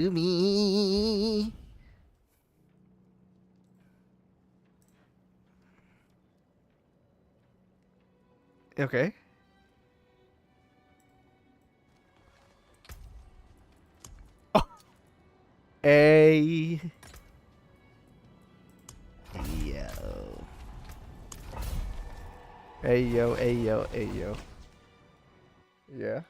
to me. Okay. Oh. Hey. Yo. Hey yo, hey yo, hey yo. Yeah.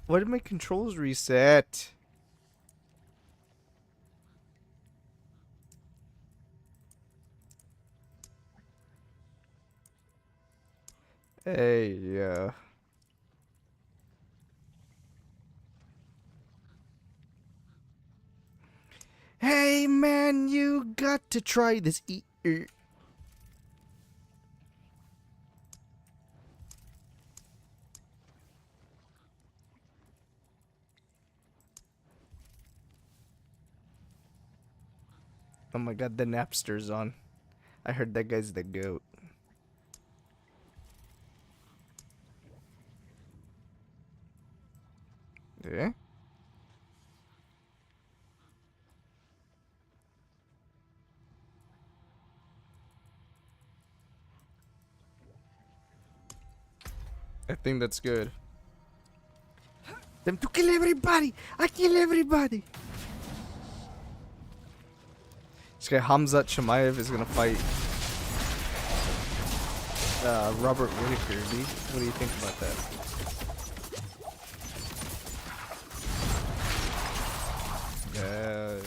Why did my controls reset? Hey, yeah. Hey, man, you got to try this. Oh my god, the Napster's on. I heard that guy's the goat. Yeah? I think that's good. Them to kill everybody! I kill everybody! This guy Hamzat Shamayev is gonna fight Robert Whitaker, dude. What do you think about that? Yeah.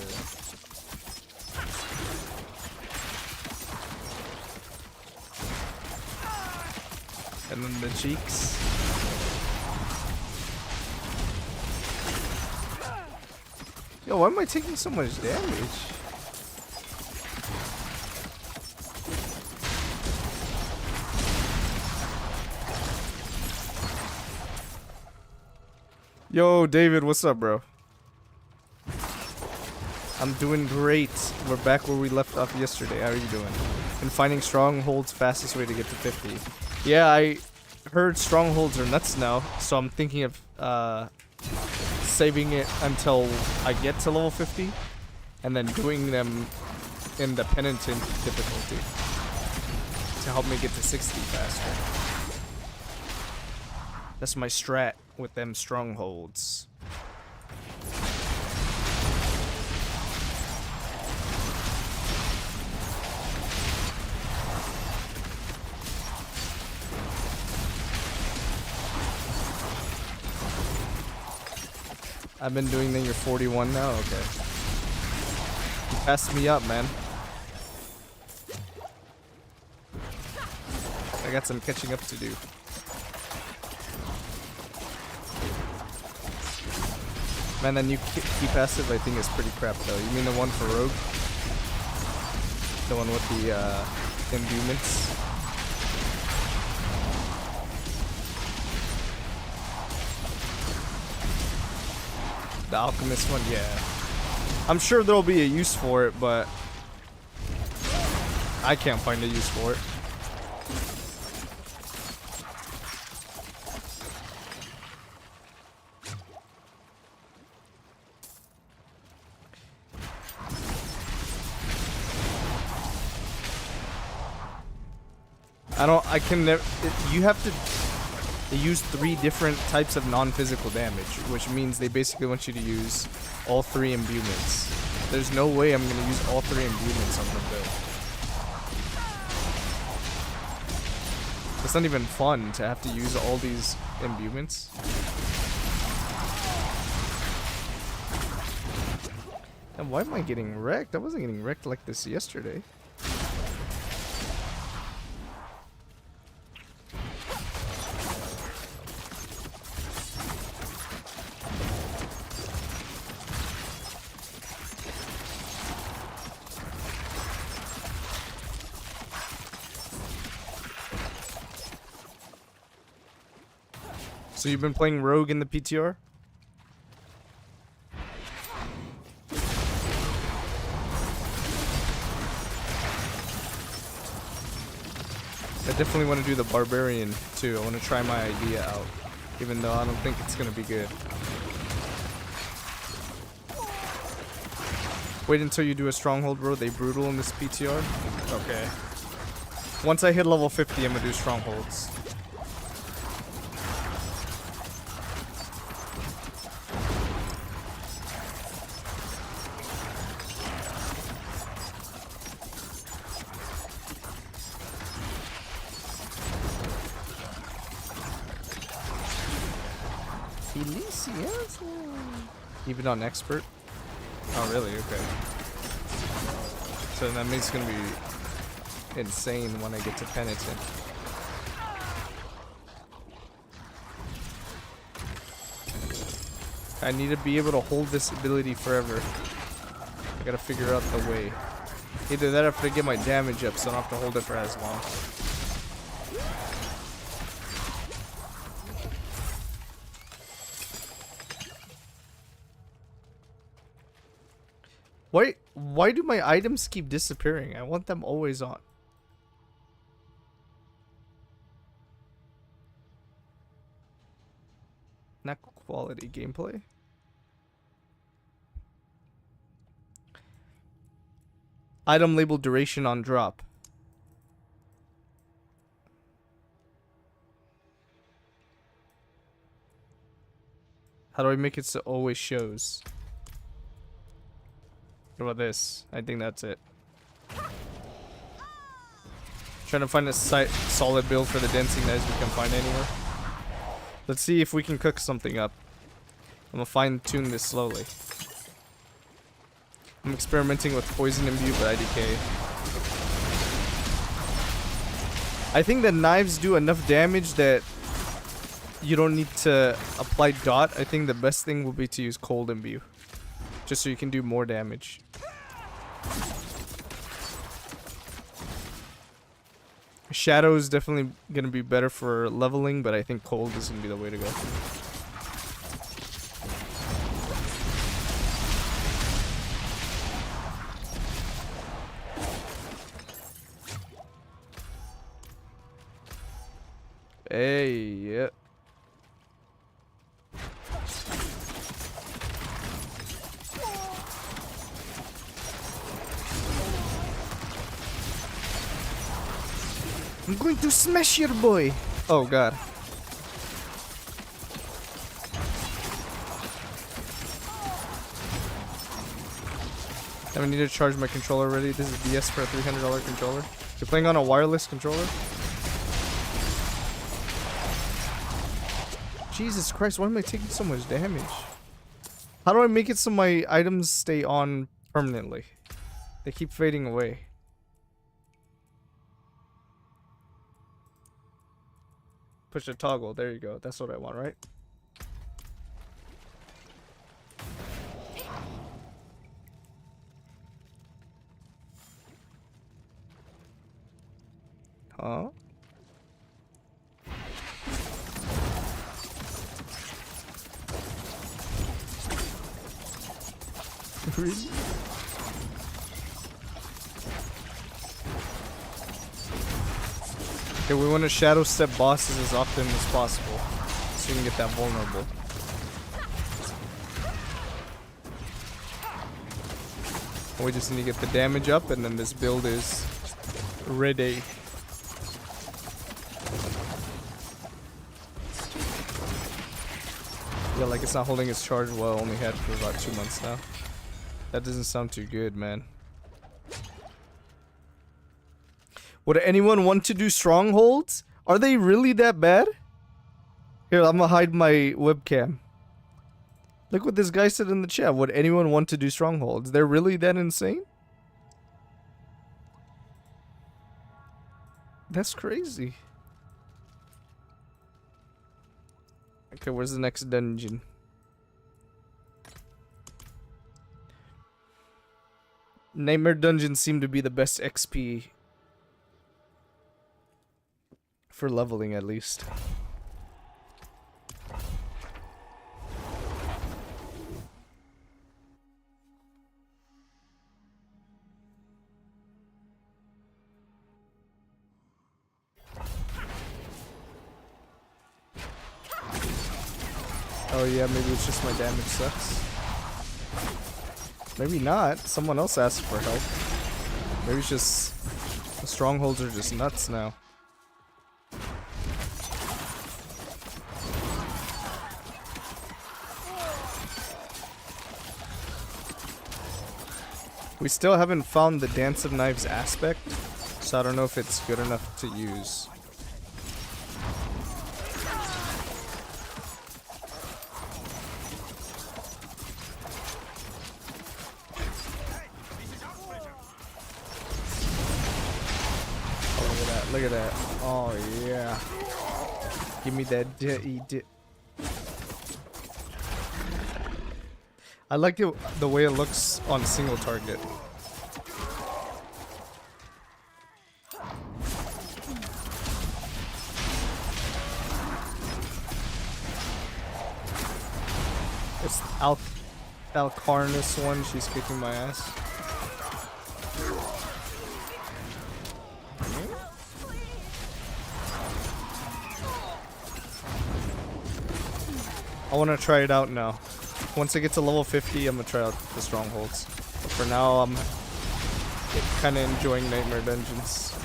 And then the cheeks. Yo, why am I taking so much damage? Yo, David, what's up, bro? I'm doing great. We're back where we left off yesterday. How are you doing? And finding strongholds, fastest way to get to 50. Yeah, I heard strongholds are nuts now, so I'm thinking of saving it until I get to level 50, and then doing them in the penitent difficulty to help me get to 60 faster. That's my strat with them strongholds. I've been doing that. You're 41 now? Okay. You passed me up, man. I got some catching up to do. Man, that new key passive I think is pretty crap though. You mean the one for Rogue? The one with the imbuements? The Alchemist one? Yeah. I'm sure there'll be a use for it, but I can't find a use for it. I can never, you have to use 3 different types of non-physical damage, which means they basically want you to use all 3 imbuements. There's no way I'm going to use all 3 imbuements on the build. It's not even fun to have to use all these imbuements. And why am I getting wrecked? I wasn't getting wrecked like this yesterday. So you've been playing Rogue in the PTR? definitely want to do the barbarian too. I want to try my idea out, even though I don't think it's gonna be good. Wait until you do a stronghold, bro. They brutal in this PTR. Okay. Once I hit level 50, I'm gonna do strongholds. Felicia's. Even on expert? Oh, really? Okay. So that means it's gonna be insane when I get to penitent. I need to be able to hold this ability forever. I gotta figure out the way. Either that or I have to get my damage up so I don't have to hold it for as long. Why do my items keep disappearing? I want them always on. Not quality gameplay. Item label duration on drop. How do I make it so it always shows? What about this? I think that's it. Trying to find a solid build for the dancing knives we can find anywhere. Let's see if we can cook something up. I'm gonna fine tune this slowly. I'm experimenting with poison imbue, but IDK. I think the knives do enough damage that you don't need to apply dot. I think the best thing will be to use cold imbue, just so you can do more damage. Shadow is definitely gonna be better for leveling, but I think cold is gonna be the way to go. Hey, yeah. I'm going to smash your boy. Oh god. I need to charge my controller already. This is DS for a $300 controller. You're playing on a wireless controller? Jesus Christ, why am I taking so much damage? How do I make it so my items stay on permanently? They keep fading away. Push the toggle. There you go. That's what I want, right? Huh? Really? Okay, we want to shadow step bosses as often as possible so you can get that vulnerable. We just need to get the damage up and then this build is ready. Yeah, like it's not holding its charge well. Only had it for about 2 months now. That doesn't sound too good, man. Would anyone want to do strongholds? Are they really that bad? Here, I'm gonna hide my webcam. Look what this guy said in the chat. Would anyone want to do strongholds? They're really that insane? That's crazy. Okay, where's the next dungeon? Nightmare dungeons seem to be the best XP for leveling, at least. Oh yeah, maybe it's just my damage sucks. Maybe not. Someone else asked for help. Maybe it's just the strongholds are just nuts now. We still haven't found the Dance of Knives aspect, so I don't know if it's good enough to use. Oh, look at that. Oh, yeah. Give me that D. I like it, the way it looks on single target. It's Alcarnus one, she's kicking my ass. I want to try it out now. Once I get to level 50, I'm gonna try out the strongholds. But for now, I'm kind of enjoying Nightmare Dungeons.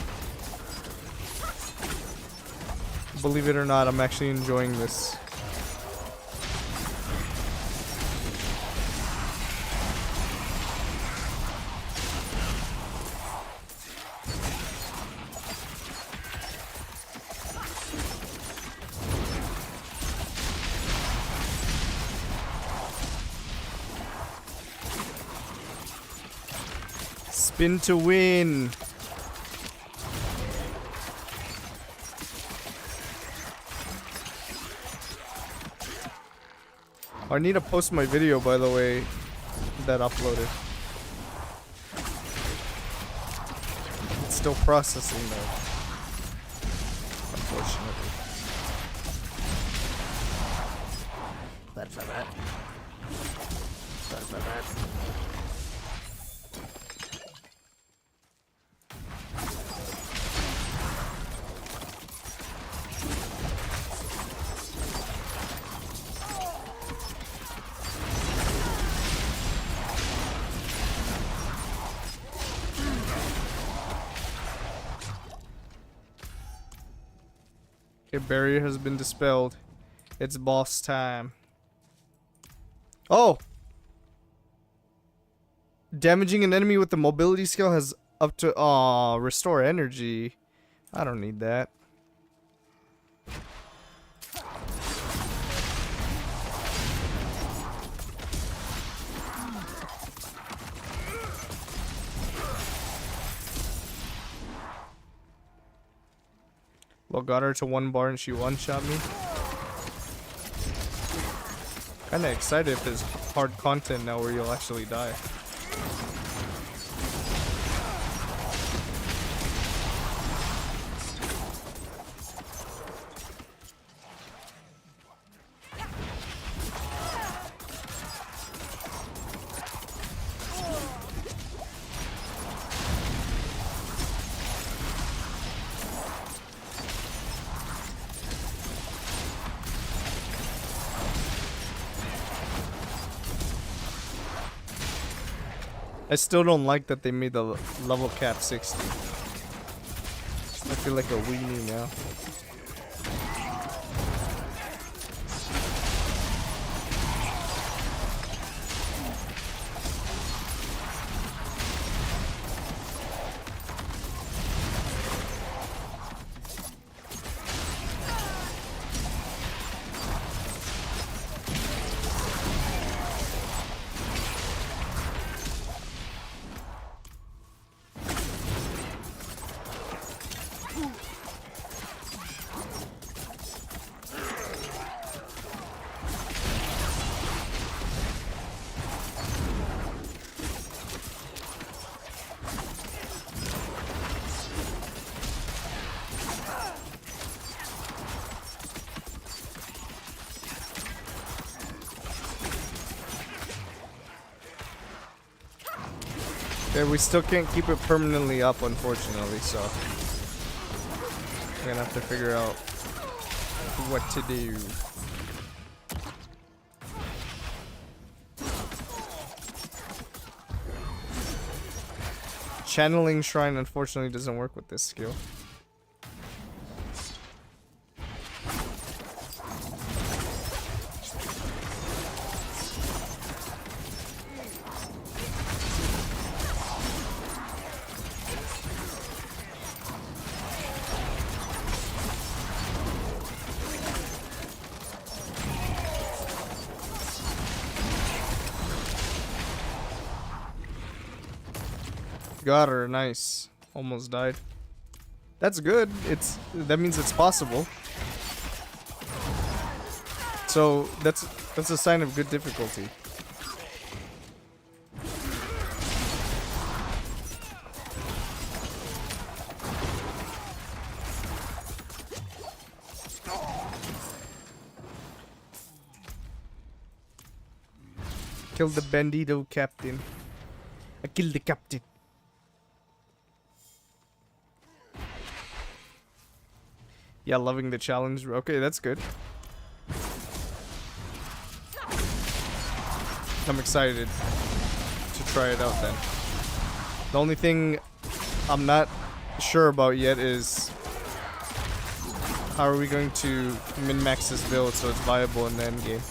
Believe it or not, I'm actually enjoying this. Spin to win. I need to post my video, by the way, that uploaded. It's still processing though, unfortunately. That's not bad. That's not bad. Okay, barrier has been dispelled. It's boss time. Oh! Damaging an enemy with the mobility skill has up to restore energy. I don't need that. Well, got her to 1 bar and she one-shot me. Kinda excited if there's hard content now where you'll actually die. I still don't like that they made the level cap 60. I feel like a weenie now. Yeah, we still can't keep it permanently up, unfortunately, so we're gonna have to figure out what to do. Channeling Shrine unfortunately doesn't work with this skill. Got her, nice. Almost died. That's good. That means it's possible. So that's a sign of good difficulty. Killed the bandito captain. I killed the captain. Yeah, loving the challenge. Okay, that's good. I'm excited to try it out then. The only thing I'm not sure about yet is how are we going to min-max this build so it's viable in the end game.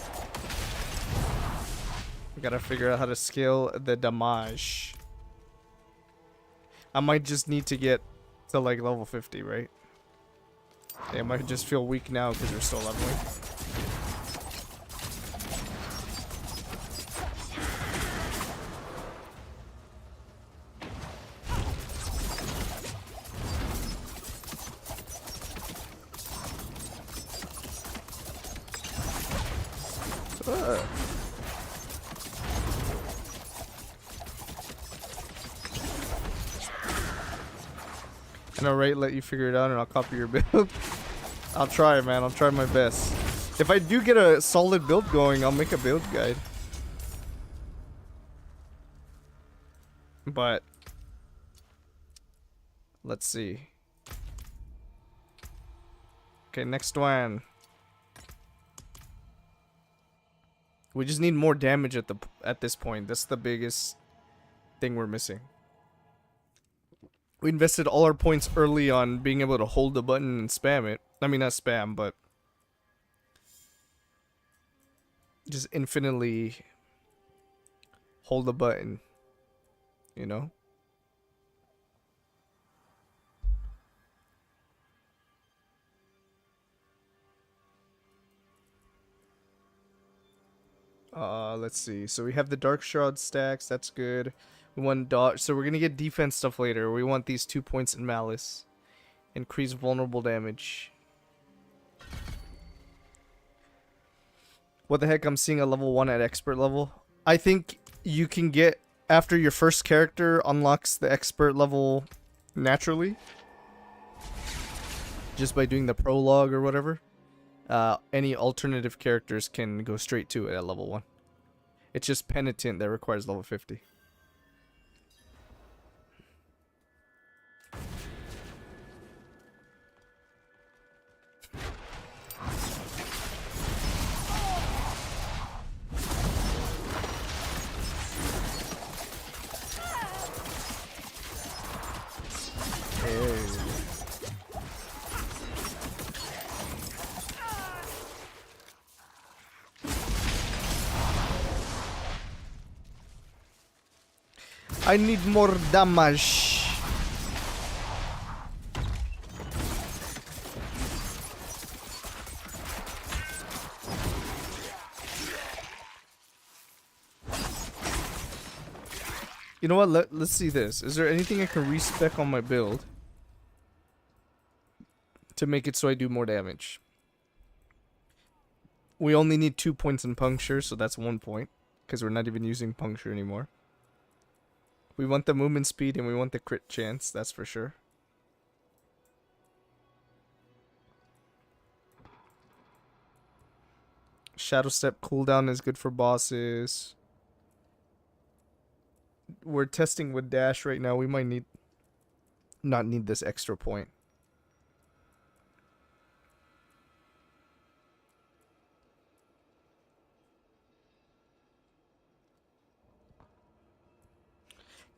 We gotta figure out how to scale the damage. I might just need to get to like level 50, right? They might just feel weak now because we're still leveling. I know, right? Let you figure it out and I'll copy your build. I'll try, man. I'll try my best. If I do get a solid build going, I'll make a build guide. But let's see. Okay, next one. We just need more damage at this point. That's the biggest thing we're missing. We invested all our points early on being able to hold the button and spam it. I mean, not spam, but just infinitely hold the button, you know? Let's see. So we have the Dark Shroud stacks. That's good. We want dodge. So we're gonna get defense stuff later. We want these 2 points in Malice. Increase vulnerable damage. What the heck? I'm seeing a level 1 at expert level. I think you can get, after your first character unlocks the expert level naturally, just by doing the prologue or whatever. Any alternative characters can go straight to it at level 1. It's just Penitent that requires level 50. I need more damage. You know what? Let's see this. Is there anything I can respec on my build to make it so I do more damage? We only need 2 points in puncture, so that's 1 point, because we're not even using puncture anymore. We want the movement speed and we want the crit chance, that's for sure. Shadow Step cooldown is good for bosses. We're testing with dash right now. We might not need this extra point.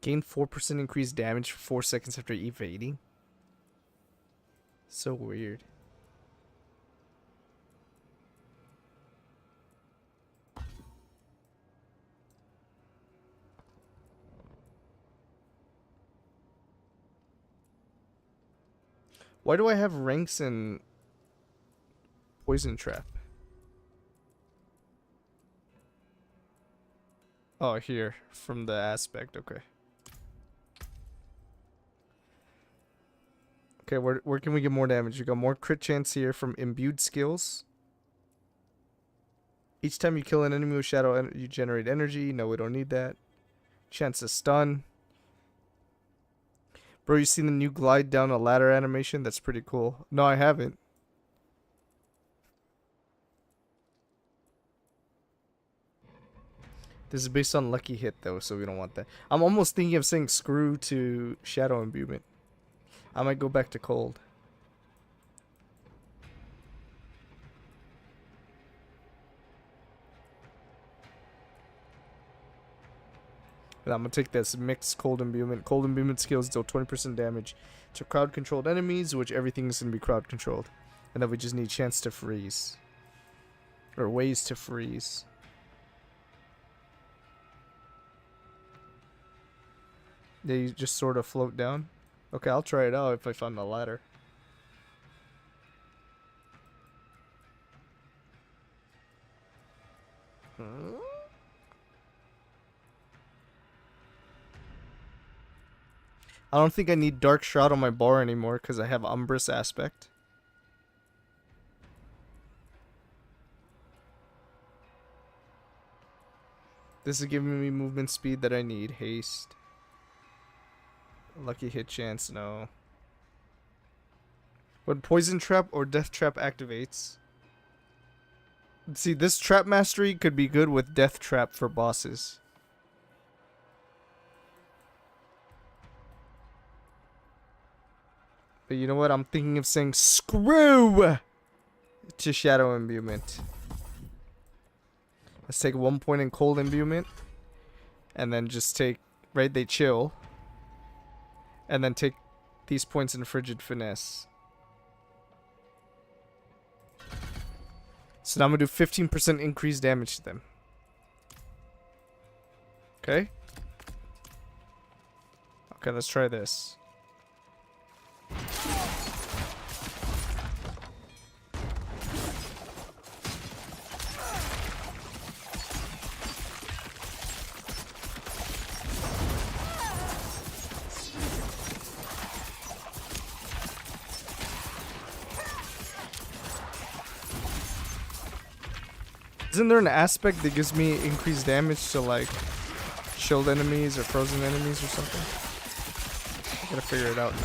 Gain 4% increased damage for 4 seconds after evading. So weird. Why do I have ranks in Poison Trap? Oh, here. From the aspect. Okay. Okay, where can we get more damage? You got more crit chance here from imbued skills. Each time you kill an enemy with shadow, you generate energy. No, we don't need that. Chance to stun. Bro, you seen the new glide down a ladder animation? That's pretty cool. No, I haven't. This is based on lucky hit though, so we don't want that. I'm almost thinking of saying screw to shadow imbuement. I might go back to cold. And I'm gonna take this mixed cold imbuement. Cold imbuement skills deal 20% damage to crowd controlled enemies, which everything is gonna be crowd controlled. And then we just need chance to freeze. Or ways to freeze. Yeah, you just sort of float down. Okay, I'll try it out if I find the ladder. Huh? I don't think I need Dark Shroud on my bar anymore because I have Umbrous Aspect. This is giving me movement speed that I need. Haste. Lucky hit chance, no. When Poison Trap or Death Trap activates. See, this Trap Mastery could be good with Death Trap for bosses. But you know what? I'm thinking of saying screw to Shadow Imbuement. Let's take 1 point in Cold Imbuement. And then just take, right, they chill. And then take these points in Frigid Finesse. So now I'm going to do 15% increased damage to them. Okay. Okay, let's try this. Isn't there an aspect that gives me increased damage to like shield enemies or frozen enemies or something? I gotta figure it out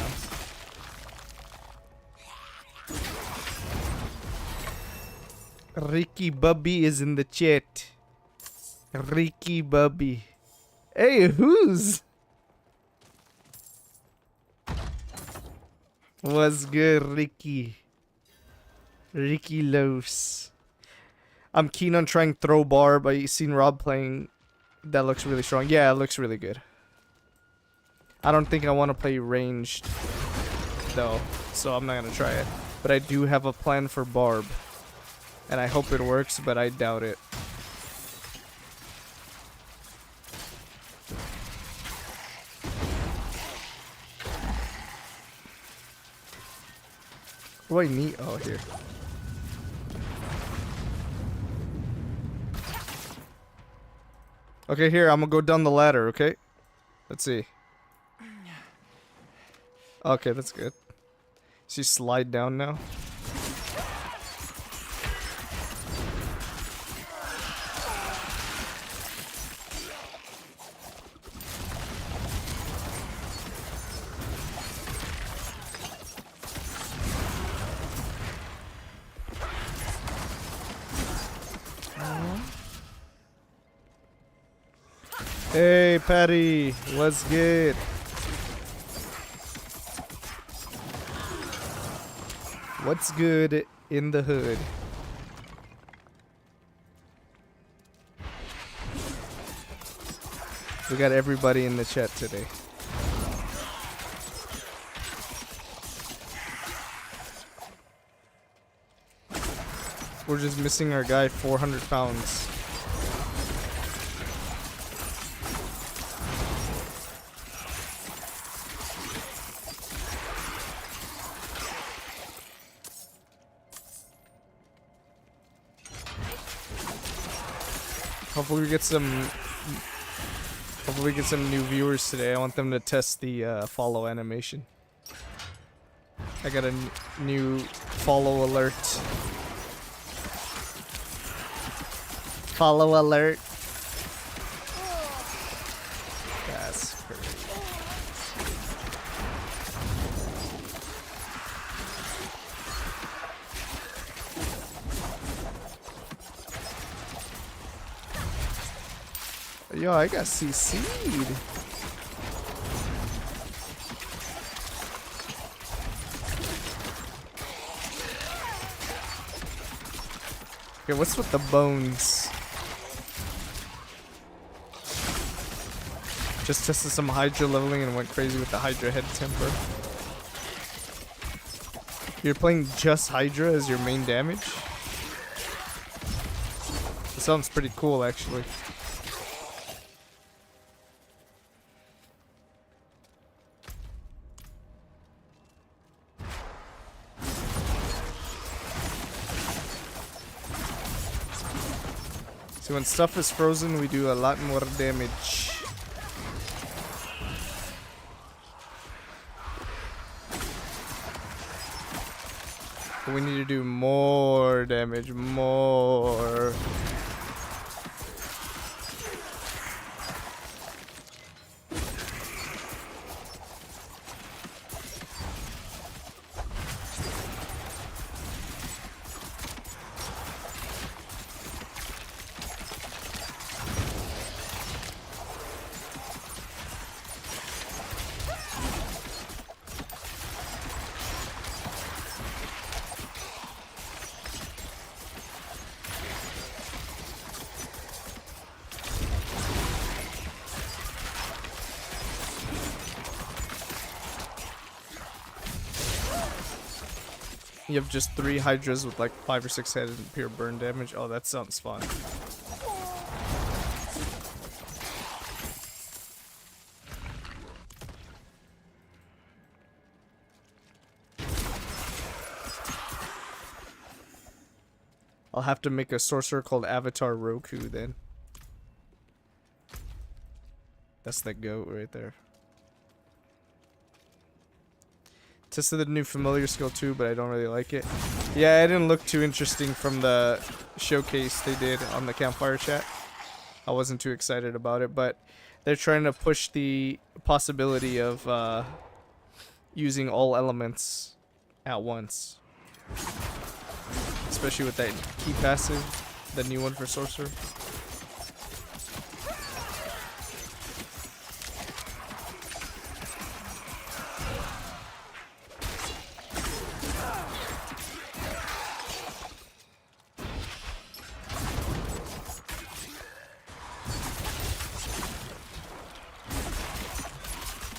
now. Ricky Bubby is in the chat. Ricky Bubby. Hey, who's? What's good, Ricky? Ricky Los. I'm keen on trying Throw Barb. I seen Rob playing. That looks really strong. Yeah, it looks really good. I don't think I want to play ranged, though, so I'm not going to try it. But I do have a plan for Barb. And I hope it works, but I doubt it. What do I need? Oh, here. Okay, here, I'm gonna go down the ladder, okay? Let's see. Okay, that's good. So you slide down now? Hey, Patty, what's good? What's good in the hood? We got everybody in the chat today. We're just missing our guy, 400 pounds. Hopefully we get some new viewers today. I want them to test the follow animation. I got a new follow alert. Follow alert. That's crazy. Yo, I got CC'd. Okay, what's with the bones? Just tested some Hydra leveling and went crazy with the Hydra head temper. You're playing just Hydra as your main damage? That sounds pretty cool, actually. So when stuff is frozen, we do a lot more damage. But we need to do more damage, more. You have just 3 Hydras with like 5 or 6 heads and pure burn damage. Oh, that sounds fun. I'll have to make a sorcerer called Avatar Roku then. That's the goat right there. Tested the new familiar skill too, but I don't really like it. Yeah, it didn't look too interesting from the showcase they did on the campfire chat. I wasn't too excited about it, but they're trying to push the possibility of using all elements at once. Especially with that key passive, the new one for sorcerer.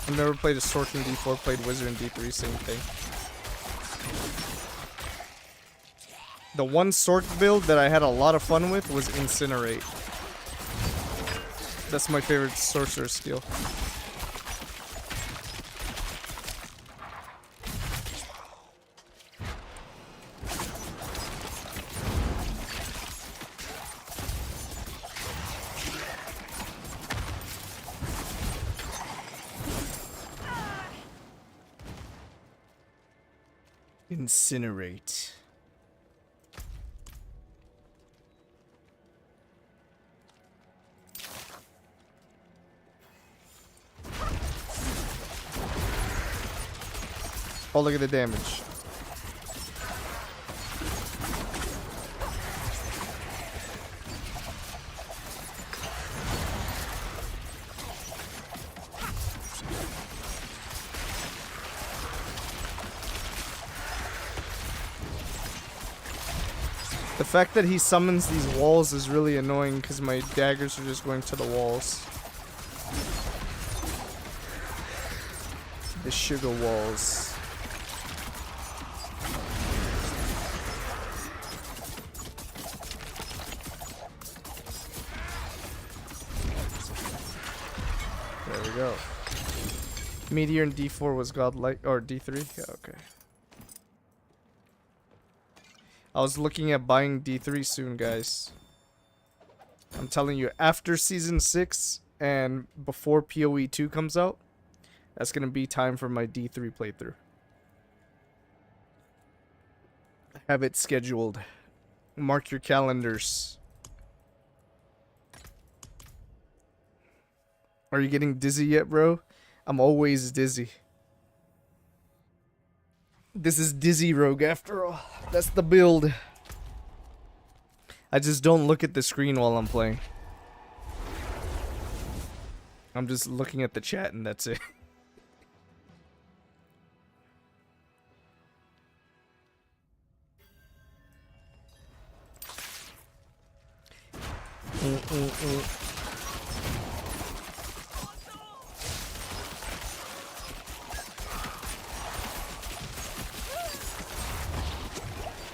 I've never played a Sork in D4, played Wizard in D3, same thing. The one Sork build that I had a lot of fun with was Incinerate. That's my favorite sorcerer skill. Incinerate. Oh, look at the damage. The fact that he summons these walls is really annoying because my daggers are just going to the walls. The sugar walls. There we go. Meteor in D4 was godlike, or D3? Yeah, okay. I was looking at buying D3 soon, guys. I'm telling you, after Season 6 and before PoE 2 comes out, that's gonna be time for my D3 playthrough. Have it scheduled. Mark your calendars. Are you getting dizzy yet, bro? I'm always dizzy. This is Dizzy Rogue after all. That's the build. I just don't look at the screen while I'm playing. I'm just looking at the chat and that's it.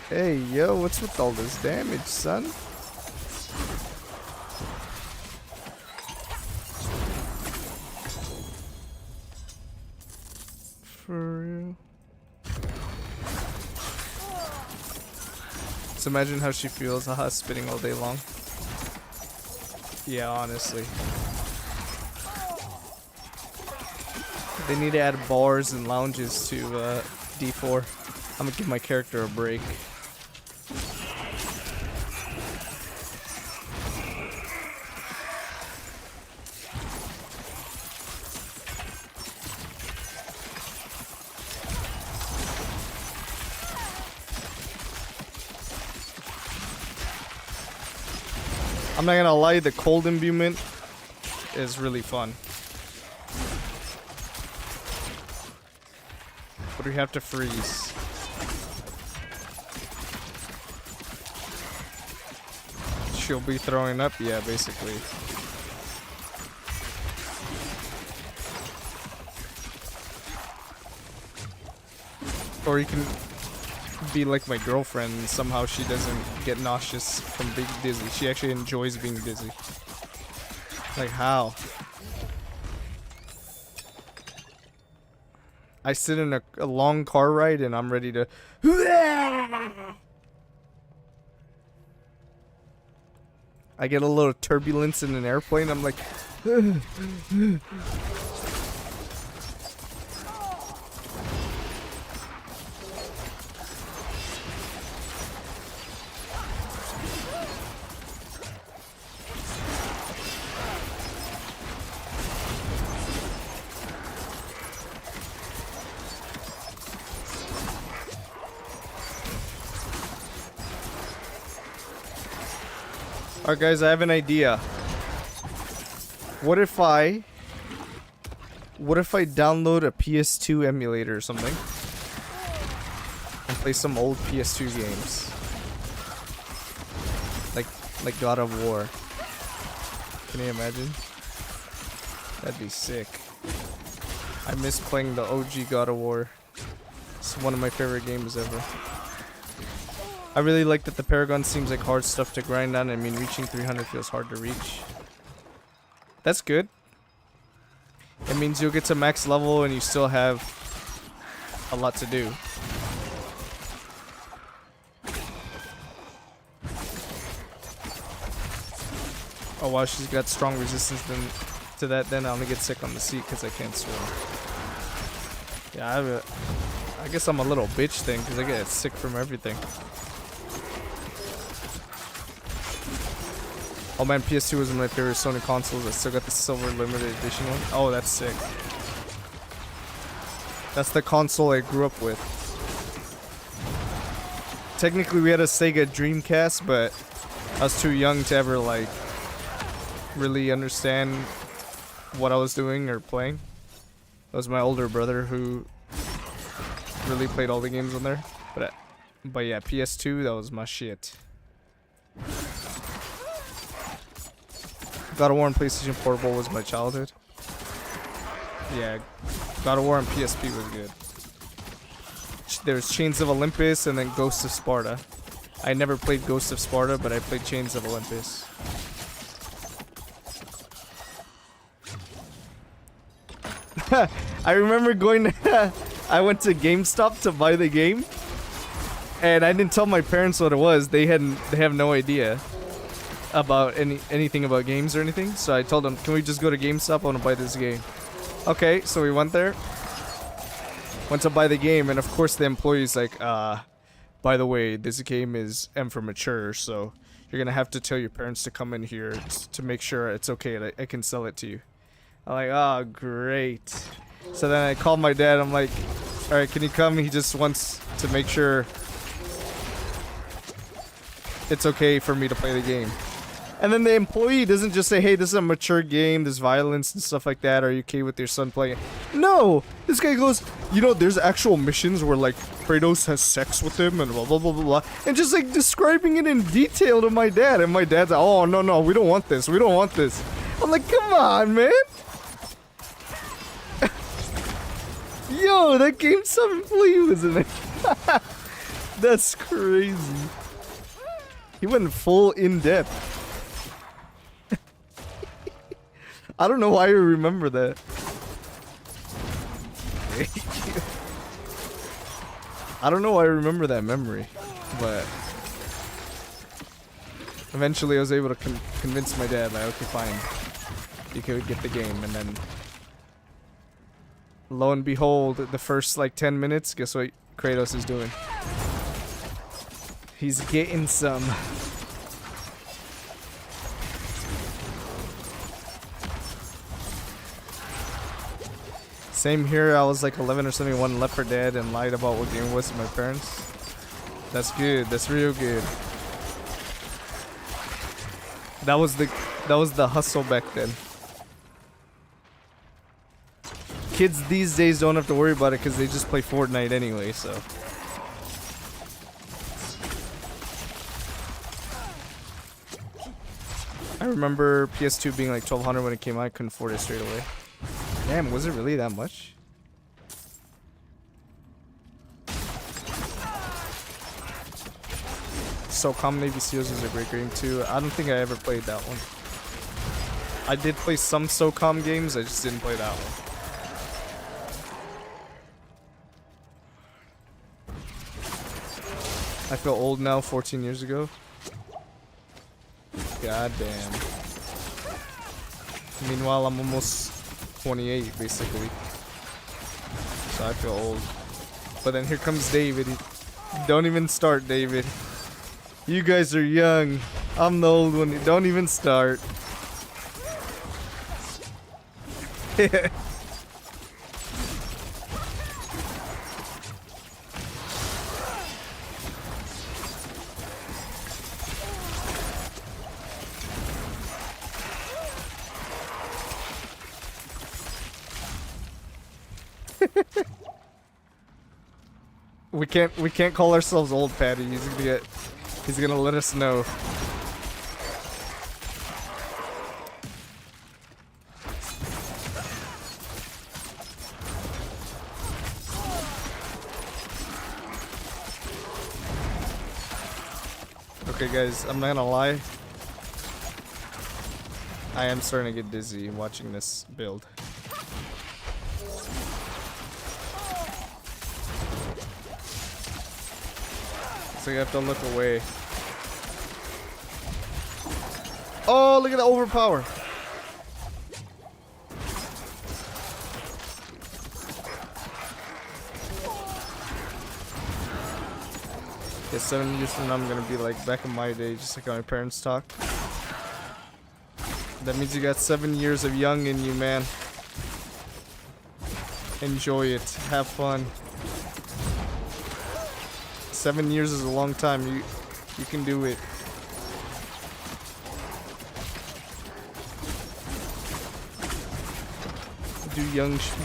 Hey, yo, what's with all this damage, son? For real. So imagine how she feels, haha, spitting all day long. Yeah, honestly. They need to add bars and lounges to D4. I'm gonna give my character a break. I'm not gonna lie, the cold imbuement is really fun. But we have to freeze. She'll be throwing up? Yeah, basically. Or you can be like my girlfriend and somehow she doesn't get nauseous from being dizzy. She actually enjoys being dizzy. Like how? I sit in a long car ride and I'm ready to I get a little turbulence in an airplane. I'm like Alright guys, I have an idea. What if I download a PS2 emulator or something and play some old PS2 games? Like God of War. Can you imagine? That'd be sick. I miss playing the OG God of War. It's one of my favorite games ever. I really like that the Paragon seems like hard stuff to grind on. I mean, reaching 300 feels hard to reach. That's good. It means you'll get to max level and you still have a lot to do. Oh wow, she's got strong resistance to that. Then I only get sick on the seat because I can't swim. Yeah, I guess I'm a little bitch thing because I get sick from everything. Oh man, PS2 was one of my favorite Sony consoles. I still got the silver limited edition one. Oh, that's sick. That's the console I grew up with. Technically, we had a Sega Dreamcast, but I was too young to ever, like, really understand what I was doing or playing. It was my older brother who really played all the games on there. But yeah, PS2, that was my shit. God of War on PlayStation Portable was my childhood. Yeah, God of War on PSP was good. There's Chains of Olympus and then Ghosts of Sparta. I never played Ghosts of Sparta, but I played Chains of Olympus. I remember going to I went to GameStop to buy the game, and I didn't tell my parents what it was. They have no idea about anything about games or anything. So I told them, "Can we just go to GameStop? I want to buy this game." Okay, so we went there. Went to buy the game, and of course the employee's like, by the way, this game is M for mature, so you're gonna have to tell your parents to come in here to make sure it's okay that I can sell it to you. I'm like, oh, great. So then I called my dad. I'm like, all right, can you come? He just wants to make sure it's okay for me to play the game. And then the employee doesn't just say, hey, this is a mature game, there's violence and stuff like that. Are you okay with your son playing it? No! This guy goes, you know, there's actual missions where, like, Kratos has sex with him and blah, blah, blah, blah, blah. And just, like, describing it in detail to my dad. And my dad's like, oh, no, no, we don't want this. We don't want this. I'm like, come on, man. Yo, that GameStop employee was in it. That's crazy. He went full in-depth. I don't know why I remember that. I don't know why I remember that memory, but eventually I was able to convince my dad, like, okay, fine, you could get the game, and then lo and behold, the first like 10 minutes, guess what Kratos is doing? He's getting some. Same here, I was like 11 or something, one Left 4 Dead and lied about what game it was to my parents. That's good, that's real good. That was the hustle back then. Kids these days don't have to worry about it because they just play Fortnite anyway, so. I remember PS2 being like 1200 when it came out, I couldn't afford it straight away. Damn, was it really that much? SOCOM Navy Seals was a great game too. I don't think I ever played that one. I did play some SOCOM games, I just didn't play that one. I feel old now, 14 years ago. God damn. Meanwhile, I'm almost 28, basically. So I feel old. But then here comes David. Don't even start, David. You guys are young. I'm the old one. Don't even start. We can't call ourselves old, Patty. He's gonna let us know. Okay guys, I'm not gonna lie. I am starting to get dizzy watching this build. So you have to look away. Oh, look at the overpower. Yeah, 7 years from now I'm gonna be like back in my day, just like how my parents talk. That means you got 7 years of young in you, man. Enjoy it. Have fun. 7 years is a long time. You can do it. Do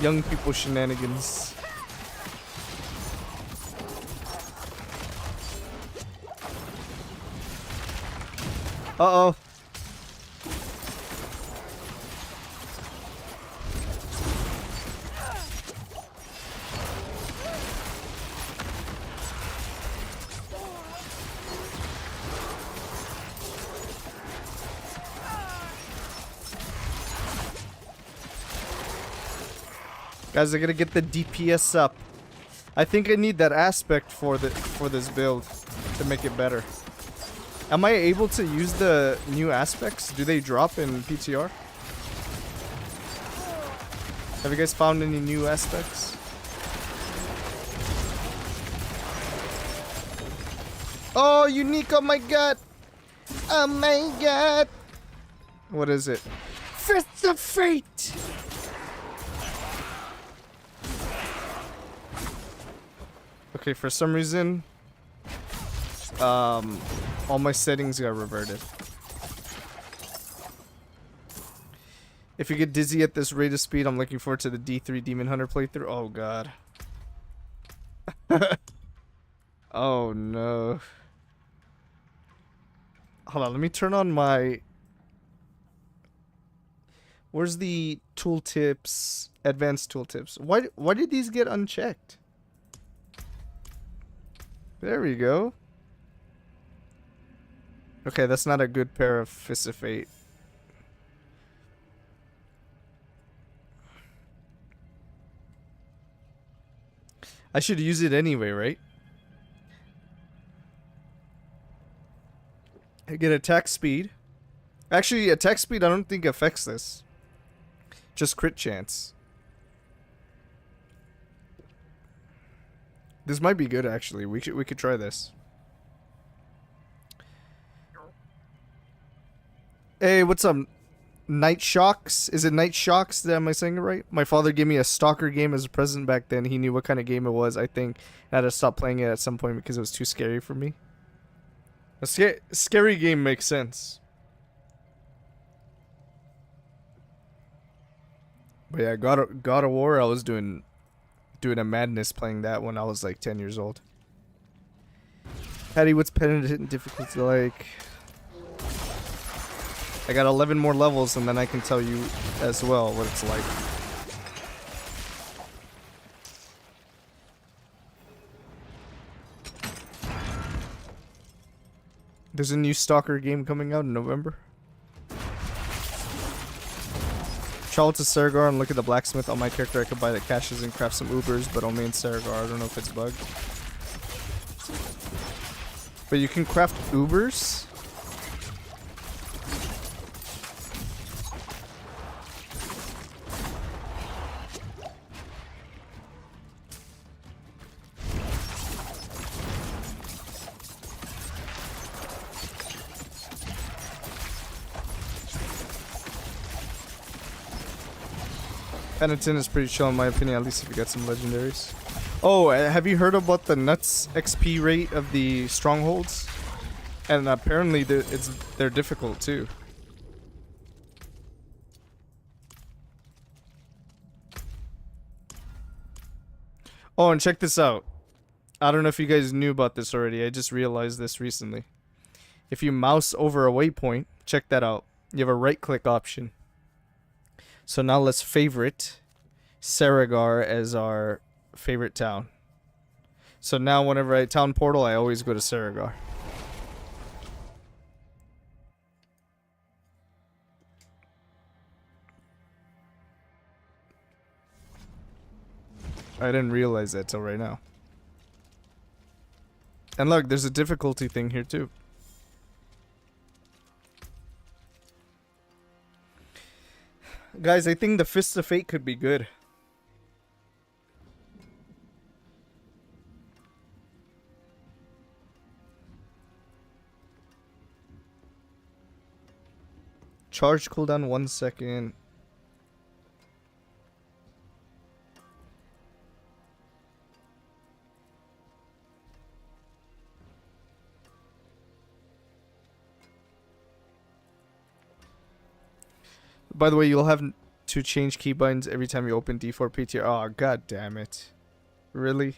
young people shenanigans. Uh-oh. Guys, I gotta get the DPS up. I think I need that aspect for this build to make it better. Am I able to use the new aspects? Do they drop in PTR? Have you guys found any new aspects? Oh, unique! Oh my god! Oh my god! What is it? Fist of Fate! Okay, for some reason, all my settings got reverted. If you get dizzy at this rate of speed, I'm looking forward to the D3 Demon Hunter playthrough. Oh god. Oh no. Hold on, let me turn on my... Where's the tooltips? Advanced tooltips. Why did these get unchecked? There we go. Okay, that's not a good pair of Fists of Fate. I should use it anyway, right? I get attack speed. Actually, attack speed I don't think affects this. Just crit chance. This might be good actually. We could try this. Hey, what's up? Night Shocks? Is it Night Shocks? Am I saying it right? My father gave me a stalker game as a present back then. He knew what kind of game it was, I think. I had to stop playing it at some point because it was too scary for me. A scary game makes sense. But yeah, God of War, I was doing a madness playing that when I was like 10 years old. Patty, what's penitent difficulty like? I got 11 more levels and then I can tell you as well what it's like. There's a new Stalker game coming out in November. Travel to Saragar and look at the blacksmith. On my character I could buy the caches and craft some Ubers, but only in Saragar. I don't know if it's bugged. But you can craft Ubers? Penitent is pretty chill in my opinion, at least if you got some legendaries. Oh, have you heard about the nuts XP rate of the strongholds? And apparently they're difficult too. Oh, and check this out. I don't know if you guys knew about this already. I just realized this recently. If you mouse over a waypoint, check that out. You have a right click option. So now let's favorite Saragar as our favorite town. So now whenever I town portal, I always go to Saragar. I didn't realize that till right now. And look, there's a difficulty thing here too. Guys, I think the Fists of Fate could be good. Charge cooldown 1 second. By the way, you'll have to change keybinds every time you open D4 PTR. Oh, god damn it. Really?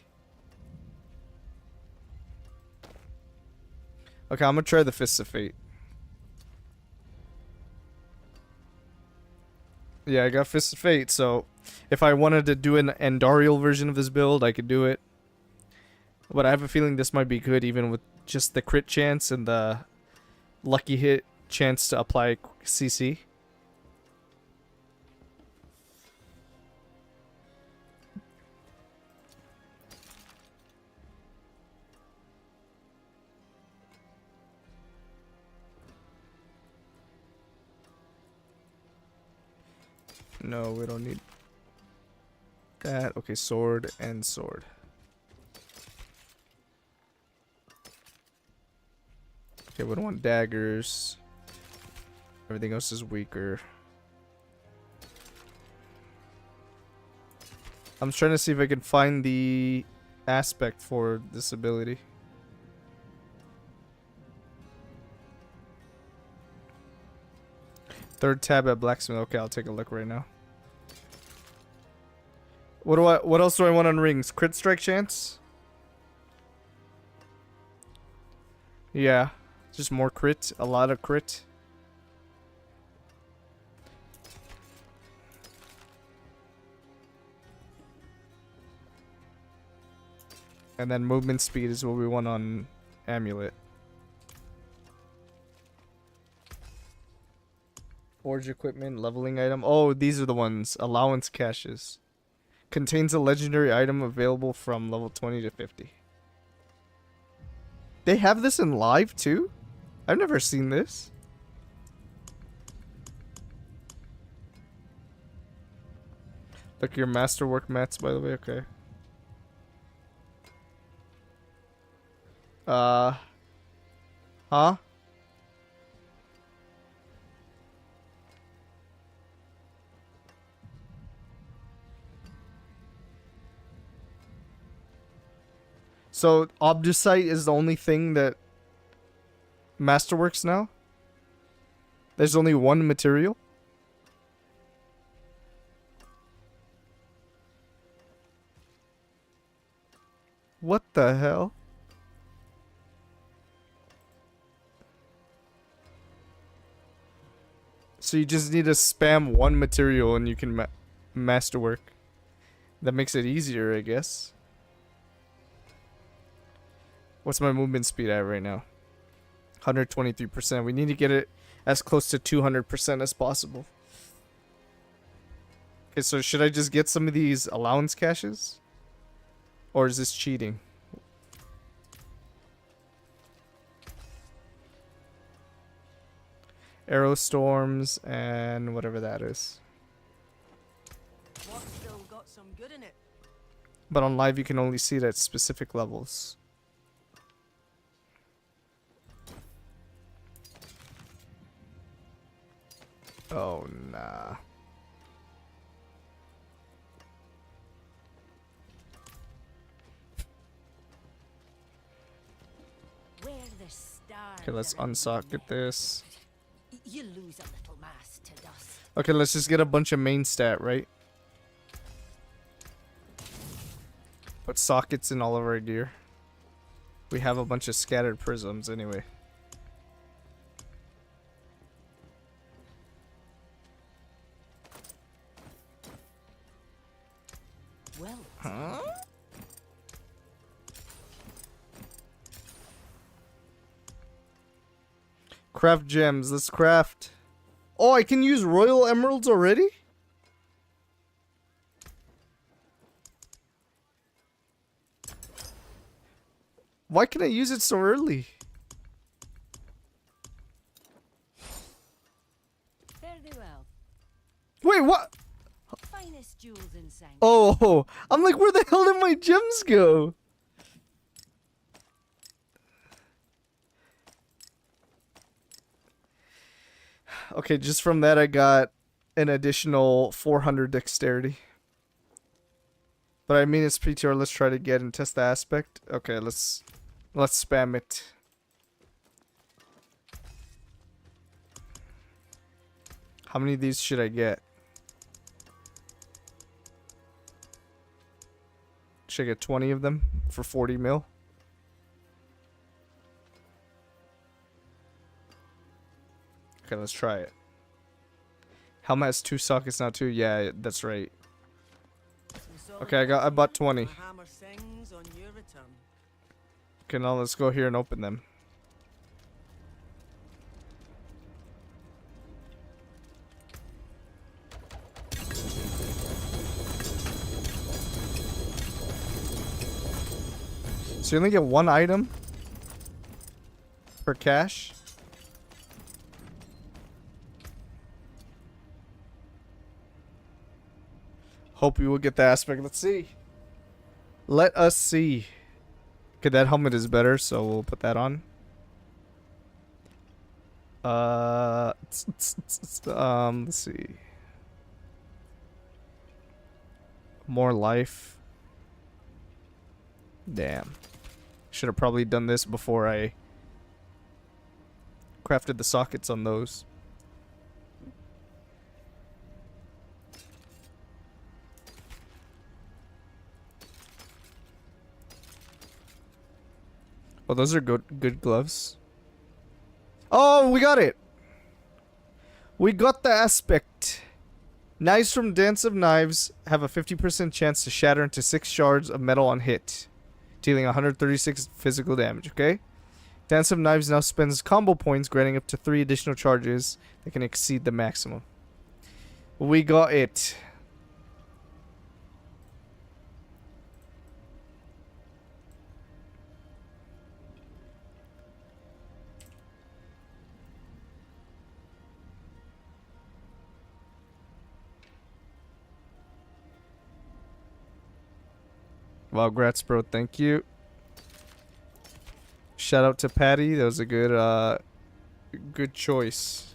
Okay, I'm gonna try the Fists of Fate. Yeah, I got Fists of Fate, so if I wanted to do an Andariel version of this build, I could do it. But I have a feeling this might be good even with just the crit chance and the lucky hit chance to apply CC. No, we don't need that. Okay, sword and sword. Okay, we don't want daggers. Everything else is weaker. I'm trying to see if I can find the aspect for this ability. Third tab at blacksmith. Okay, I'll take a look right now. What else do I want on rings? Crit strike chance? Yeah. Just more crit. A lot of crit. And then movement speed is what we want on amulet. Forge equipment, leveling item. Oh, these are the ones. Allowance caches. Contains a legendary item available from level 20 to 50. They have this in live too? I've never seen this. Look, your masterwork mats, by the way. Okay. Huh? So, Obdusite is the only thing that Masterworks now? There's only one material? What the hell? So you just need to spam one material and you can masterwork. That makes it easier, I guess. What's my movement speed at right now? 123%. We need to get it as close to 200% as possible. Okay, so should I just get some of these allowance caches? Or is this cheating? Arrow storms and whatever that is. Still got some good in it. But on live you can only see it at specific levels. Oh, nah. Where the stars Okay, let's are unsocket this. You lose a little mass to dust. Okay, let's just get a bunch of main stat, right? Put sockets in all of our gear. We have a bunch of scattered prisms anyway. Well, Huh? Craft gems. Let's craft. Oh, I can use royal emeralds already? Why can I use it so early? fare thee well. Wait, what? Finest jewels in Sank. Oh, I'm like, where the hell did my gems go? Okay, just from that I got an additional 400 dexterity. But I mean, it's PTR. Let's try to get and test the aspect. Okay, let's spam it. How many of these should I get? Should I get 20 of them for 40 mil? Okay, let's try it. Helmet has 2 sockets now too. Yeah, that's right. Okay, I bought 20. Okay, now let's go here and open them. So you only get 1 item per cache? Hope you will get the aspect. Let's see. Let us see. Okay, that helmet is better, so we'll put that on. Let's see. More life. Damn. Should have probably done this before I crafted the sockets on those. Oh, those are good gloves. Oh, we got it. We got the aspect. Knives from Dance of Knives have a 50% chance to shatter into 6 shards of metal on hit, dealing 136 physical damage, okay? Dance of Knives now spends combo points, granting up to 3 additional charges that can exceed the maximum. We got it. Wow, grats, bro. Thank you. Shout out to Patty. That was a good choice.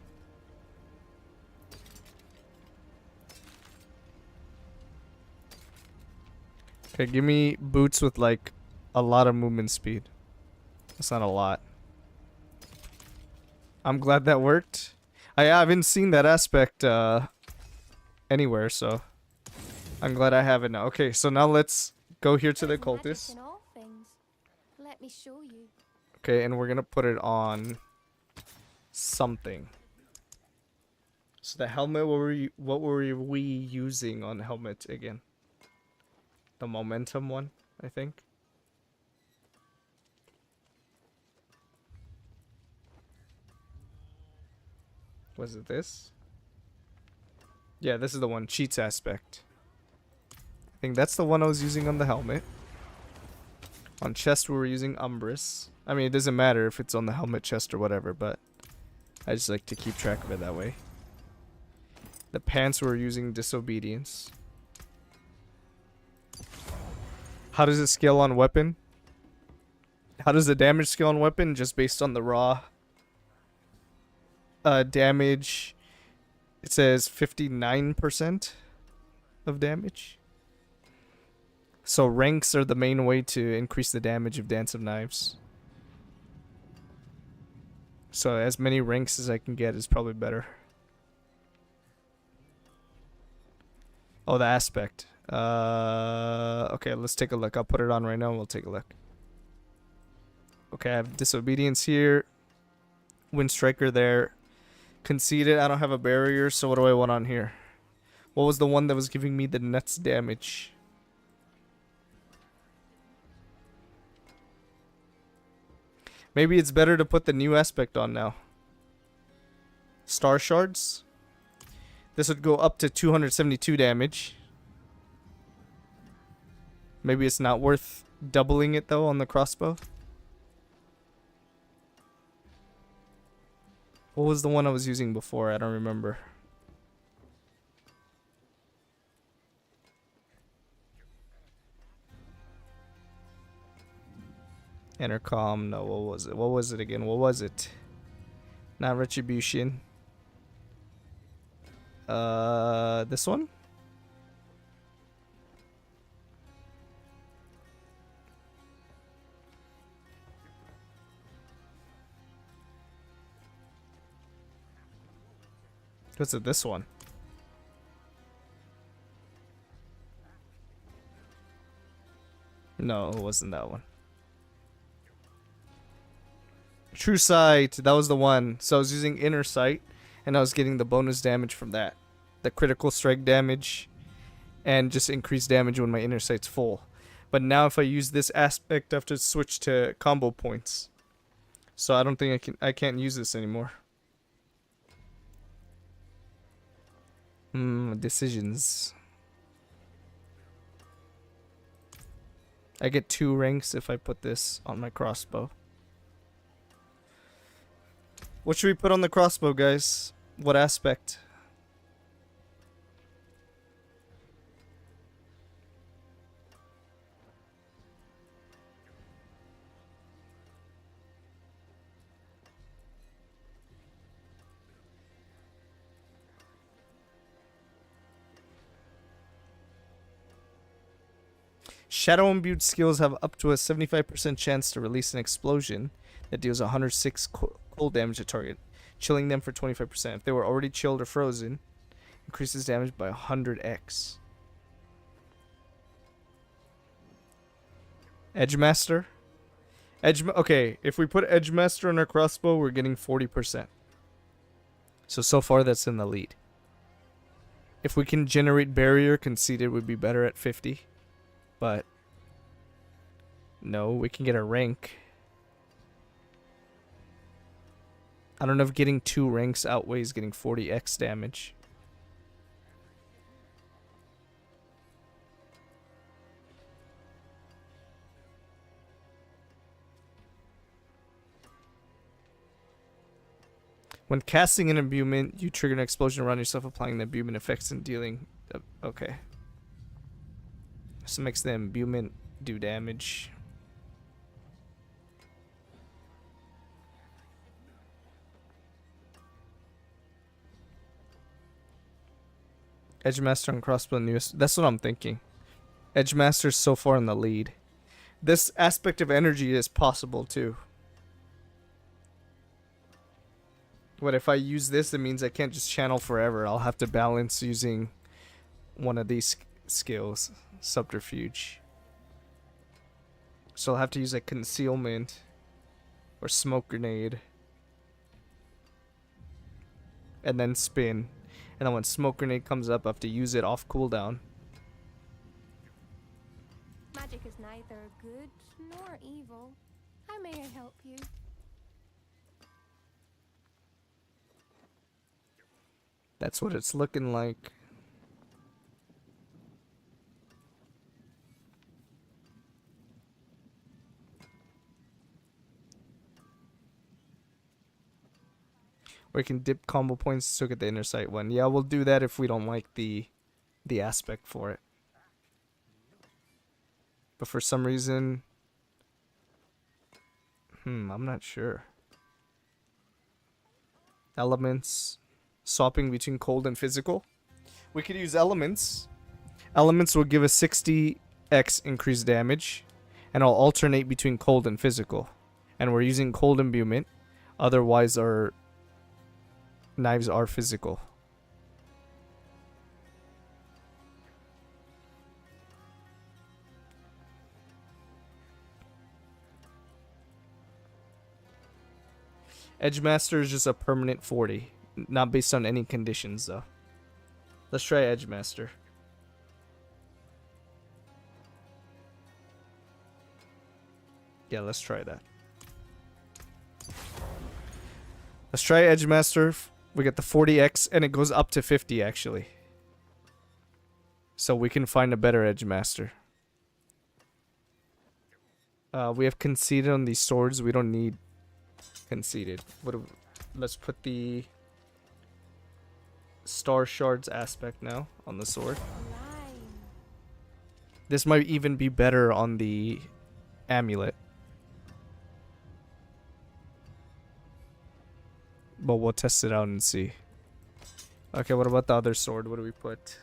Okay, give me boots with like a lot of movement speed. That's not a lot. I'm glad that worked. I haven't seen that aspect anywhere, so I'm glad I have it now. Okay, so now let's go here to the cultist. Let me show you. Okay, and we're gonna put it on something. So the helmet, what were we using on helmet again? The momentum one, I think. Was it this? Yeah, this is the one, cheats aspect. I think that's the one I was using on the helmet. On chest we were using Umbris. I mean, it doesn't matter if it's on the helmet, chest, or whatever, but I just like to keep track of it that way. The pants we were using Disobedience. How does it scale on weapon? How does the damage scale on weapon? Just based on the raw damage. It says 59% of damage. So ranks are the main way to increase the damage of Dance of Knives. So as many ranks as I can get is probably better. Oh, the aspect. Okay, let's take a look. I'll put it on right now and we'll take a look. Okay, I have Disobedience here. Wind Striker there. Conceded, I don't have a barrier, so what do I want on here? What was the one that was giving me the nuts damage? Maybe it's better to put the new aspect on now. Star Shards. This would go up to 272 damage. Maybe it's not worth doubling it though on the crossbow. What was the one I was using before? I don't remember. Intercom, no, what was it? What was it again? What was it? Not Retribution. This one? Was it this one? No, it wasn't that one. True Sight, that was the one. So I was using Inner Sight, and I was getting the bonus damage from that. The critical strike damage, and just increased damage when my Inner Sight's full. But now if I use this aspect, I have to switch to combo points. So I don't think I can't use this anymore. Decisions. I get 2 ranks if I put this on my crossbow. What should we put on the crossbow, guys? What aspect? Shadow imbued skills have up to a 75% chance to release an explosion that deals 106 cold damage to target, chilling them for 25%. If they were already chilled or frozen, increases damage by 100x. Edgemaster? Okay, if we put Edgemaster on our crossbow, we're getting 40%. So far that's in the lead. If we can generate barrier, conceded would be better at 50. But no, we can get a rank. I don't know if getting 2 ranks outweighs getting 40x damage. When casting an imbuement, you trigger an explosion around yourself, applying the imbuement effects and dealing... okay. So it makes the imbuement do damage. Edgemaster and crossbow newest. That's what I'm thinking. Edgemaster's so far in the lead. This aspect of energy is possible too. But if I use this, it means I can't just channel forever. I'll have to balance using one of these skills. Subterfuge. So I'll have to use like concealment or smoke grenade. And then spin. And then when smoke grenade comes up, I have to use it off cooldown. Magic is neither good nor evil. How may I help you? That's what it's looking like. Or you can dip combo points to get the inner sight one. Yeah, we'll do that if we don't like the aspect for it. But for some reason... I'm not sure. Elements... Swapping between cold and physical. We could use elements. Elements will give us 60x increased damage. And I'll alternate between cold and physical. And we're using cold imbuement. Otherwise our knives are physical. Edgemaster is just a permanent 40. Not based on any conditions, though. Let's try Edgemaster. Yeah, let's try that. Let's try Edgemaster. We get the 40x, and it goes up to 50, actually. So we can find a better Edgemaster. We have conceded on these swords. We don't need conceded. Let's put the... Star Shards aspect now on the sword. This might even be better on the amulet. But we'll test it out and see. Okay, what about the other sword? What do we put?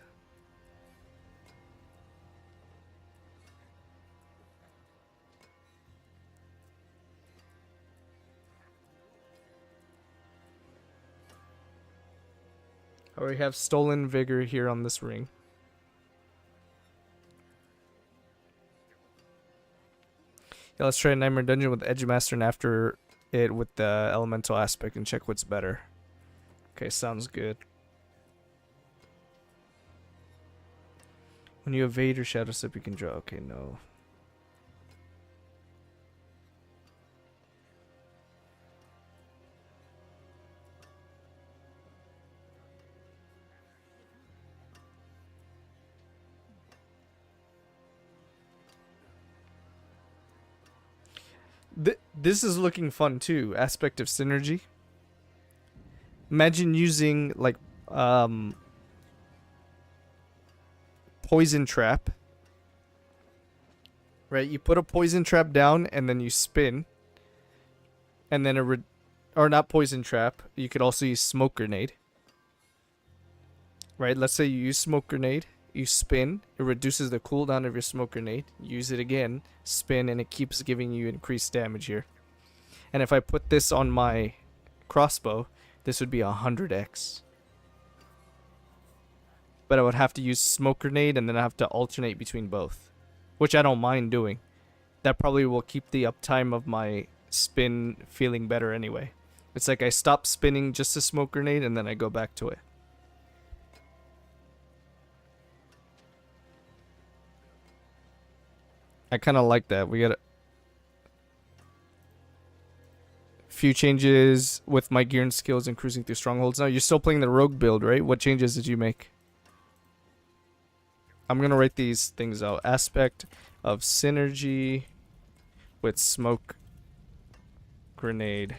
Or we have Stolen Vigor here on this ring. Yeah, let's try Nightmare Dungeon with Edgemaster and after it with the elemental aspect and check what's better. Okay, sounds good. When you evade or shadow step, you can draw. Okay, no. This is looking fun too. Aspect of synergy. Imagine using like poison trap. Right, you put a poison trap down and then you spin. And then or not poison trap. You could also use smoke grenade. Right, let's say you use smoke grenade. you spin, it reduces the cooldown of your smoke grenade. Use it again, spin, and it keeps giving you increased damage here. And if I put this on my crossbow, this would be 100x. But I would have to use smoke grenade and then I have to alternate between both, which I don't mind doing. That probably will keep the uptime of my spin feeling better anyway. It's like I stop spinning just a smoke grenade and then I go back to it. I kind of like that. We got a few changes with my gear and skills and cruising through strongholds. Now, you're still playing the rogue build, right? What changes did you make? I'm going to write these things out. Aspect of synergy with smoke grenade.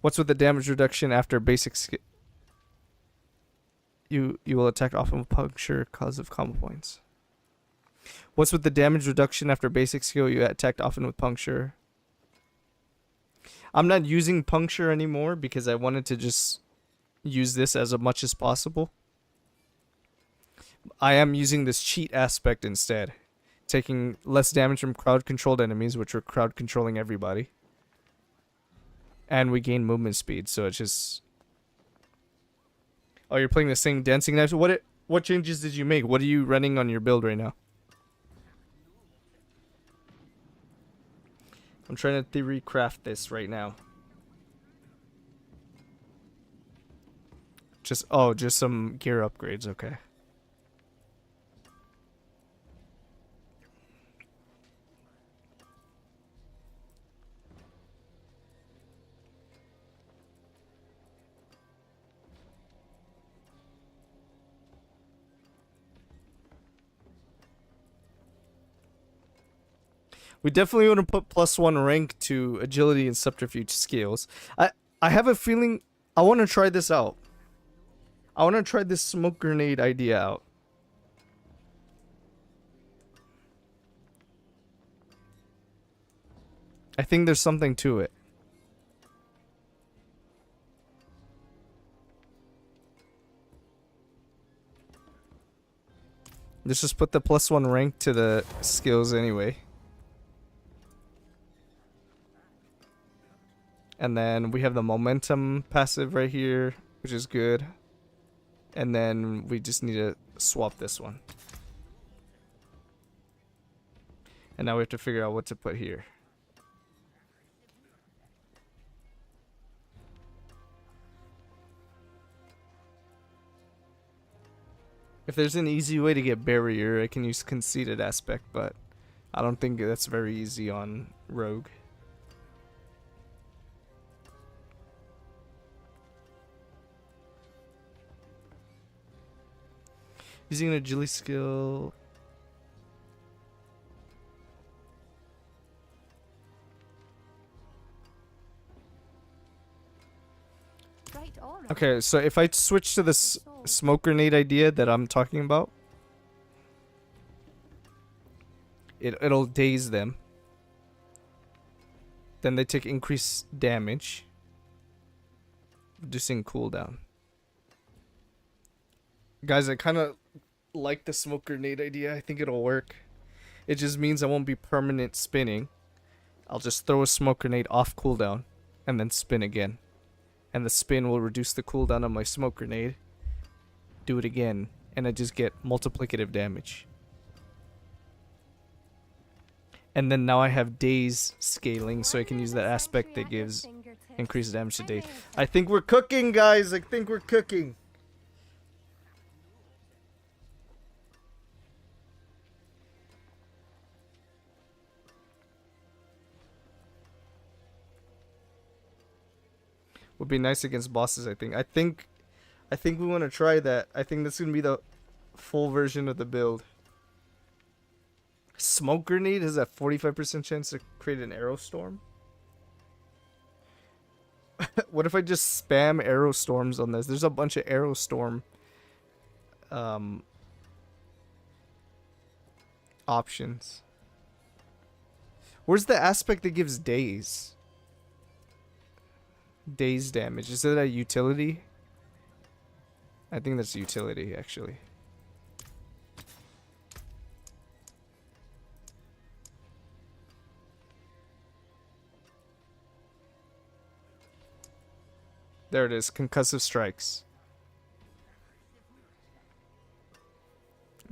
What's with the damage reduction after basic skill? You will attack often with puncture cause of combo points. What's with the damage reduction after basic skill? You attacked often with puncture. I'm not using puncture anymore because I wanted to just use this as much as possible. I am using this cheat aspect instead. Taking less damage from crowd controlled enemies, which are crowd controlling everybody. And we gain movement speed, so it's just... Oh, you're playing the same dancing knives? What changes did you make? What are you running on your build right now? I'm trying to theory craft this right now. Just some gear upgrades, okay. We definitely want to put +1 rank to agility and subterfuge skills. I have a feeling I want to try this out. I want to try this smoke grenade idea out. I think there's something to it. Let's just put the +1 rank to the skills anyway. And then we have the momentum passive right here, which is good. And then we just need to swap this one. And now we have to figure out what to put here. If there's an easy way to get barrier, I can use conceited aspect, but I don't think that's very easy on rogue. Using an agility skill. Right, all right. Okay, so if I switch to this smoke grenade idea that I'm talking about, it'll daze them. Then they take increased damage, reducing cooldown. Guys, I kind of like the smoke grenade idea. I think it'll work. It just means I won't be permanent spinning. I'll just throw a smoke grenade off cooldown and then spin again. And the spin will reduce the cooldown of my smoke grenade. Do it again, and I just get multiplicative damage. And then now I have daze scaling, so I can use that aspect that gives increased damage to daze. I think we're cooking, guys. I think we're cooking. Would be nice against bosses, I think. I think we want to try that. I think that's going to be the full version of the build. Smoke grenade has a 45% chance to create an arrow storm. What if I just spam arrow storms on this? There's a bunch of arrow storm options. Where's the aspect that gives daze? Daze damage. Is that a utility? I think that's utility, actually. There it is. Concussive strikes.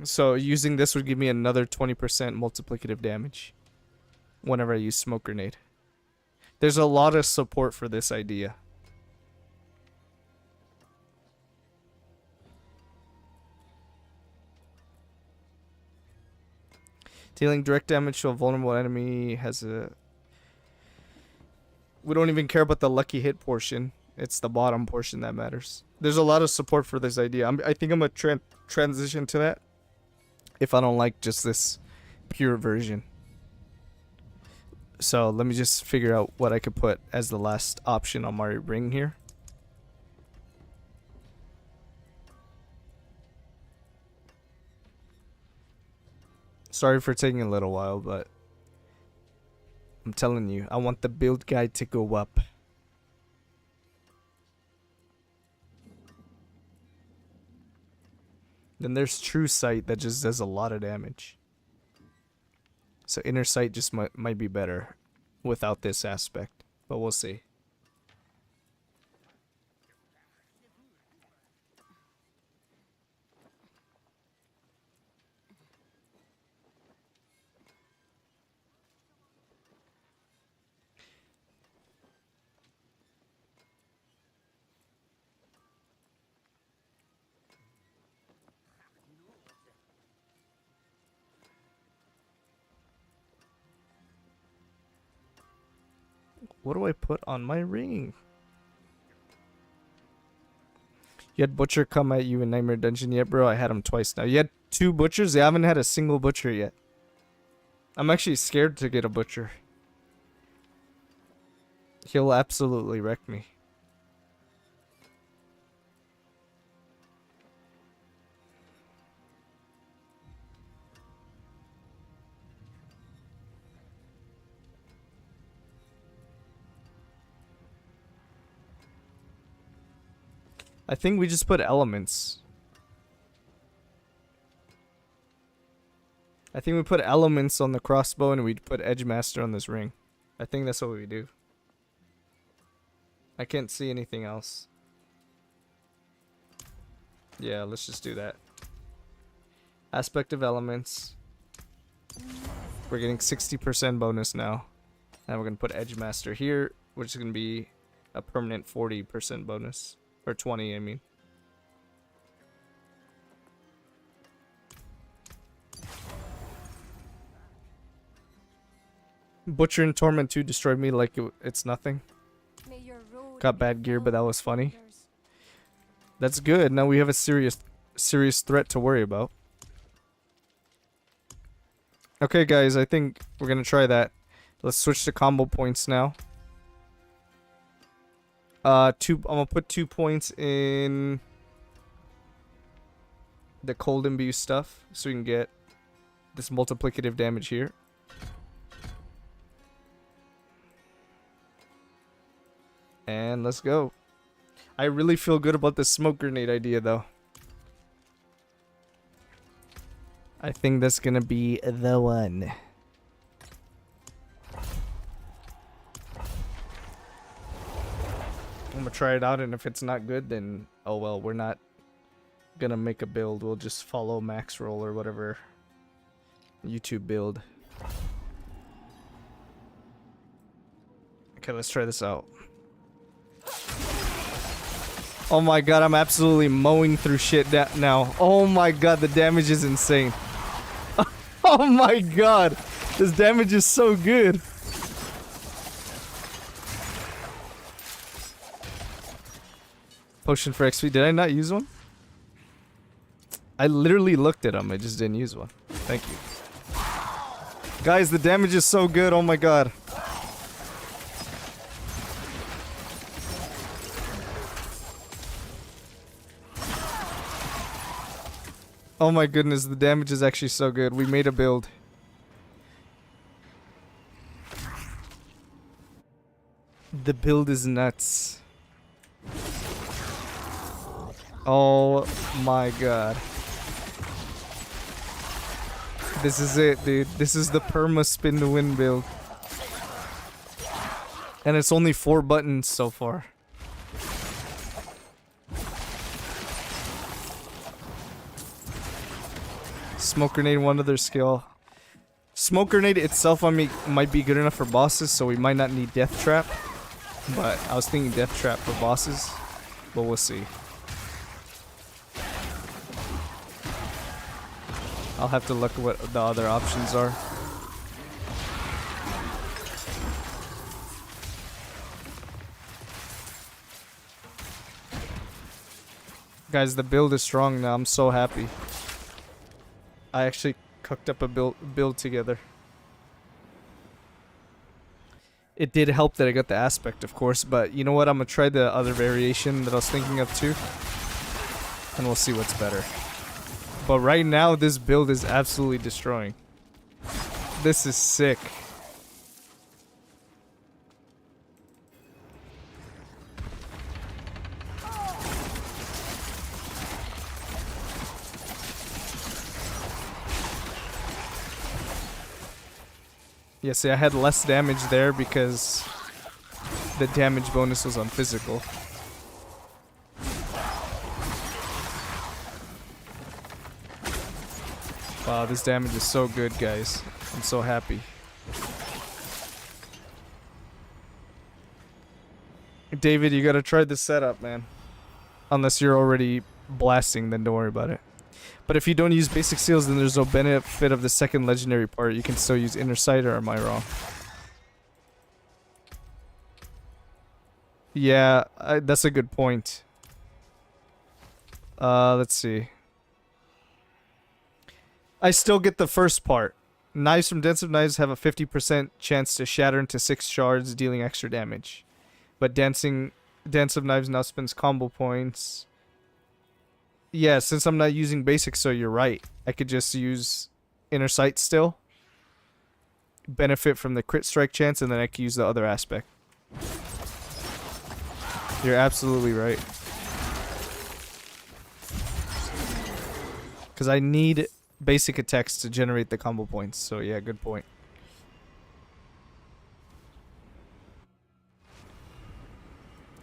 So using this would give me another 20% multiplicative damage whenever I use smoke grenade. There's a lot of support for this idea. Dealing direct damage to a vulnerable enemy has a... We don't even care about the lucky hit portion. It's the bottom portion that matters. There's a lot of support for this idea. I think I'm going to transition to that if I don't like just this pure version. So let me just figure out what I could put as the last option on my ring here. Sorry for taking a little while, but I'm telling you, I want the build guide to go up. Then there's True Sight that just does a lot of damage. So Inner Sight just might be better without this aspect, but we'll see. What do I put on my ring? You had Butcher come at you in Nightmare Dungeon yet, bro? I had him twice now. You had 2 Butchers? I haven't had a single Butcher yet. I'm actually scared to get a Butcher. He'll absolutely wreck me. I think we just put elements. I think we put elements on the crossbow and we put Edgemaster on this ring. I think that's what we do. I can't see anything else. Yeah, let's just do that. Aspect of elements. We're getting 60% bonus now. And we're going to put Edgemaster here, which is going to be a permanent 40% bonus. Or 20, I mean. Butcher and Torment 2 destroyed me like it's nothing. Got bad gear, but that was funny. That's good. Now we have a serious threat to worry about. Okay, guys, I think we're gonna try that. Let's switch to combo points now. I'm gonna put 2 points in the cold imbue stuff so we can get this multiplicative damage here. And let's go. I really feel good about this smoke grenade idea though. I think that's gonna be the one. I'm gonna try it out, and if it's not good, then oh well, we're not gonna make a build. We'll just follow max roll or whatever YouTube build. Okay, let's try this out. Oh my god, I'm absolutely mowing through shit now. Oh my god, the damage is insane. Oh my god, this damage is so good. Potion for XP. Did I not use one? I literally looked at them. I just didn't use one. Thank you. Guys, the damage is so good. Oh my god. Oh my goodness, the damage is actually so good. We made a build. The build is nuts. Oh my god. This is it, dude. This is the perma spin to win build. And it's only 4 buttons so far. Smoke grenade, one other skill. Smoke grenade itself might be good enough for bosses, so we might not need death trap. But I was thinking death trap for bosses, but we'll see. I'll have to look at what the other options are. Guys, the build is strong now. I'm so happy. I actually cooked up a build together. It did help that I got the aspect, of course, but you know what? I'm gonna try the other variation that I was thinking of too, and we'll see what's better. But right now, this build is absolutely destroying. This is sick. Yeah, see, I had less damage there because the damage bonus was on physical. Wow, this damage is so good, guys. I'm so happy. David, you gotta try this setup, man. Unless you're already blasting, then don't worry about it. But if you don't use basic seals, then there's no benefit of the second legendary part. You can still use Inner Sight, or am I wrong? Yeah, that's a good point. Let's see. I still get the first part. Knives from Dance of Knives have a 50% chance to shatter into 6 shards, dealing extra damage. But Dance of Knives now spends combo points. Yeah, since I'm not using basic, so you're right. I could just use Inner Sight still. Benefit from the crit strike chance, and then I can use the other aspect. You're absolutely right. Because I need basic attacks to generate the combo points, so yeah, good point.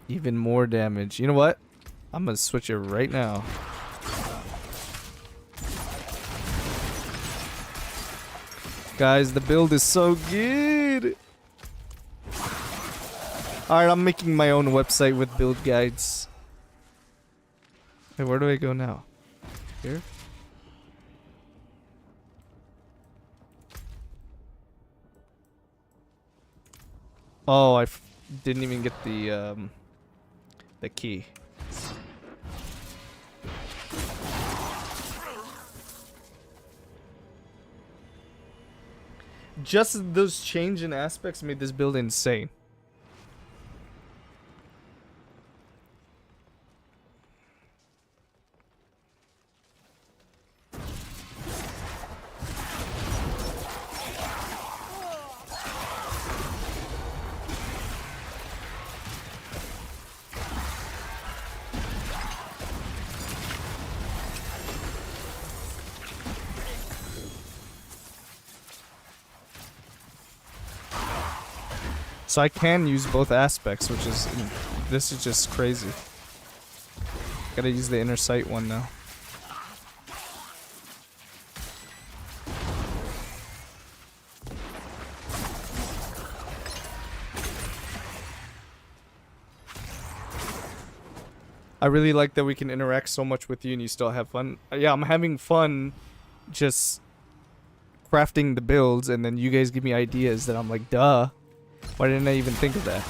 Even more damage. You know what? I'm gonna switch it right now. Guys, the build is so good. Alright, I'm making my own website with build guides. Hey, where do I go now? Here? Oh, I didn't even get the key. Just those change in aspects made this build insane. So I can use both aspects, which is... This is just crazy. Gotta use the Inner Sight one now. I really like that we can interact so much with you and you still have fun. Yeah, I'm having fun just crafting the builds, and then you guys give me ideas that I'm like, duh. Why didn't I even think of that?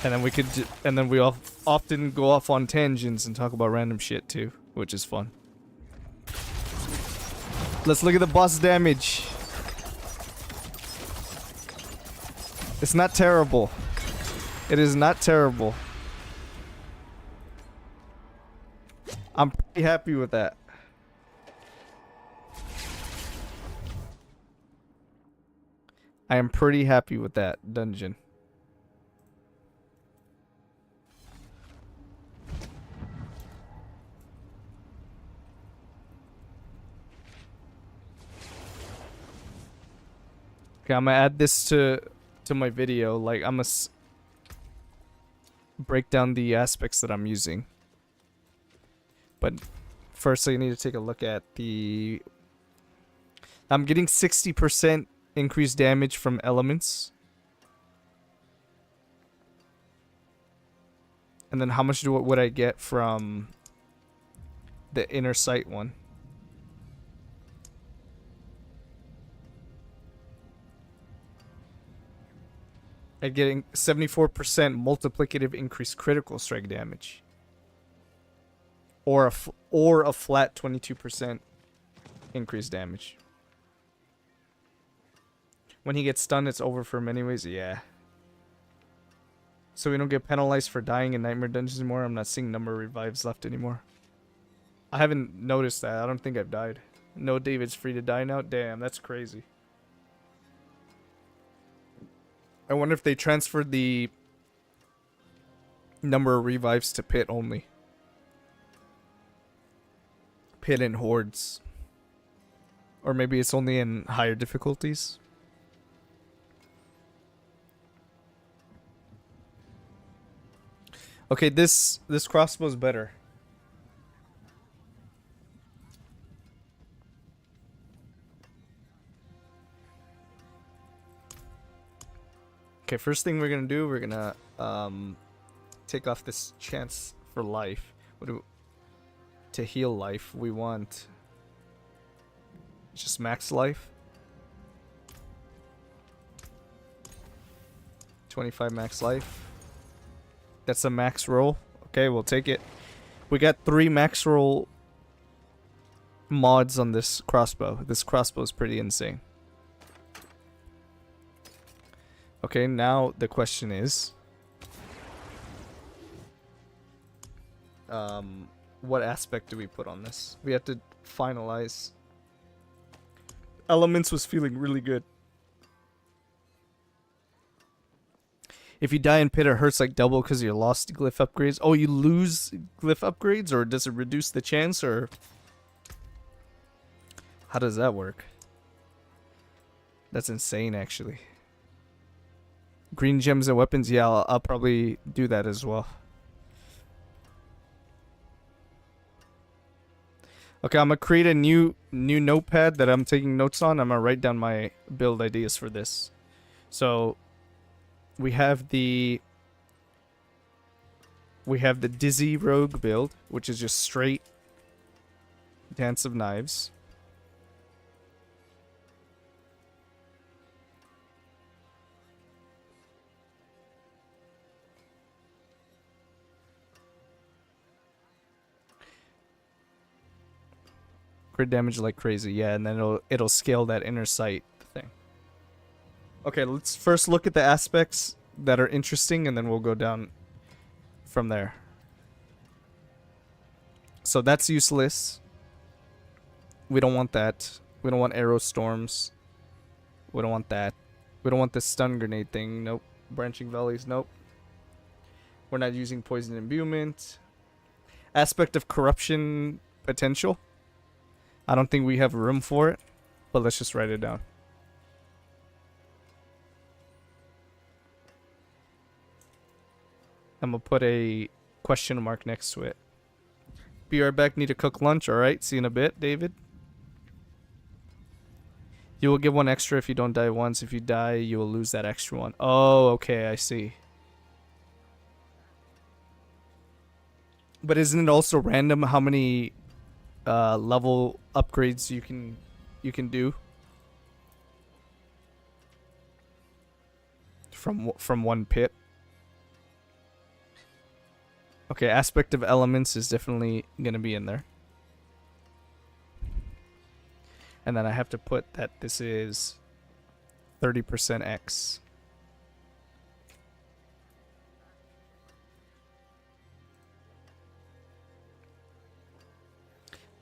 And then we could, and then we all often go off on tangents and talk about random shit too, which is fun. Let's look at the boss damage. It's not terrible. It is not terrible. I'm pretty happy with that. I am pretty happy with that dungeon. Okay, I'm gonna add this to my video. Like, I'm gonna break down the aspects that I'm using. But First, I need to take a look at the... I'm getting 60% increased damage from elements. And then how much would I get from the inner sight one? I'm getting 74% multiplicative increased critical strike damage. Or a flat 22% increased damage. When he gets stunned, it's over for him anyways. Yeah. So we don't get penalized for dying in Nightmare Dungeons anymore. I'm not seeing number of revives left anymore. I haven't noticed that. I don't think I've died. No, David's free to die now. Damn, that's crazy. I wonder if they transferred the number of revives to pit only. Pit and hordes. Or maybe it's only in higher difficulties. Okay, this crossbow's better. Okay, first thing we're gonna do, we're gonna take off this chance for life. To heal life, we want just max life. 25 max life. That's a max roll. Okay, we'll take it. We got 3 max roll mods on this crossbow. This crossbow is pretty insane. Okay, now the question is, what aspect do we put on this? We have to finalize. Elements was feeling really good. If you die in pit, it hurts like double because you lost glyph upgrades. Oh, you lose glyph upgrades, or does it reduce the chance, or how does that work? That's insane, actually. Green gems and weapons, yeah, I'll probably do that as well. Okay, I'm gonna create a new notepad that I'm taking notes on. I'm gonna write down my build ideas for this. So we have the Dizzy Rogue build, which is just straight Dance of Knives. Crit damage like crazy, yeah, and then it'll scale that inner sight thing. Okay, let's first look at the aspects that are interesting, and then we'll go down from there. So that's useless. We don't want that. We don't want arrow storms. We don't want that. We don't want the stun grenade thing. Nope. Branching volleys. Nope. We're not using poison imbuement. Aspect of corruption potential. I don't think we have room for it, but let's just write it down. I'm gonna put a question mark next to it. Be right back, need to cook lunch. Alright, see you in a bit, David. You will get 1 extra if you don't die once. If you die, you will lose that extra 1. Oh, okay, I see. But isn't it also random how many level upgrades you can do from one pit? Okay, aspect of elements is definitely gonna be in there, and then I have to put that this is 30% X.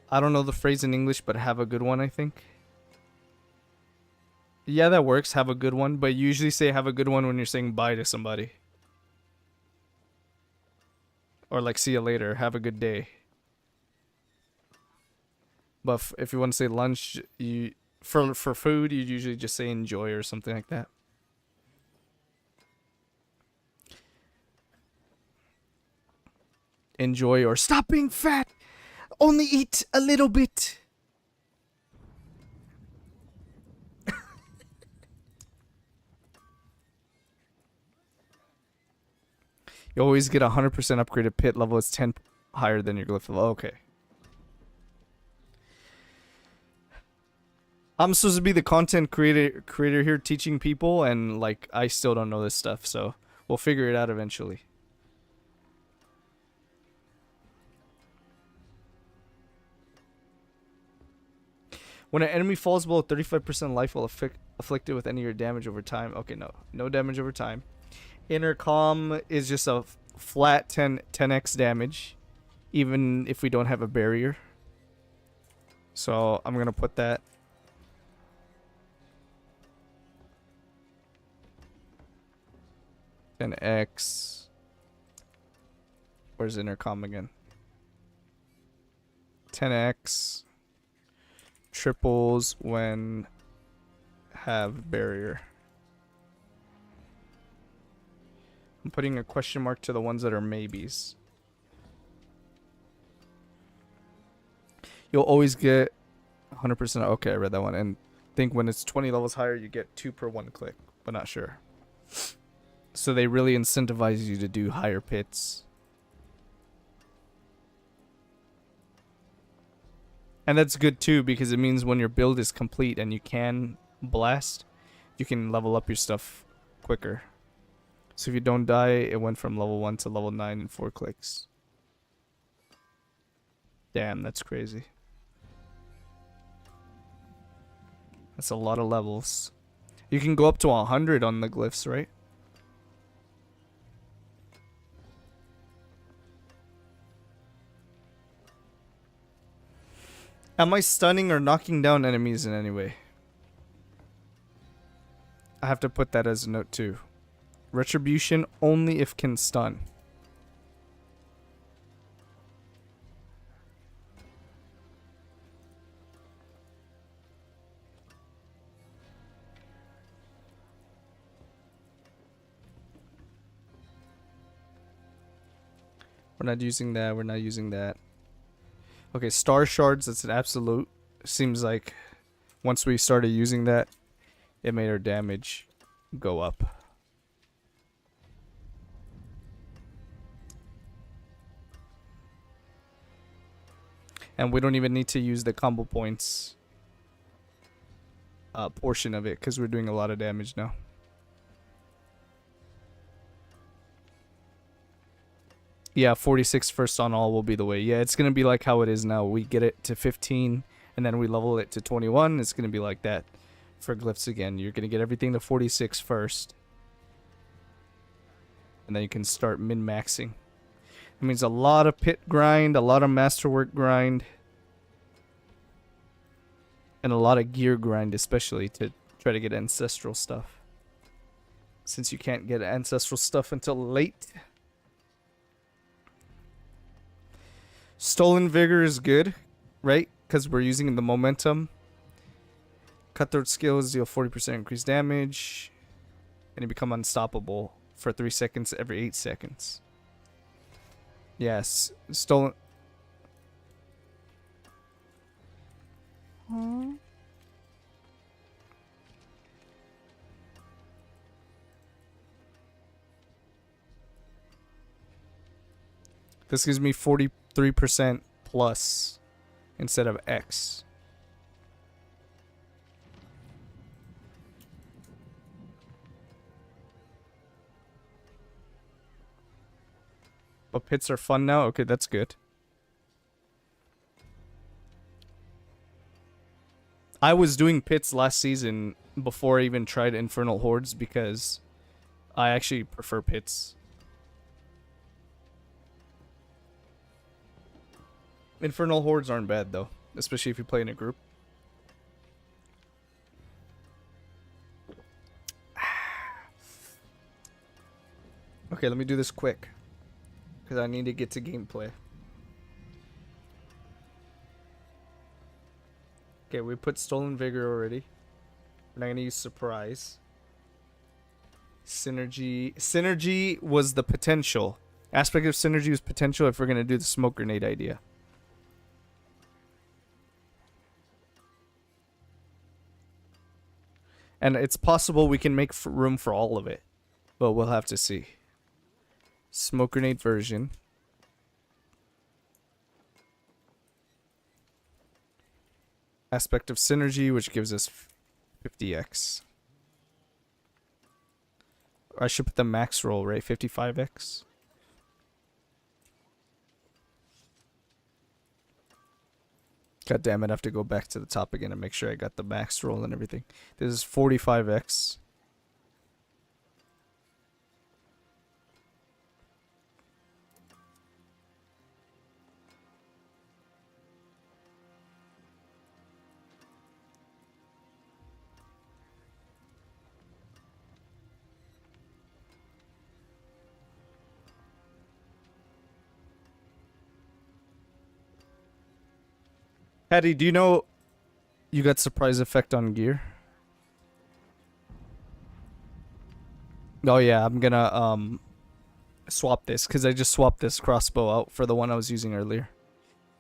I don't know the phrase in English, but have a good one, I think. Yeah, that works, have a good one, but you usually say have a good one when you're saying bye to somebody. Or like see you later, have a good day. But if you want to say lunch, for food, you usually just say enjoy or something like that. Enjoy or stop being fat. Only eat a little bit. You always get 100% upgraded pit level. It's 10 higher than your glyph level. Okay. I'm supposed to be the content creator here teaching people, and like I still don't know this stuff, so we'll figure it out eventually. When an enemy falls below 35% life while afflicted with any of your damage over time. Okay, no damage over time. Intercom is just a flat 10x damage, even if we don't have a barrier. So I'm gonna put that. And X. Where's intercom again? 10x. Triples when have barrier. I'm putting a question mark to the ones that are maybes. You'll always get 100%. Okay, I read that one. And think when it's 20 levels higher, you get 2 per 1 click, but not sure. So they really incentivize you to do higher pits. And that's good too, because it means when your build is complete and you can blast, you can level up your stuff quicker. So if you don't die, it went from level 1 to level 9 in 4 clicks. Damn, that's crazy. That's a lot of levels. You can go up to 100 on the glyphs, right? Am I stunning or knocking down enemies in any way? I have to put that as a note too. Retribution only if can stun. We're not using that. We're not using that. Okay, star shards, that's an absolute. Seems like once we started using that, it made our damage go up. And we don't even need to use the combo points portion of it, because we're doing a lot of damage now. Yeah, 46 first on all will be the way. Yeah, it's going to be like how it is now. We get it to 15, and then we level it to 21. It's going to be like that for glyphs again. You're going to get everything to 46 first. And then you can start min-maxing. It means a lot of pit grind, a lot of masterwork grind, and a lot of gear grind, especially to try to get ancestral stuff. Since you can't get ancestral stuff until late. Stolen Vigor is good, right? Because we're using the momentum. Cutthroat skills deal 40% increased damage. And you become unstoppable for 3 seconds every 8 seconds. Yes, stolen. This gives me 43% plus instead of X. But pits are fun now? Okay, that's good. I was doing pits last season before I even tried Infernal Hordes because I actually prefer pits. Infernal Hordes aren't bad though, especially if you play in a group. Okay, let me do this quick because I need to get to gameplay. Okay, we put Stolen Vigor already. We're not going to use Surprise. Synergy. Synergy was the potential. Aspect of Synergy was potential if we're going to do the Smoke Grenade idea. And it's possible we can make room for all of it. But we'll have to see. Smoke grenade version. Aspect of synergy, which gives us 50x. Or I should put the max roll, right? 55x. God damn it, I have to go back to the top again and make sure I got the max roll and everything. This is 45x. Patty, do you know you got surprise effect on gear? Oh yeah, I'm gonna swap this because I just swapped this crossbow out for the one I was using earlier.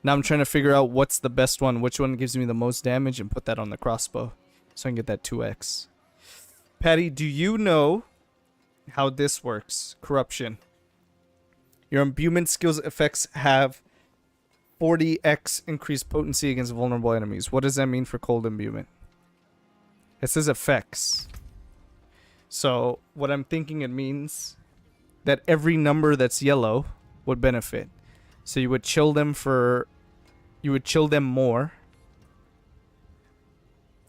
Now I'm trying to figure out what's the best one, which one gives me the most damage, and put that on the crossbow so I can get that 2x. Patty, do you know how this works? Corruption. Your imbuement skills effects have 40x increased potency against vulnerable enemies. What does that mean for cold imbuement? It says effects. So what I'm thinking it means that every number that's yellow would benefit. So you would chill them more.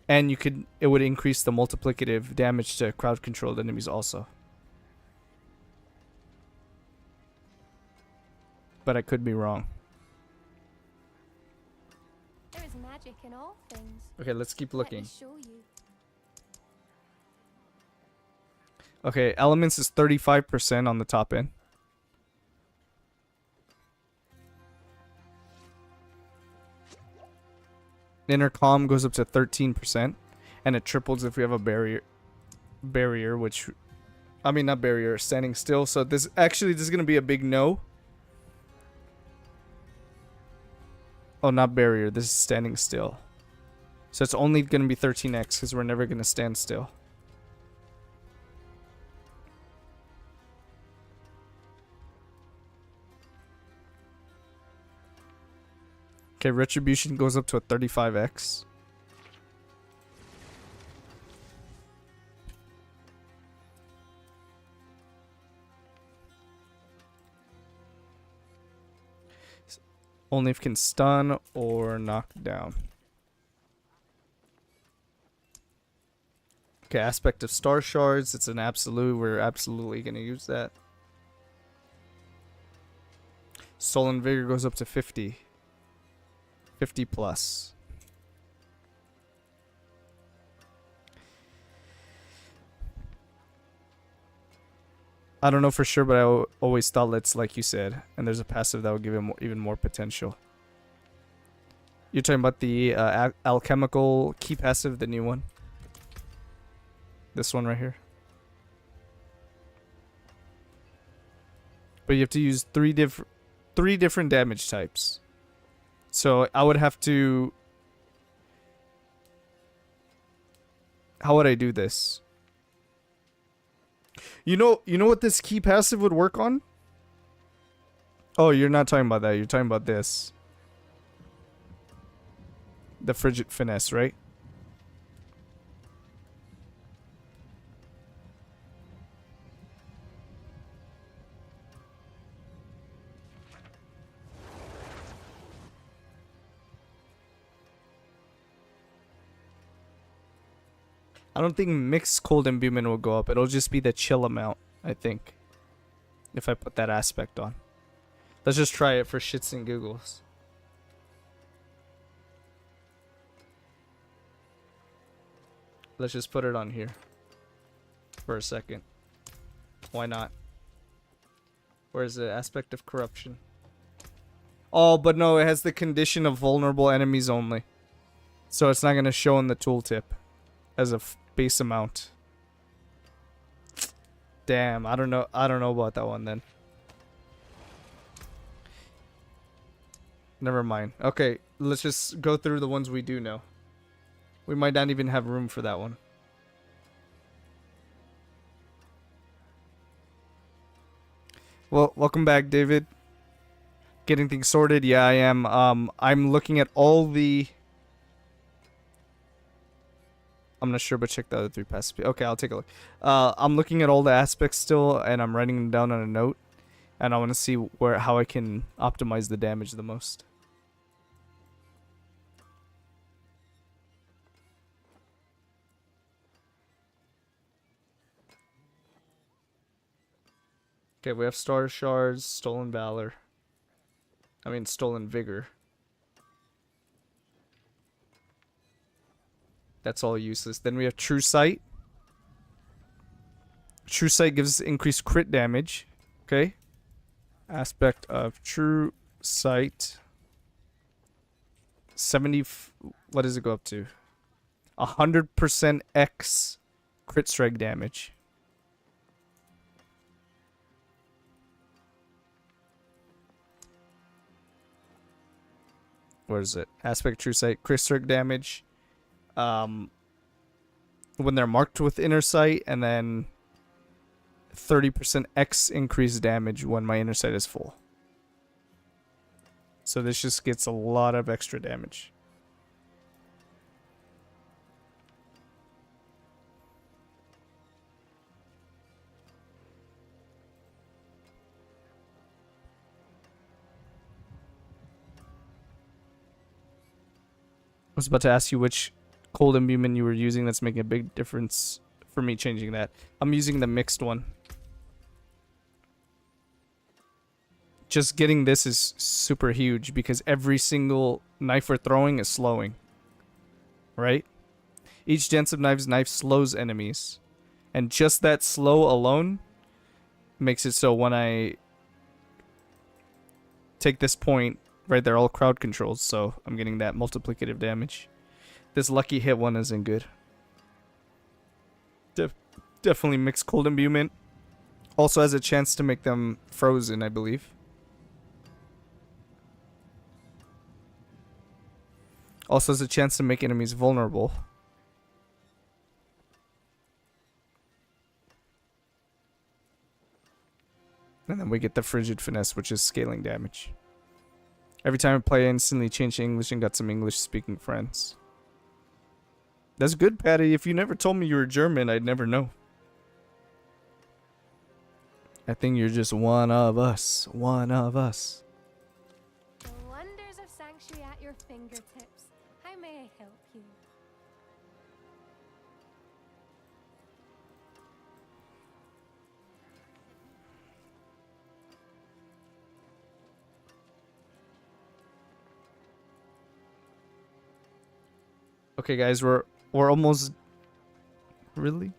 And it would increase the multiplicative damage to crowd controlled enemies also. But I could be wrong. There is magic in all things. Okay, let's keep Let me looking. show you. Okay, elements is 35% on the top end. Intercom goes up to 13%, and it triples if we have a barrier, which, I mean, not barrier, standing still. So this is going to be a big no. Oh, not barrier. This is standing still. So it's only going to be 13x because we're never going to stand still. Okay, retribution goes up to a 35x. Only if it can stun or knock down. Okay, aspect of star shards. It's an absolute. We're absolutely going to use that. Soul and vigor goes up to 50. 50 plus. I don't know for sure, but I always thought let's, like you said, and there's a passive that will give him even more potential. You're talking about the alchemical key passive, the new one? This one right here. But you have to use three different damage types. So I would have to... How would I do this? You know what this key passive would work on? Oh, you're not talking about that. You're talking about this. The frigid finesse, right? I don't think mixed cold imbuement will go up. It'll just be the chill amount, I think. If I put that aspect on. Let's just try it for shits and giggles. Let's just put it on here. For a second. Why not? Where's the aspect of corruption? Oh, but no, it has the condition of vulnerable enemies only. So it's not going to show in the tooltip. As a base amount. Damn, I don't know about that one then. Never mind. Okay, let's just go through the ones we do know. We might not even have room for that one. Well, welcome back, David. Getting things sorted. Yeah, I am. I'm looking at all the. I'm not sure, but check the other 3 passes. Okay, I'll take a look. I'm looking at all the aspects still, and I'm writing them down on a note. And I want to see how I can optimize the damage the most. Okay, we have Star Shards, Stolen Valor. I mean, Stolen Vigor. That's all useless. Then we have True Sight. True Sight gives increased crit damage. Okay. Aspect of True Sight. 70. What does it go up to? 100% X crit strike damage. Where is it? Aspect True Sight. Crit strike damage. When they're marked with Inner Sight, and then 30% X increased damage when my Inner Sight is full. So this just gets a lot of extra damage. I was about to ask you which cold imbuement you were using. That's making a big difference for me changing that. I'm using the mixed one. Just getting this is super huge because every single knife we're throwing is slowing. Right? Each dance of knife slows enemies. And just that slow alone makes it so when I take this point, right, they're all crowd controls, so I'm getting that multiplicative damage. This lucky hit one isn't good. Definitely mixed cold imbuement. Also has a chance to make them frozen, I believe. Also has a chance to make enemies vulnerable. And then we get the Frigid Finesse, which is scaling damage. Every time I play, I instantly change to English and got some English-speaking friends. That's good, Patty. If you never told me you were German, I'd never know. I think you're just one of us. One of us. The wonders of Sanctuary at your fingertips. How may I help you? Okay, guys, we're almost really?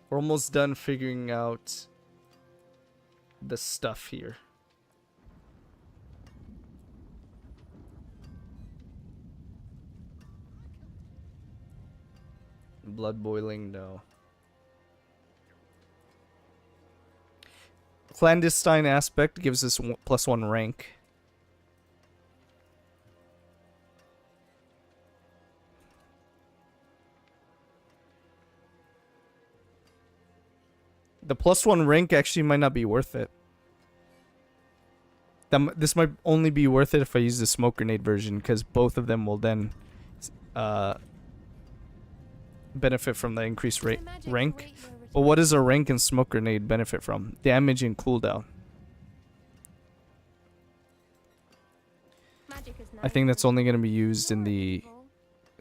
We're almost done figuring out the stuff here. Blood boiling, no. Clandestine aspect gives us +1 rank. The +1 rank actually might not be worth it. This might only be worth it if I use the smoke grenade version, because both of them will then benefit from the increased rank. But what does a rank and smoke grenade benefit from? Damage and cooldown. I think that's only going to be used in the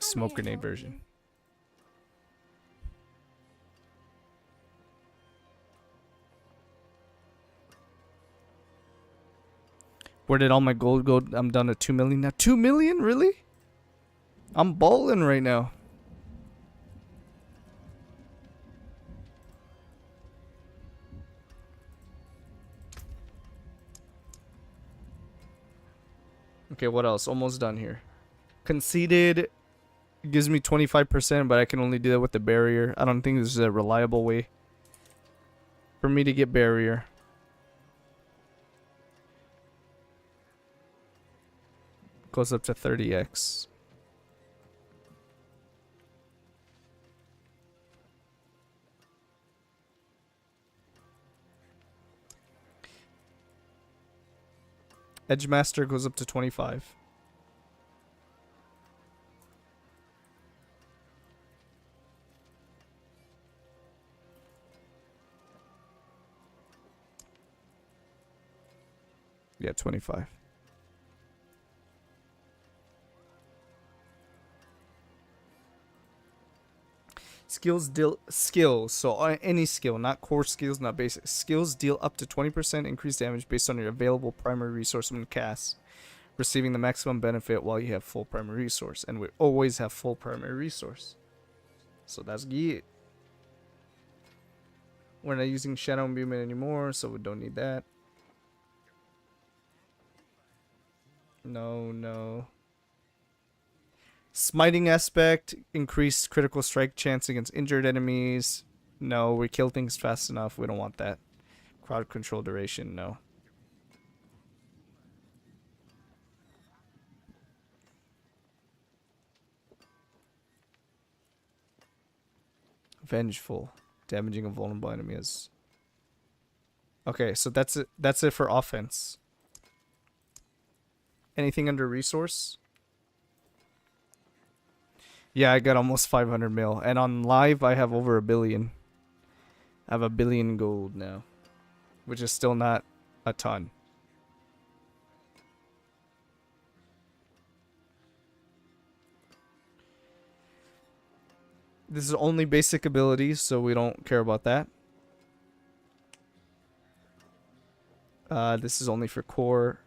smoke grenade version. Where did all my gold go? I'm down to 2 million now. 2 million? Really? I'm balling right now. Okay, what else? Almost done here. Conceded gives me 25%, but I can only do that with the barrier. I don't think this is a reliable way for me to get barrier. Goes up to 30x. Edgemaster goes up to 25. Yeah, 25. Skills. So any skill, not core skills, not basic skills, deal up to 20% increased damage based on your available primary resource when cast, receiving the maximum benefit while you have full primary resource, and we always have full primary resource. So that's good. We're not using Shadow Imbuement anymore, so we don't need that. No. Smiting aspect, increased critical strike chance against injured enemies. No, we kill things fast enough. We don't want that. Crowd control duration, no. Vengeful, damaging a vulnerable enemy is. Okay, so that's it. That's it for offense. Anything under resource? Yeah, I got almost 500 mil. And on live, I have over 1 billion. I have 1 billion gold now. Which is still not a ton. This is only basic abilities, so we don't care about that. This is only for core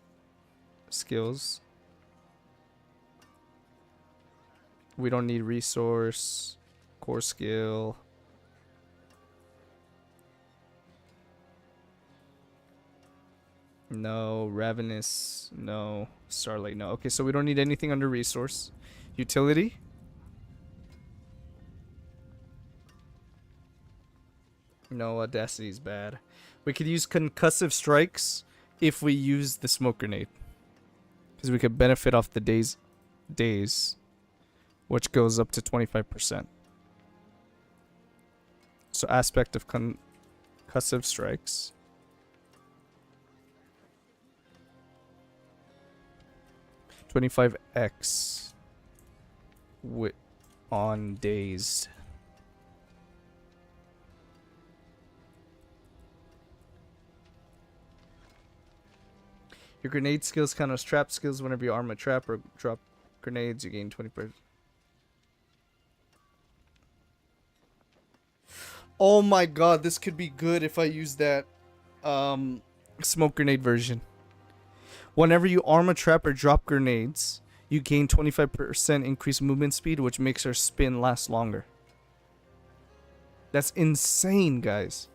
skills. We don't need resource, core skill. No, ravenous, no, starlight, no. Okay, so we don't need anything under resource. Utility. No, audacity is bad. We could use concussive strikes if we use the smoke grenade, because we could benefit off the days, which goes up to 25%. So aspect of concussive strikes. $25x on dazed. Your grenade skills count as trap skills. Whenever you arm a trap or drop grenades, you gain 20%. Oh my god, this could be good if I use that smoke grenade version. Whenever you arm a trap or drop grenades, you gain 25% increased movement speed, which makes our spin last longer. That's insane, guys.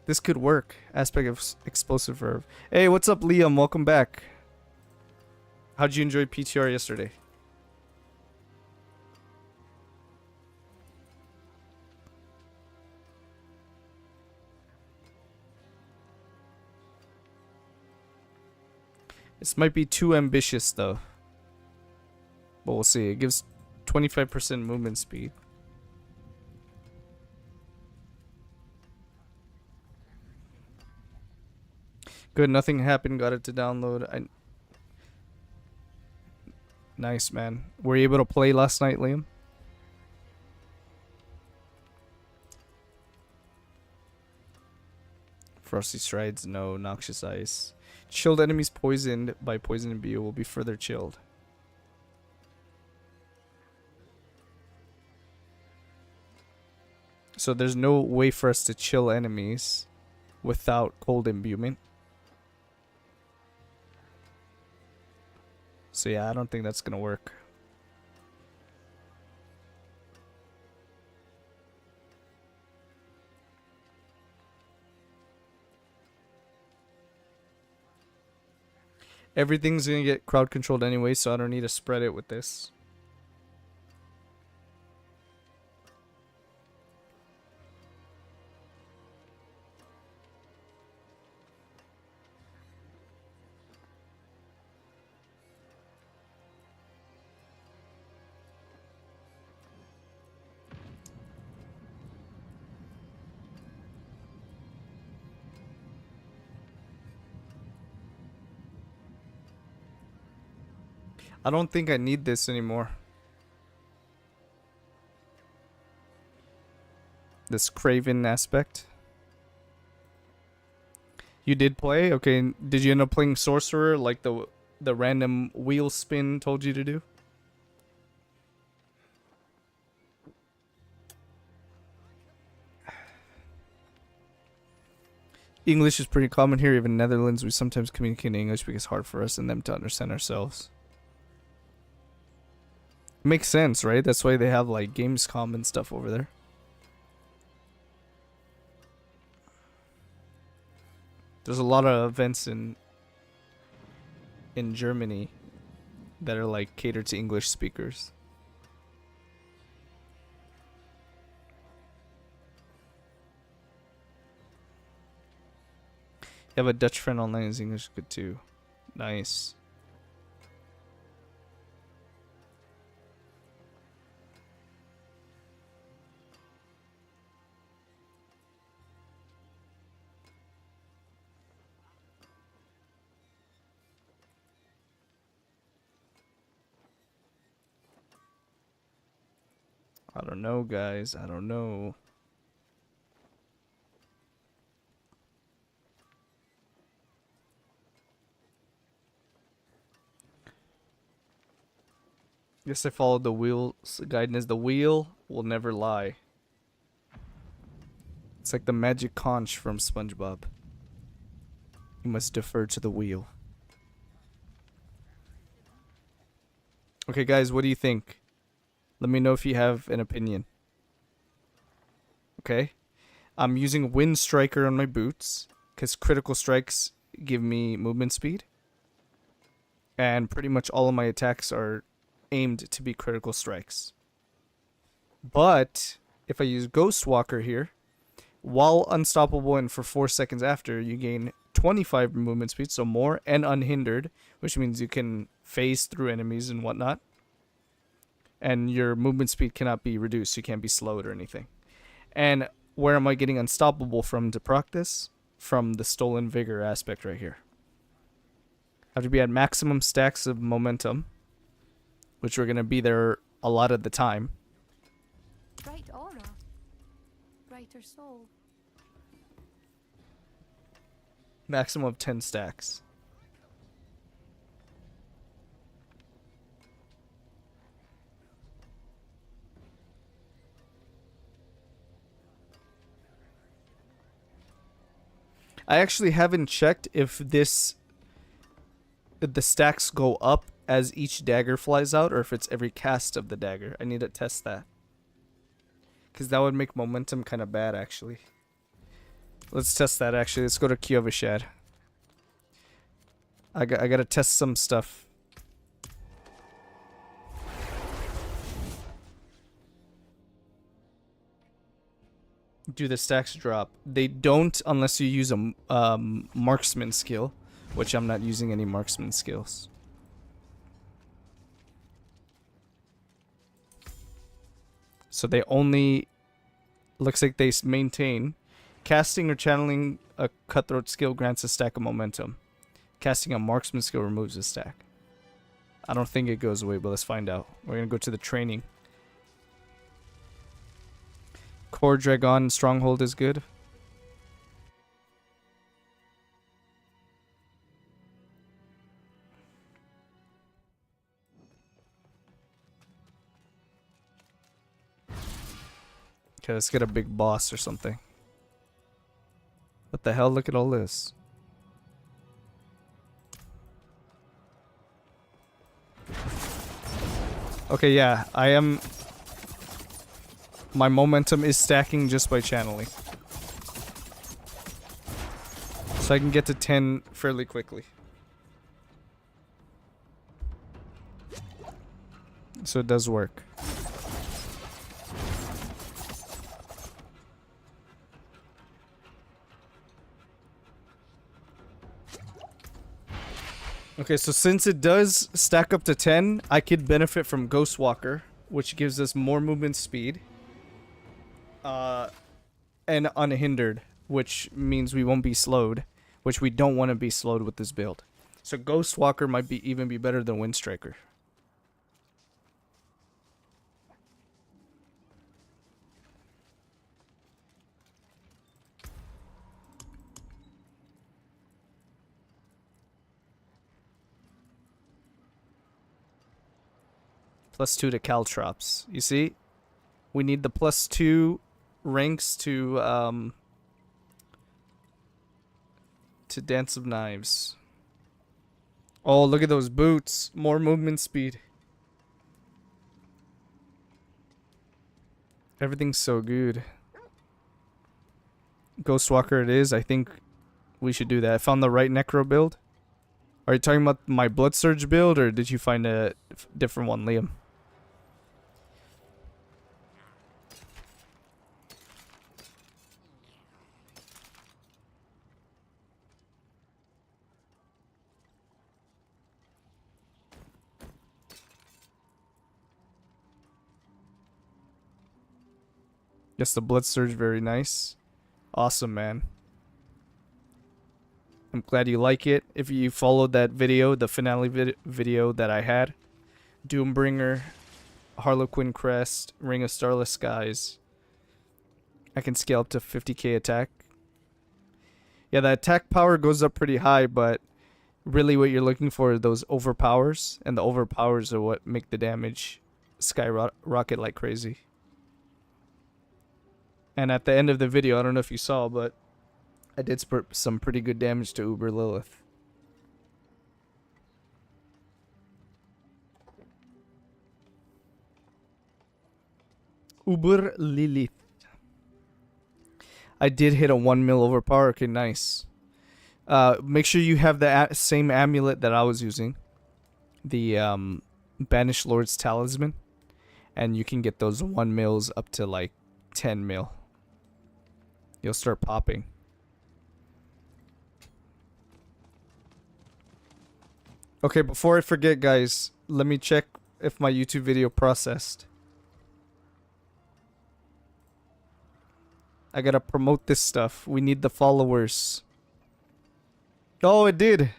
This could work. Aspect of explosive verb. Hey, what's up, Liam? Welcome back. How'd you enjoy PTR yesterday? This might be too ambitious, though. But we'll see. It gives 25% movement speed. Good, nothing happened. Got it to download. Nice, man. Were you able to play last night, Liam? Frosty Strides, no. Noxious Ice. Chilled enemies poisoned by poison imbue will be further chilled. So there's no way for us to chill enemies without cold imbuement. So yeah, I don't think that's gonna work. Everything's gonna get crowd controlled anyway, so I don't need to spread it with this. I don't think I need this anymore. This Craven aspect. You did play? Okay, did you end up playing Sorcerer like the random wheel spin told you to do? English is pretty common here, even in Netherlands. We sometimes communicate in English because it's hard for us and them to understand ourselves. Makes sense, right? That's why they have like Gamescom and stuff over there. There's a lot of events in Germany that are like catered to English speakers. You have a Dutch friend online, his English is good too. Nice. I don't know, guys. I don't know. Guess I followed the wheel's guidance. The wheel will never lie. It's like the magic conch from SpongeBob. You must defer to the wheel. Okay, guys, what do you think? Let me know if you have an opinion. Okay? I'm using Wind Striker on my boots because critical strikes give me movement speed. And pretty much all of my attacks are aimed to be critical strikes. But if I use Ghost Walker here, while unstoppable and for 4 seconds after, you gain 25 movement speed, so more, and unhindered, which means you can phase through enemies and whatnot. And your movement speed cannot be reduced. You can't be slowed or anything. And where am I getting unstoppable from to proc this? From the Stolen Vigor aspect right here. I have to be at maximum stacks of momentum, which are going to be there a lot of the time. Bright aura. Brighter soul. Maximum of 10 stacks. I actually haven't checked if the stacks go up as each dagger flies out or if it's every cast of the dagger. I need to test that. Because that would make momentum kind of bad, actually. Let's test that, actually. Let's go to Kyovashad. I gotta test some stuff. Do the stacks drop? They don't unless you use a marksman skill, which I'm not using any marksman skills. So they only, looks like they maintain. Casting or channeling a cutthroat skill grants a stack of momentum. Casting a marksman skill removes a stack. I don't think it goes away, but let's find out. We're gonna go to the training. Core Dragon Stronghold is good. Okay, let's get a big boss or something. What the hell? Look at all this. Okay, yeah, I am... My momentum is stacking just by channeling. So I can get to 10 fairly quickly. So it does work. Okay, so since it does stack up to 10, I could benefit from Ghost Walker, which gives us more movement speed. And unhindered, which means we won't be slowed, which we don't want to be slowed with this build. So Ghost Walker might even be better than Wind Striker. +2 to caltrops. You see? We need the +2 ranks to Dance of Knives. Oh, look at those boots. More movement speed. Everything's so good. Ghostwalker it is. I think we should do that. I found the right necro build. Are you talking about my Blood Surge build, or did you find a different one, Liam? Yes, the Blood Surge, very nice. Awesome, man. I'm glad you like it. If you followed that video, the finale video that I had, Doombringer, Harlequin Crest, Ring of Starless Skies, I can scale up to 50k attack. Yeah, the attack power goes up pretty high, but really what you're looking for are those overpowers, and the overpowers are what make the damage skyrocket like crazy. And at the end of the video, I don't know if you saw, but I did some pretty good damage to Uber Lilith. Uber Lilith. I did hit a 1 mil overpower. Okay, nice. Make sure you have the same amulet that I was using. The Banished Lord's Talisman. And you can get those 1 mils up to like 10 mil. You'll start popping. Okay, before I forget, guys, let me check if my YouTube video processed. I gotta promote this stuff. We need the followers. Oh, it did.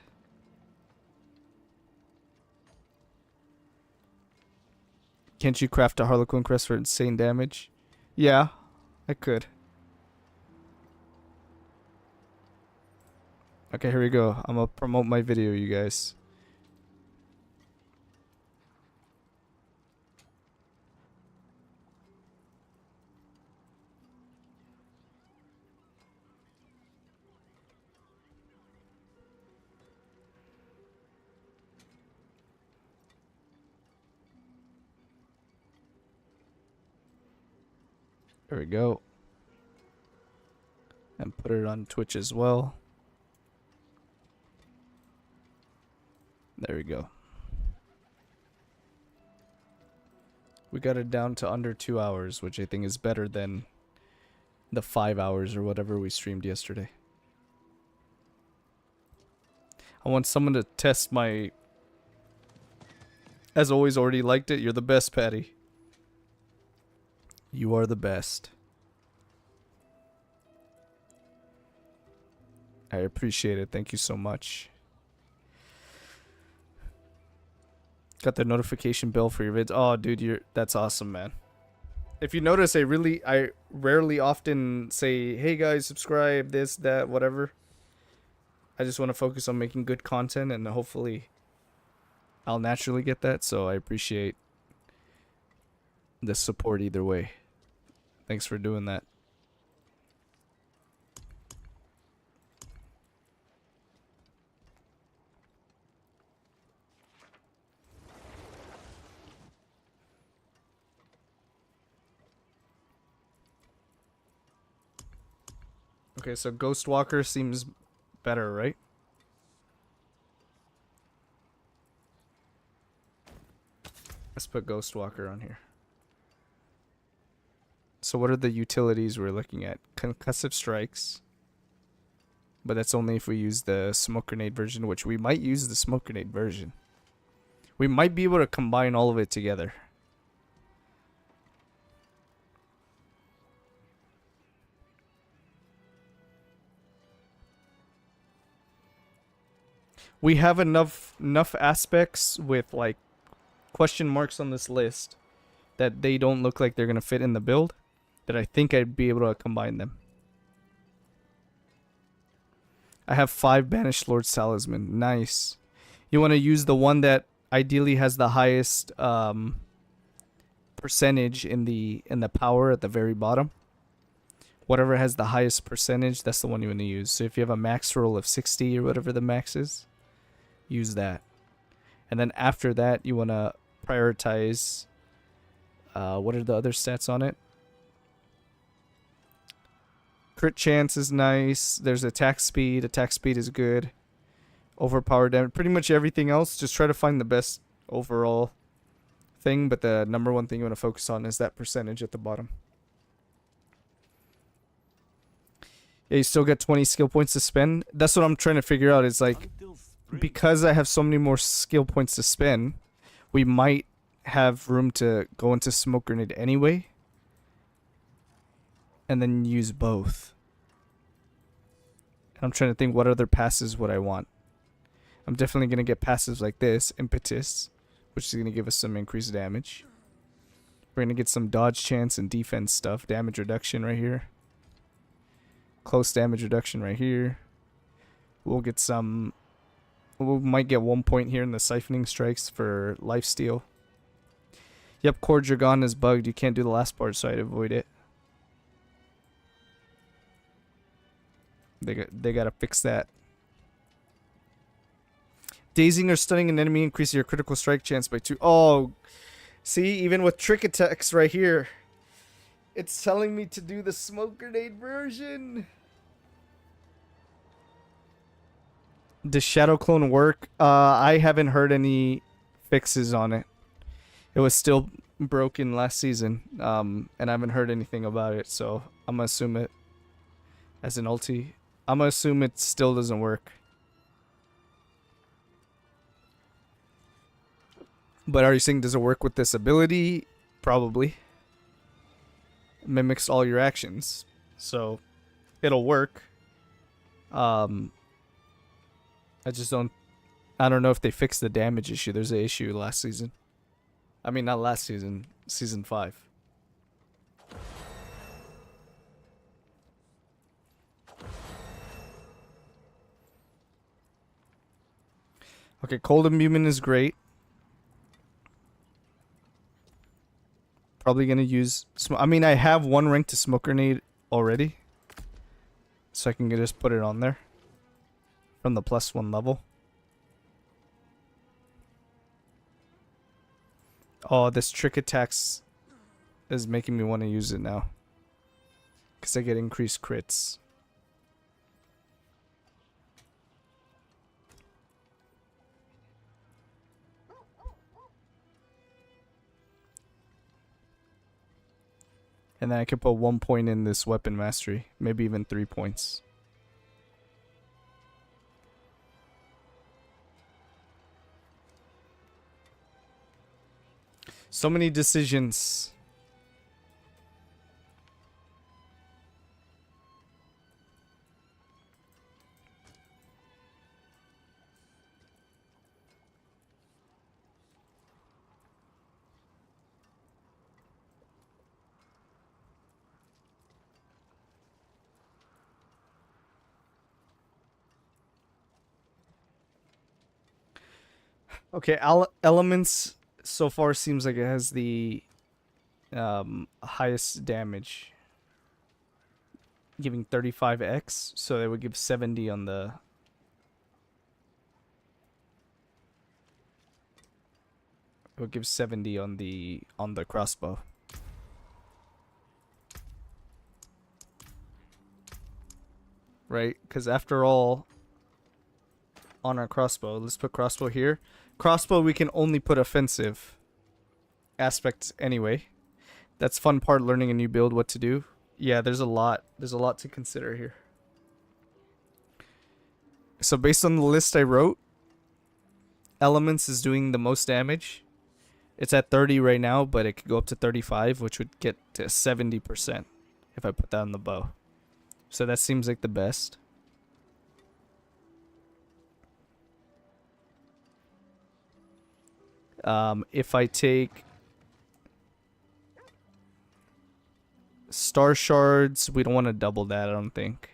Can't you craft a Harlequin Crest for insane damage? Yeah, I could. Okay, here we go. I'm gonna promote my video, you guys. There we go. And put it on Twitch as well. There we go. We got it down to under 2 hours, which I think is better than the 5 hours or whatever we streamed yesterday. I want someone to test my... As always, already liked it. You're the best, Patty. You are the best. I appreciate it. Thank you so much. Got the notification bell for your vids. Oh, dude, that's awesome, man. If you notice, I rarely often say, hey guys, subscribe, this, that, whatever. I just want to focus on making good content, and hopefully I'll naturally get that, so I appreciate the support either way. Thanks for doing that. Okay, so Ghostwalker seems better, right? Let's put Ghostwalker on here. So what are the utilities we're looking at? Concussive strikes. But that's only if we use the smoke grenade version, which we might use the smoke grenade version. We might be able to combine all of it together. We have enough aspects with like question marks on this list that they don't look like they're gonna fit in the build, that I think I'd be able to combine them. I have 5 Banished Lord's Talisman. Nice. You want to use the one that ideally has the highest percentage in the power at the very bottom. Whatever has the highest percentage, that's the one you want to use. So if you have a max roll of 60 or whatever the max is, use that. And then after that, you want to prioritize, what are the other stats on it? Crit chance is nice. There's attack speed. Attack speed is good. Overpower damage. Pretty much everything else, just try to find the best overall thing. But the number one thing you want to focus on is that percentage at the bottom. Yeah, you still get 20 skill points to spend. That's what I'm trying to figure out. Is like, because I have so many more skill points to spend, we might have room to go into smoke grenade anyway, and then use both. I'm trying to think what other passes would I want. I'm definitely going to get passives like this, Impetus, which is going to give us some increased damage. We're going to get some dodge chance and defense stuff. Damage reduction right here. Close damage reduction right here. We'll get some... We might get 1 point here in the siphoning strikes for lifesteal. Yep, Core Dragon is bugged. You can't do the last part, so I'd avoid it. They gotta fix that. Dazing or stunning an enemy increases your critical strike chance by 2. Oh, see, even with trick attacks right here, it's telling me to do the smoke grenade version. Does Shadow Clone work? I haven't heard any fixes on it. It was still broken last season, and I haven't heard anything about it, so I'm gonna assume it as an ulti. I'm gonna assume it still doesn't work. But are you saying does it work with this ability? Probably. Mimics all your actions, so it'll work. I don't know if they fixed the damage issue. There's an issue last season. I mean, not last season, season 5. Okay, cold imbuement is great. Probably gonna use... I mean, I have 1 rank to smoke grenade already. So I can just put it on there. From the +1 level. Oh, this trick attacks is making me want to use it now. Because I get increased crits. And then I could put 1 point in this weapon mastery. Maybe even 3 points. So many decisions. Okay, elements so far seems like it has the highest damage, giving 35x, so they would give 70 on the... It would give 70 on the crossbow. Right? Because after all, on our crossbow, let's put crossbow here. Crossbow, we can only put offensive aspects anyway. That's fun part, learning a new build, what to do. Yeah, there's a lot to consider here. So based on the list I wrote, elements is doing the most damage. It's at 30 right now, but it could go up to 35, which would get to 70% if I put that on the bow. So that seems like the best. If I take star shards, we don't want to double that, I don't think.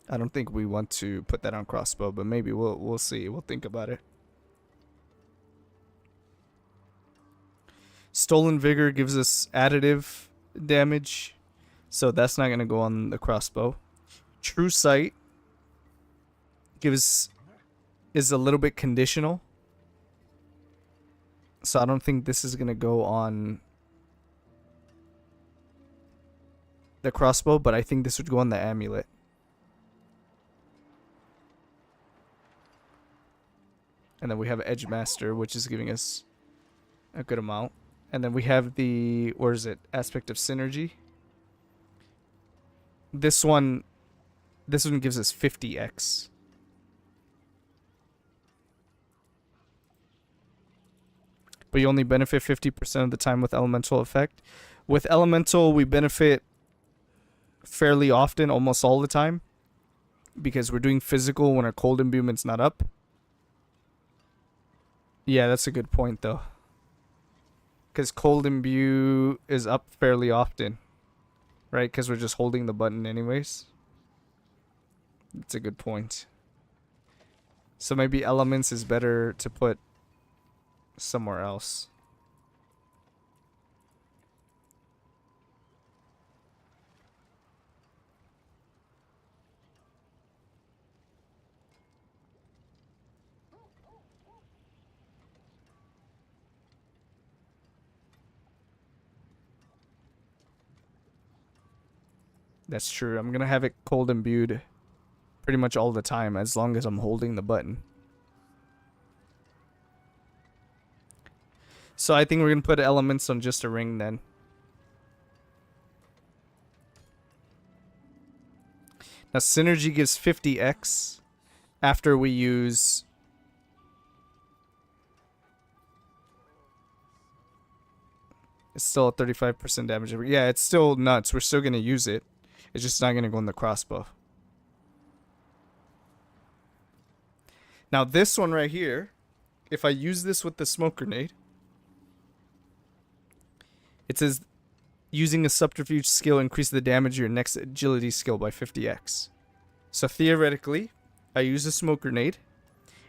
I don't think we want to put that on crossbow, but maybe we'll see. We'll think about it. Stolen Vigor gives us additive damage, so that's not gonna go on the crossbow. True Sight is a little bit conditional, so I don't think this is gonna go on the crossbow, but I think this would go on the amulet. And then we have Edge Master, which is giving us a good amount. And then we have the, where is it? Aspect of Synergy. This one gives us 50x. But you only benefit 50% of the time with Elemental effect. With Elemental, we benefit fairly often, almost all the time, because we're doing physical when our cold imbuement's not up. Yeah, that's a good point, though. Because cold imbue is up fairly often, right? Because we're just holding the button anyways. That's a good point. So maybe elements is better to put somewhere else. That's true. I'm gonna have it cold imbued pretty much all the time as long as I'm holding the button. So I think we're gonna put elements on just a ring then. Now Synergy gives 50x after we use it's still a 35% damage. Yeah, it's still nuts. We're still gonna use it. It's just not gonna go in the crossbow. Now this one right here, if I use this with the smoke grenade, it says using a subterfuge skill increase the damage of your next agility skill by 50x. So theoretically, I use a smoke grenade,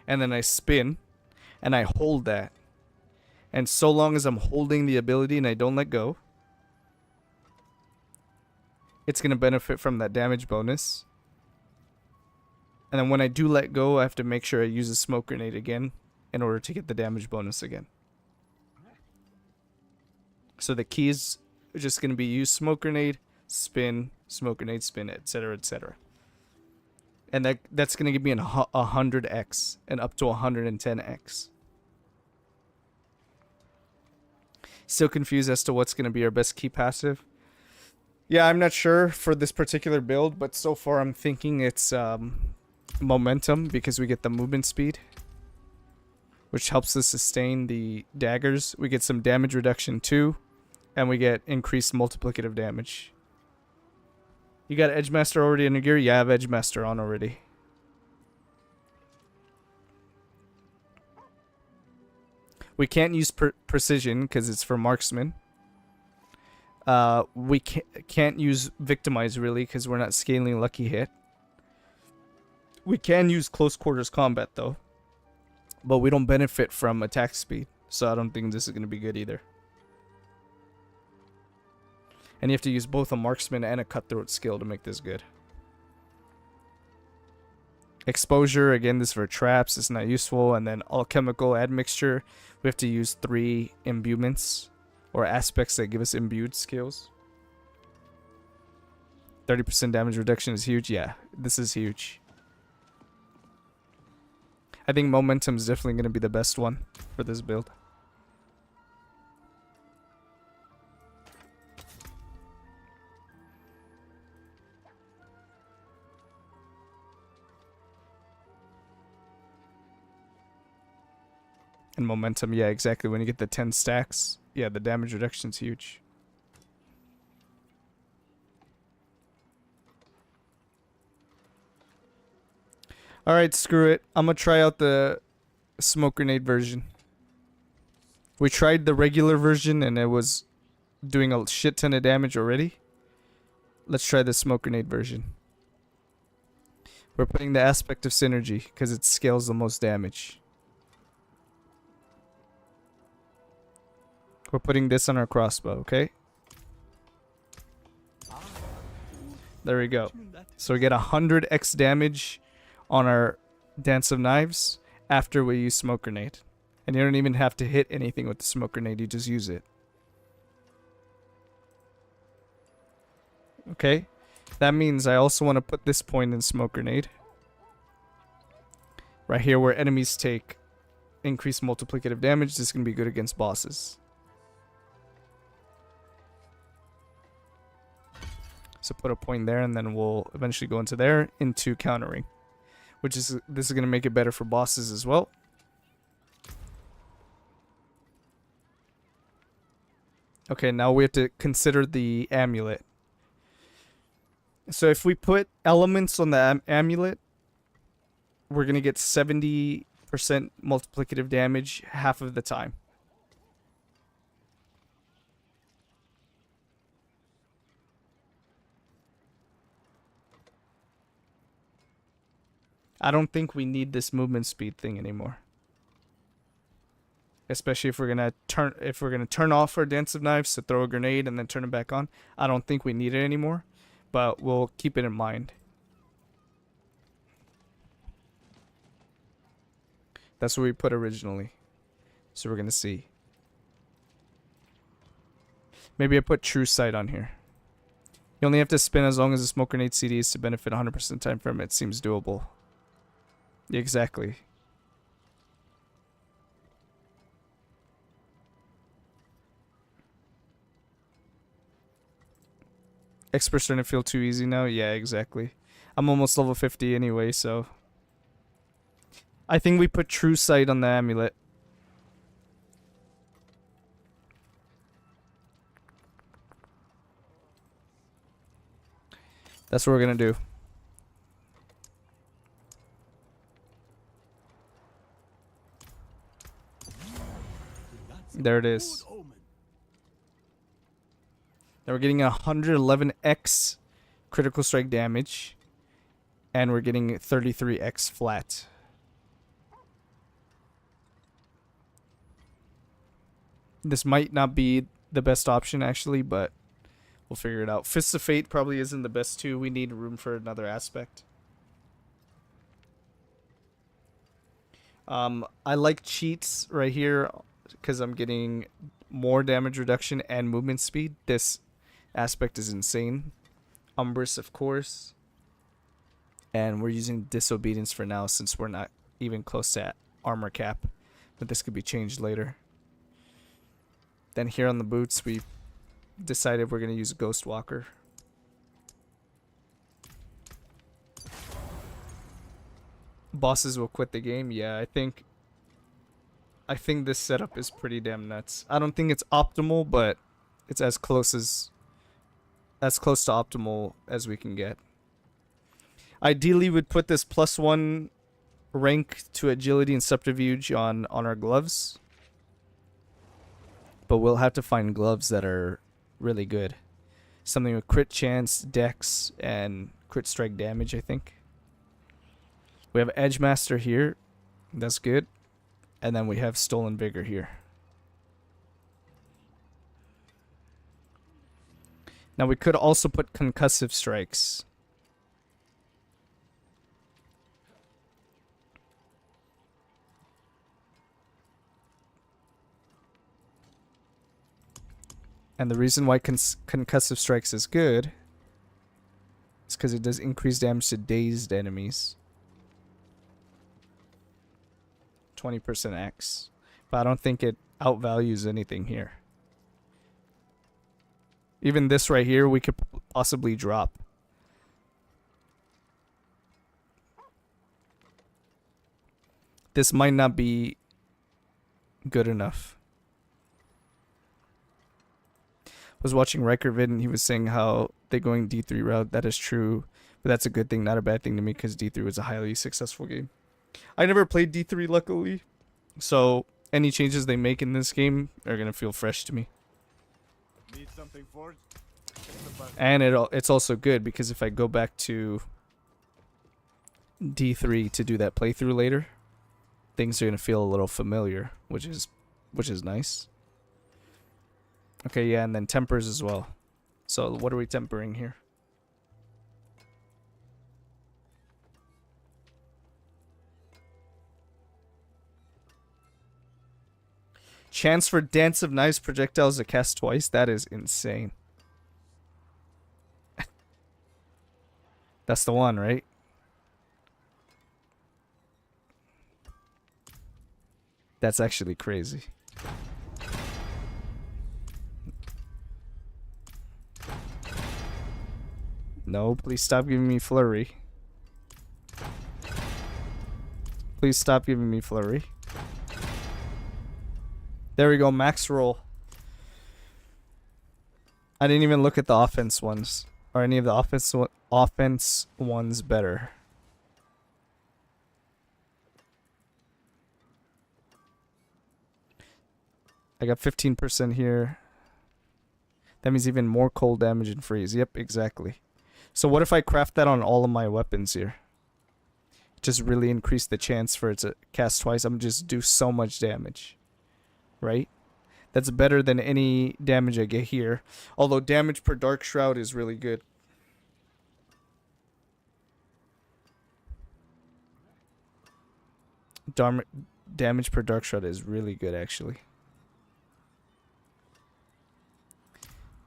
and then I spin, and I hold that. And so long as I'm holding the ability and I don't let go, it's going to benefit from that damage bonus. And then when I do let go, I have to make sure I use a smoke grenade again in order to get the damage bonus again. So the keys are just going to be use smoke grenade, spin, etc., etc. And that's going to give me a 100x and up to 110x. Still confused as to what's going to be our best key passive. Yeah, I'm not sure for this particular build, but so far I'm thinking it's momentum because we get the movement speed, which helps us sustain the daggers. We get some damage reduction too, and we get increased multiplicative damage. You got Edge Master already in your gear? Yeah, I have Edge Master on already. We can't use precision because it's for marksman. We can't use victimize really because we're not scaling lucky hit. We can use close quarters combat though, but we don't benefit from attack speed, so I don't think this is going to be good either. And you have to use both a marksman and a cutthroat skill to make this good. Exposure, again, this is for traps, it's not useful. And then alchemical admixture, we have to use 3 imbuements or aspects that give us imbued skills. 30% damage reduction is huge. Yeah, this is huge. I think momentum is definitely going to be the best one for this build. And momentum, yeah, exactly. When you get the 10 stacks, yeah, the damage reduction's huge. Alright, screw it. I'm gonna try out the smoke grenade version. We tried the regular version and it was doing a shit ton of damage already. Let's try the smoke grenade version. We're putting the aspect of synergy because it scales the most damage. We're putting this on our crossbow, okay? There we go. So we get 100x damage on our Dance of Knives after we use Smoke Grenade. And you don't even have to hit anything with the Smoke Grenade, you just use it. Okay? That means I also want to put this point in Smoke Grenade. Right here where enemies take increased multiplicative damage. This is going to be good against bosses. So put a point there, and then we'll eventually go into there, into countering. This is going to make it better for bosses as well. Okay, now we have to consider the amulet. So if we put elements on the amulet, we're going to get 70% multiplicative damage half of the time. I don't think we need this movement speed thing anymore. Especially if we're gonna turn off our Dance of Knives to throw a grenade and then turn it back on. I don't think we need it anymore, but we'll keep it in mind. That's what we put originally. So we're gonna see. Maybe I put True Sight on here. You only have to spin as long as the Smoke Grenade CD is to benefit 100% time frame. It seems doable. Exactly. Expert's starting to feel too easy now. Yeah, exactly. I'm almost level 50 anyway, so I think we put True Sight on the amulet. That's what we're gonna do. There it is. Now we're getting 111x critical strike damage. And we're getting 33x flat. This might not be the best option actually, but we'll figure it out. Fists of Fate probably isn't the best too. We need room for another aspect. I like cheats right here because I'm getting more damage reduction and movement speed. This aspect is insane. Umbrus, of course. And we're using Disobedience for now since we're not even close to armor cap. But this could be changed later. Then here on the boots, we decided we're going to use Ghost Walker. Bosses will quit the game. Yeah, I think this setup is pretty damn nuts. I don't think it's optimal, but it's as close to optimal as we can get. Ideally, we'd put this +1 rank to agility and subterfuge on our gloves. But we'll have to find gloves that are really good. Something with crit chance, dex, and crit strike damage, I think. We have Edge Master here. That's good. And then we have Stolen Vigor here. Now we could also put Concussive Strikes. And the reason why Concussive Strikes is good is because it does increase damage to dazed enemies. 20% X. But I don't think it outvalues anything here. Even this right here, we could possibly drop. This might not be good enough. I was watching Riker vid and he was saying how they're going D3 route. That is true. But that's a good thing, not a bad thing to me, because D3 was a highly successful game. I never played D3, luckily. So any changes they make in this game are going to feel fresh to me. Need something forged? And it's also good because if I go back to D3 to do that playthrough later, things are gonna feel a little familiar, which is nice. Okay, yeah, and then tempers as well. So what are we tempering here? Chance for Dance of Knives projectiles to cast twice? That is insane. That's the one, right? That's actually crazy. No, please stop giving me flurry. Please stop giving me flurry. There we go, max roll. I didn't even look at the offense ones. Are any of the offense ones better? I got 15% here. That means even more cold damage and freeze. Yep, exactly. So what if I craft that on all of my weapons here? Just really increase the chance for it to cast twice. I'm just do so much damage. Right? That's better than any damage I get here. Although damage per Dark Shroud is really good. Damage per Dark Shroud is really good, actually.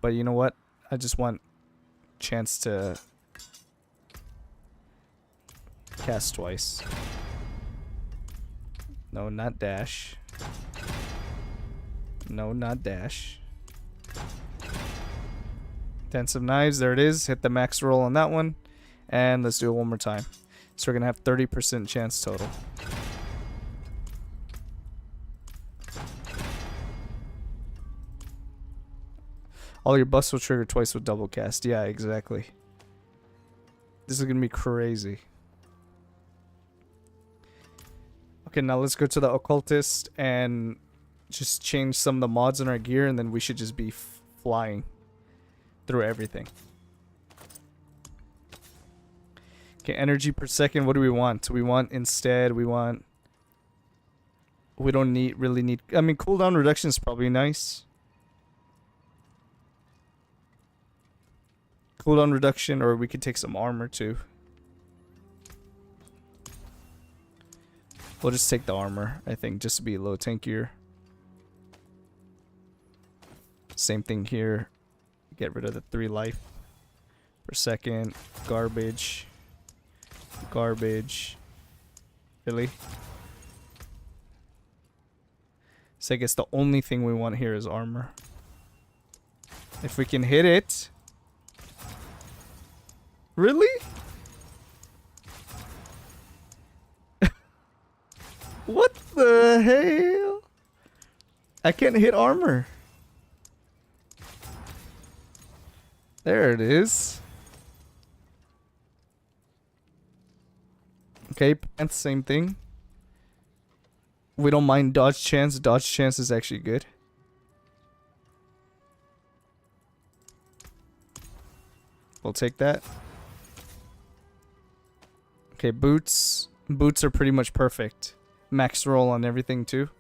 But you know what? I just want chance to cast twice. No, not dash. No, not dash. Dance of Knives, there it is. Hit the max roll on that one. And let's do it one more time. So we're going to have 30% chance total. All your buffs will trigger twice with double cast. Yeah, exactly. This is going to be crazy. Okay, now let's go to the Occultist and just change some of the mods in our gear, and then we should just be flying through everything. Okay, energy per second. What do we want? We want instead, we don't really need, I mean, cooldown reduction is probably nice. Cooldown reduction, or we could take some armor too. We'll just take the armor, I think, just to be a little tankier. Same thing here. Get rid of the 3 life per second. Garbage. Garbage. Really? So I guess the only thing we want here is armor. If we can hit it. Really? What the hell? I can't hit armor. There it is. Okay, pants, same thing. We don't mind dodge chance. Dodge chance is actually good. We'll take that. Okay, boots. Boots are pretty much perfect. Max roll on everything too.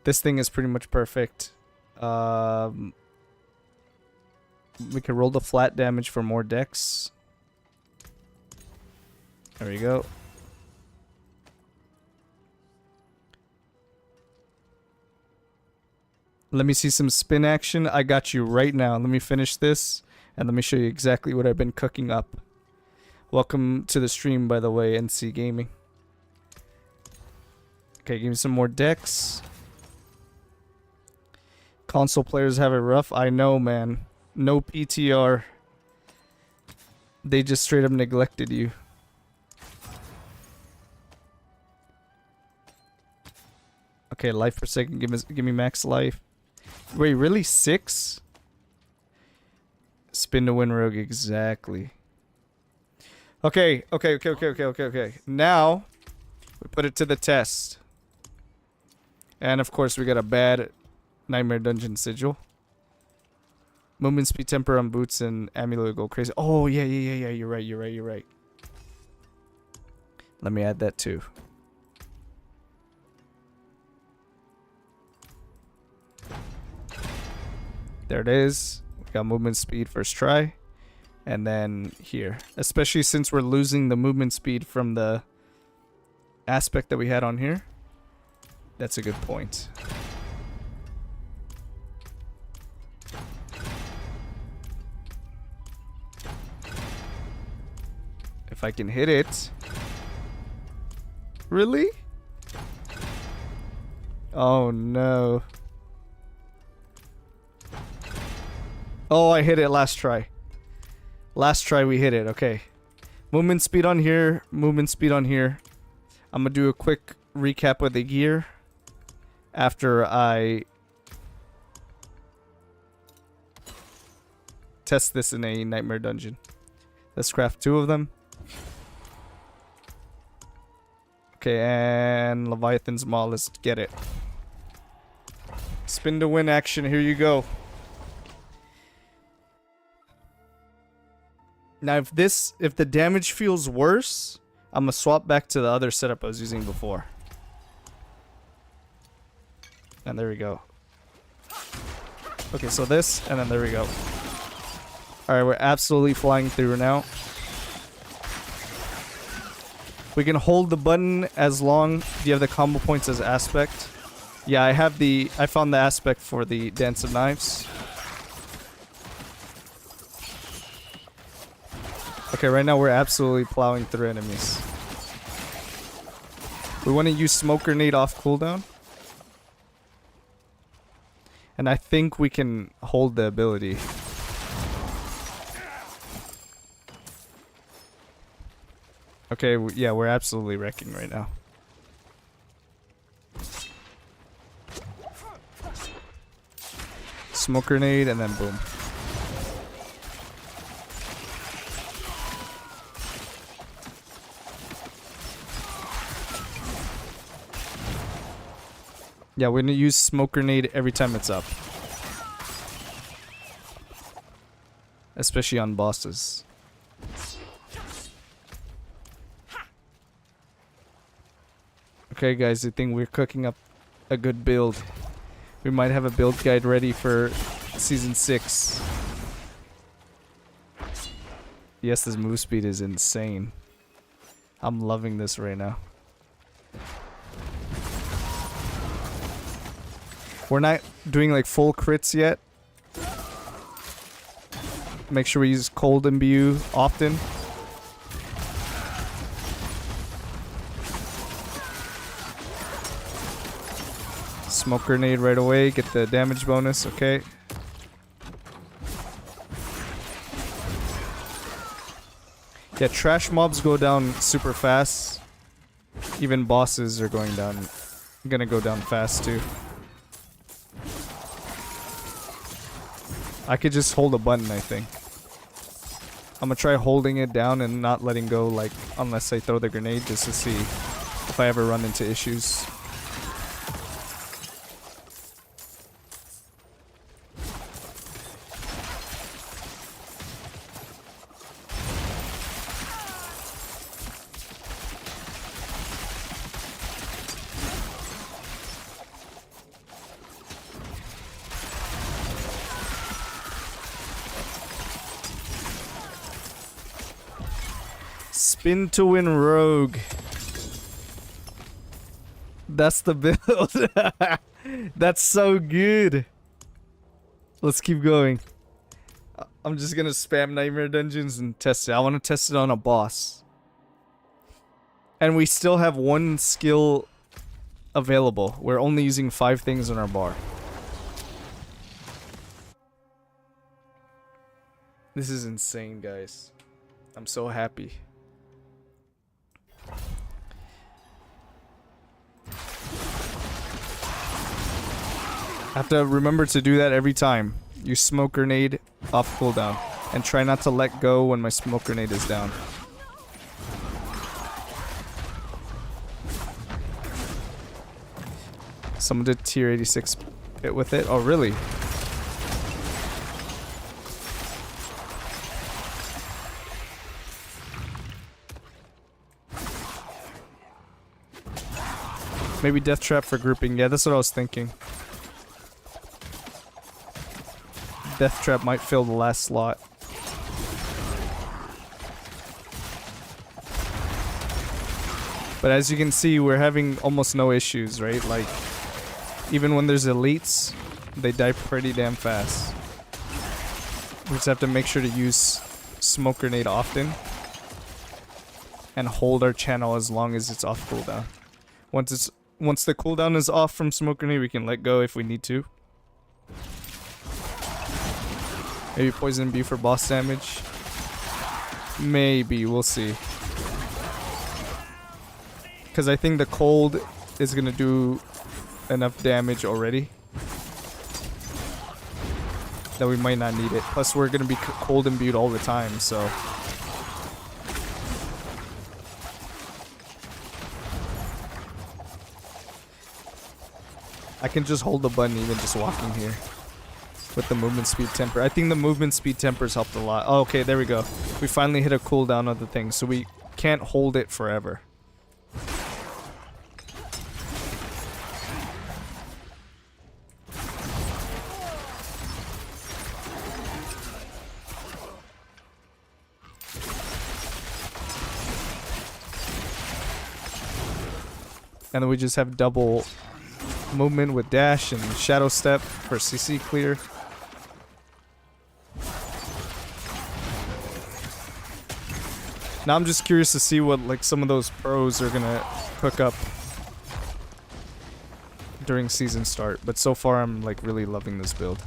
This thing is pretty much perfect. We can roll the flat damage for more dex. There we go. Let me see some spin action. I got you right now. Let me finish this and let me show you exactly what I've been cooking up. Welcome to the stream, by the way, NC Gaming. Okay, give me some more decks. Console players have it rough. I know, man. No PTR. They just straight up neglected you. Okay, life per second. Give me max life. Wait, really? 6? Spin to win rogue. Exactly. Okay. Now, we put it to the test. And of course, we got a bad Nightmare Dungeon sigil. Movement speed temper on boots and amulet go crazy. Oh, yeah. You're right. Let me add that too. There it is. We got movement speed first try. And then here. Especially since we're losing the movement speed from the aspect that we had on here. That's a good point. If I can hit it. Really? Oh no. Oh, I hit it last try. Last try we hit it. Okay. Movement speed on here. Movement speed on here. I'm gonna do a quick recap of the gear after I test this in a nightmare dungeon. Let's craft 2 of them. Okay, and Leviathan's Maw, let's get it. Spin to win action, here you go. Now if the damage feels worse, I'm gonna swap back to the other setup I was using before. And there we go. Okay, so this, and then there we go. Alright, we're absolutely flying through now. We can hold the button as long. Do you have the combo points as aspect? Yeah, I found the aspect for the Dance of Knives. Okay, right now we're absolutely plowing through enemies. We want to use Smoke Grenade off cooldown. And I think we can hold the ability. Okay, yeah, we're absolutely wrecking right now. Smoke grenade and then boom. Yeah, we're gonna use smoke grenade every time it's up. Especially on bosses. Okay guys, I think we're cooking up a good build. We might have a build guide ready for Season 6. Yes, this move speed is insane. I'm loving this right now. We're not doing like full crits yet. Make sure we use cold imbue often. Smoke grenade right away, get the damage bonus, okay. Yeah, trash mobs go down super fast. Even bosses are gonna go down fast too. I could just hold a button, I think. I'm gonna try holding it down and not letting go, like, unless I throw the grenade, just to see if I ever run into issues. Spin to win rogue. That's the build. That's so good. Let's keep going. I'm just gonna spam nightmare dungeons and test it. I want to test it on a boss. And we still have 1 skill available. We're only using 5 things on our bar. This is insane, guys. I'm so happy. I have to remember to do that every time. Use smoke grenade off cooldown. And try not to let go when my smoke grenade is down. Someone did tier 86 hit with it. Oh, really? Maybe Death Trap for grouping. Yeah, that's what I was thinking. Death Trap might fill the last slot. But as you can see, we're having almost no issues, right? Like, even when there's elites, they die pretty damn fast. We just have to make sure to use Smoke Grenade often. And hold our channel as long as it's off cooldown. Once the cooldown is off from Smoke Grenade, we can let go if we need to. Maybe Poison Bee for boss damage. Maybe, we'll see. Because I think the cold is going to do enough damage already that we might not need it. Plus, we're going to be cold imbued all the time, so... I can just hold the button even just walking here. With the movement speed temper. I think the movement speed tempers helped a lot. Oh, okay, there we go. We finally hit a cooldown of the thing, so we can't hold it forever. And then we just have double movement with dash and shadow step for CC clear. Now I'm just curious to see what like some of those pros are gonna cook up during season start. But so far I'm like really loving this build.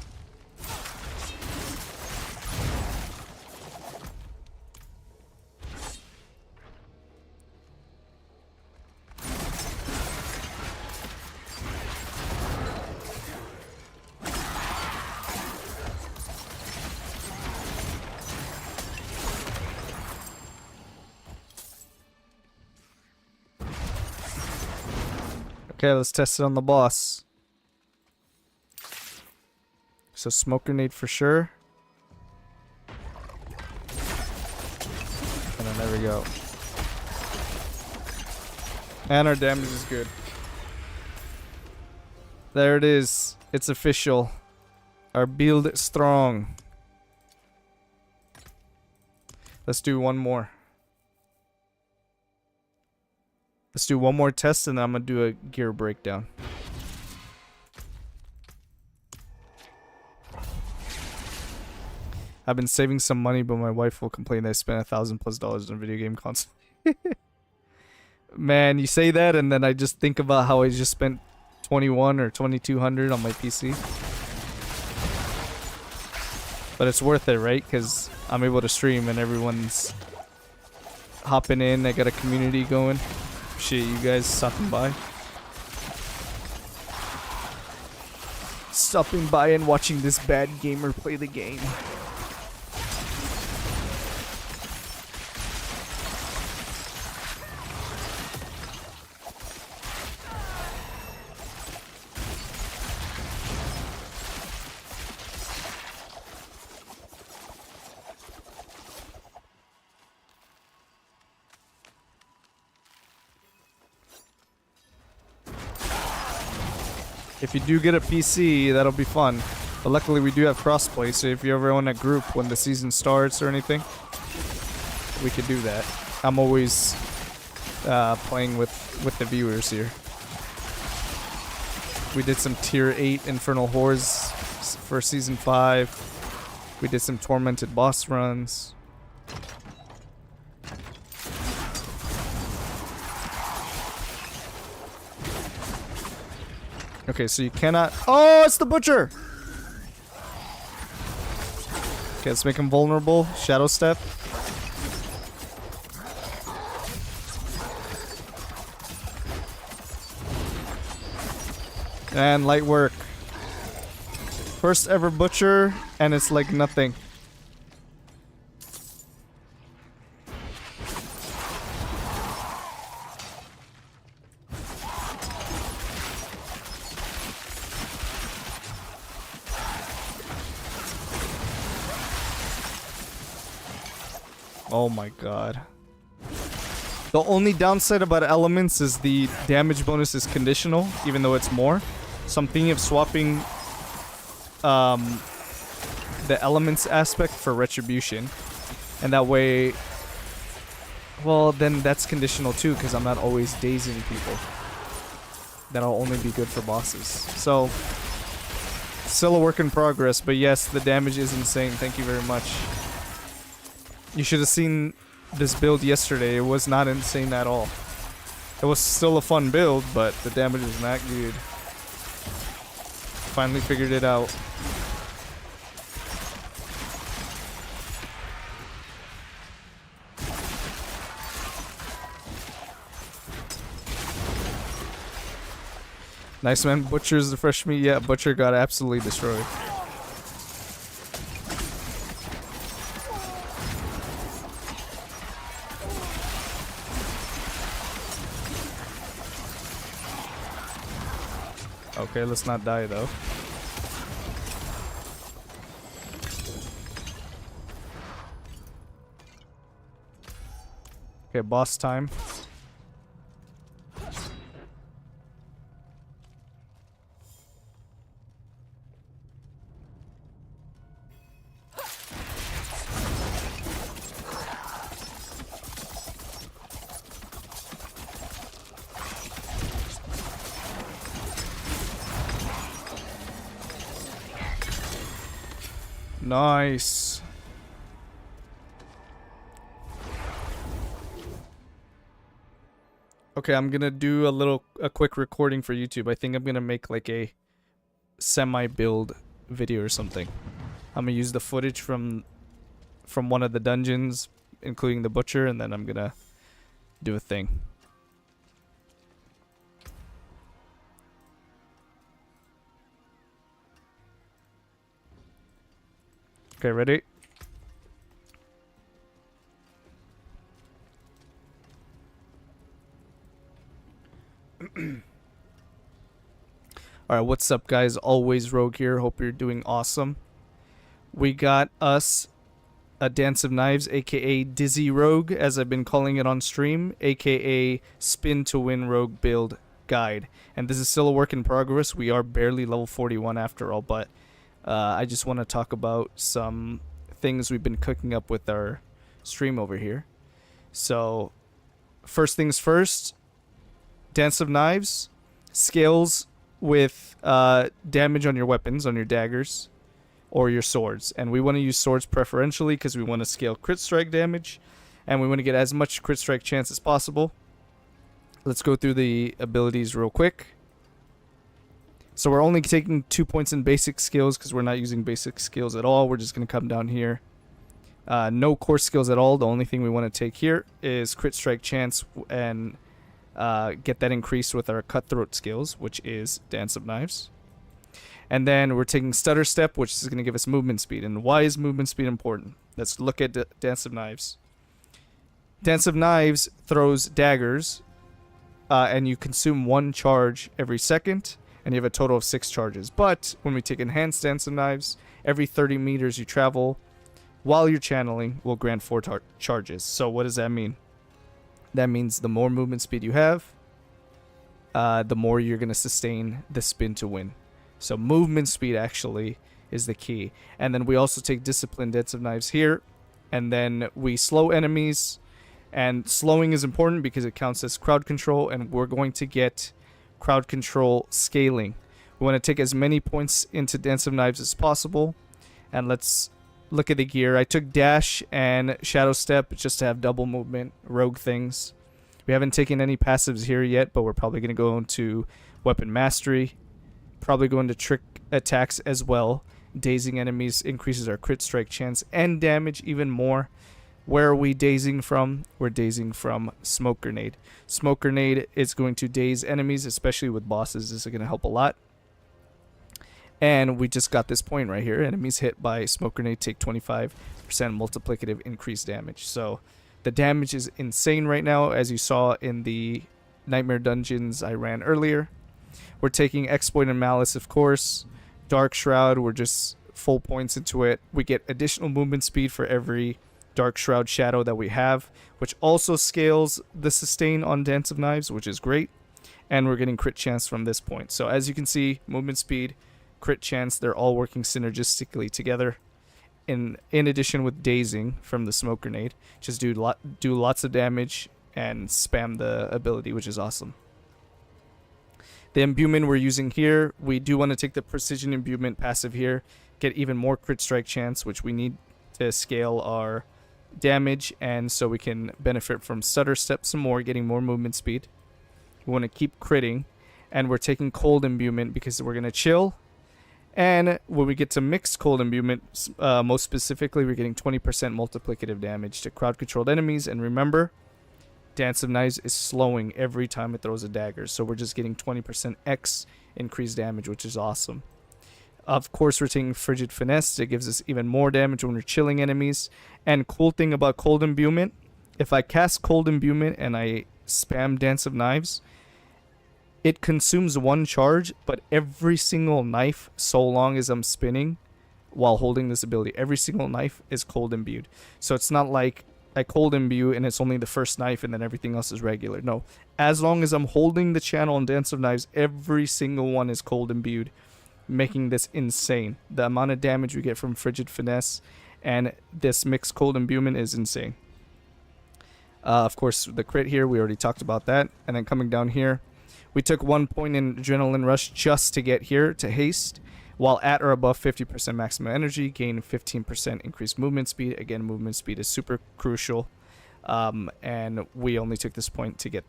Okay, let's test it on the boss. So Smoke Grenade for sure. And then there we go. And our damage is good. There it is. It's official. Our build strong. Let's do one more. Let's do one more test and then I'm gonna do a gear breakdown. I've been saving some money, but my wife will complain that I spent $1,000+ on a video game console. Man, you say that and then I just think about how I just spent 21 or 2200 on my PC. But it's worth it, right? Because I'm able to stream and everyone's hopping in. I got a community going. Appreciate you guys stopping by. Stopping by and watching this bad gamer play the game. If you do get a PC, that'll be fun. But luckily we do have crossplay, so if you ever want a group when the season starts or anything, we could do that. I'm always playing with the viewers here. We did some tier 8 Infernal Horrors for season 5. We did some tormented boss runs. Okay, so you cannot... Oh, it's the Butcher! Okay, let's make him vulnerable. Shadow Step. And light work. First ever Butcher, and it's like nothing. Oh my god. The only downside about elements is the damage bonus is conditional, even though it's more. So I'm thinking of swapping the elements aspect for retribution. And that way, well, then that's conditional too, because I'm not always dazing people. That'll only be good for bosses. So, still a work in progress, but yes, the damage is insane. Thank you very much. You should have seen this build yesterday. It was not insane at all. It was still a fun build, but the damage is not good. Finally figured it out. Nice, man. Butcher's the fresh meat. Yeah, Butcher got absolutely destroyed. Okay, let's not die though. Okay, boss time. Nice. Okay, I'm gonna do a quick recording for YouTube. I think I'm gonna make like a semi-build video or something. I'm gonna use the footage from one of the dungeons, including the butcher, and then I'm gonna do a thing. Okay, ready? Alright, what's up guys? AlwaysRogue here. Hope you're doing awesome. We got us a Dance of Knives, aka Dizzy Rogue, as I've been calling it on stream, aka Spin to Win Rogue Build Guide. And this is still a work in progress. We are barely level 41 after all, but I just want to talk about some things we've been cooking up with our stream over here. So, first things first, Dance of Knives scales with damage on your weapons, on your daggers, or your swords. And we want to use swords preferentially because we want to scale crit strike damage, and we want to get as much crit strike chance as possible. Let's go through the abilities real quick. So we're only taking 2 points in basic skills because we're not using basic skills at all. We're just going to come down here. No core skills at all. The only thing we want to take here is crit strike chance and get that increased with our cutthroat skills, which is Dance of Knives. And then we're taking Stutter Step, which is going to give us movement speed. And why is movement speed important? Let's look at Dance of Knives. Dance of Knives throws daggers, and you consume 1 charge every second. And you have a total of 6 charges. But when we take Enhanced Dance of Knives, every 30 meters you travel while you're channeling will grant 4 charges. So what does that mean? That means the more movement speed you have, the more you're going to sustain the spin to win. So movement speed actually is the key. And then we also take Disciplined Dance of Knives here. And then we slow enemies. And slowing is important because it counts as crowd control. And we're going to get crowd control scaling. We want to take as many points into Dance of Knives as possible. And let's look at the gear. I took Dash and Shadow Step just to have double movement, rogue things. We haven't taken any passives here yet, but we're probably going to go into Weapon Mastery. Probably go into Trick Attacks as well. Dazing enemies increases our crit strike chance and damage even more. Where are we dazing from? We're dazing from Smoke Grenade. Smoke Grenade is going to daze enemies, especially with bosses. This is going to help a lot. And we just got this point right here. Enemies hit by Smoke Grenade take 25% multiplicative increased damage. So the damage is insane right now, as you saw in the Nightmare Dungeons I ran earlier. We're taking Exploit and Malice, of course. Dark Shroud, we're just full points into it. We get additional movement speed for every Dark Shroud Shadow that we have, which also scales the sustain on Dance of Knives, which is great. And we're getting crit chance from this point. So as you can see, movement speed, crit chance, they're all working synergistically together. In addition with dazing from the smoke grenade, just do lots of damage and spam the ability, which is awesome. The imbuement we're using here, we do want to take the precision imbuement passive here, get even more crit strike chance, which we need to scale our damage, and so we can benefit from stutter step some more, getting more movement speed. We want to keep critting, and we're taking cold imbuement because we're going to chill. And when we get to mixed cold imbuement, most specifically, we're getting 20% multiplicative damage to crowd controlled enemies. And remember, Dance of Knives is slowing every time it throws a dagger, so we're just getting 20% X increased damage, which is awesome. Of course, we're taking Frigid Finesse. It gives us even more damage when we're chilling enemies. And cool thing about cold imbuement, if I cast cold imbuement and I spam Dance of Knives, it consumes one charge, but every single knife, so long as I'm spinning while holding this ability, every single knife is cold imbued. So it's not like I cold imbue and it's only the first knife and then everything else is regular. No, as long as I'm holding the channel on Dance of Knives, every single one is cold imbued, making this insane. The amount of damage we get from Frigid Finesse and this mixed cold imbuement is insane. Of course, the crit here, we already talked about that. And then coming down here, we took 1 point in Adrenaline Rush just to get here to haste, while at or above 50% maximum energy, gain 15% increased movement speed. Again, movement speed is super crucial, and we only took this point to get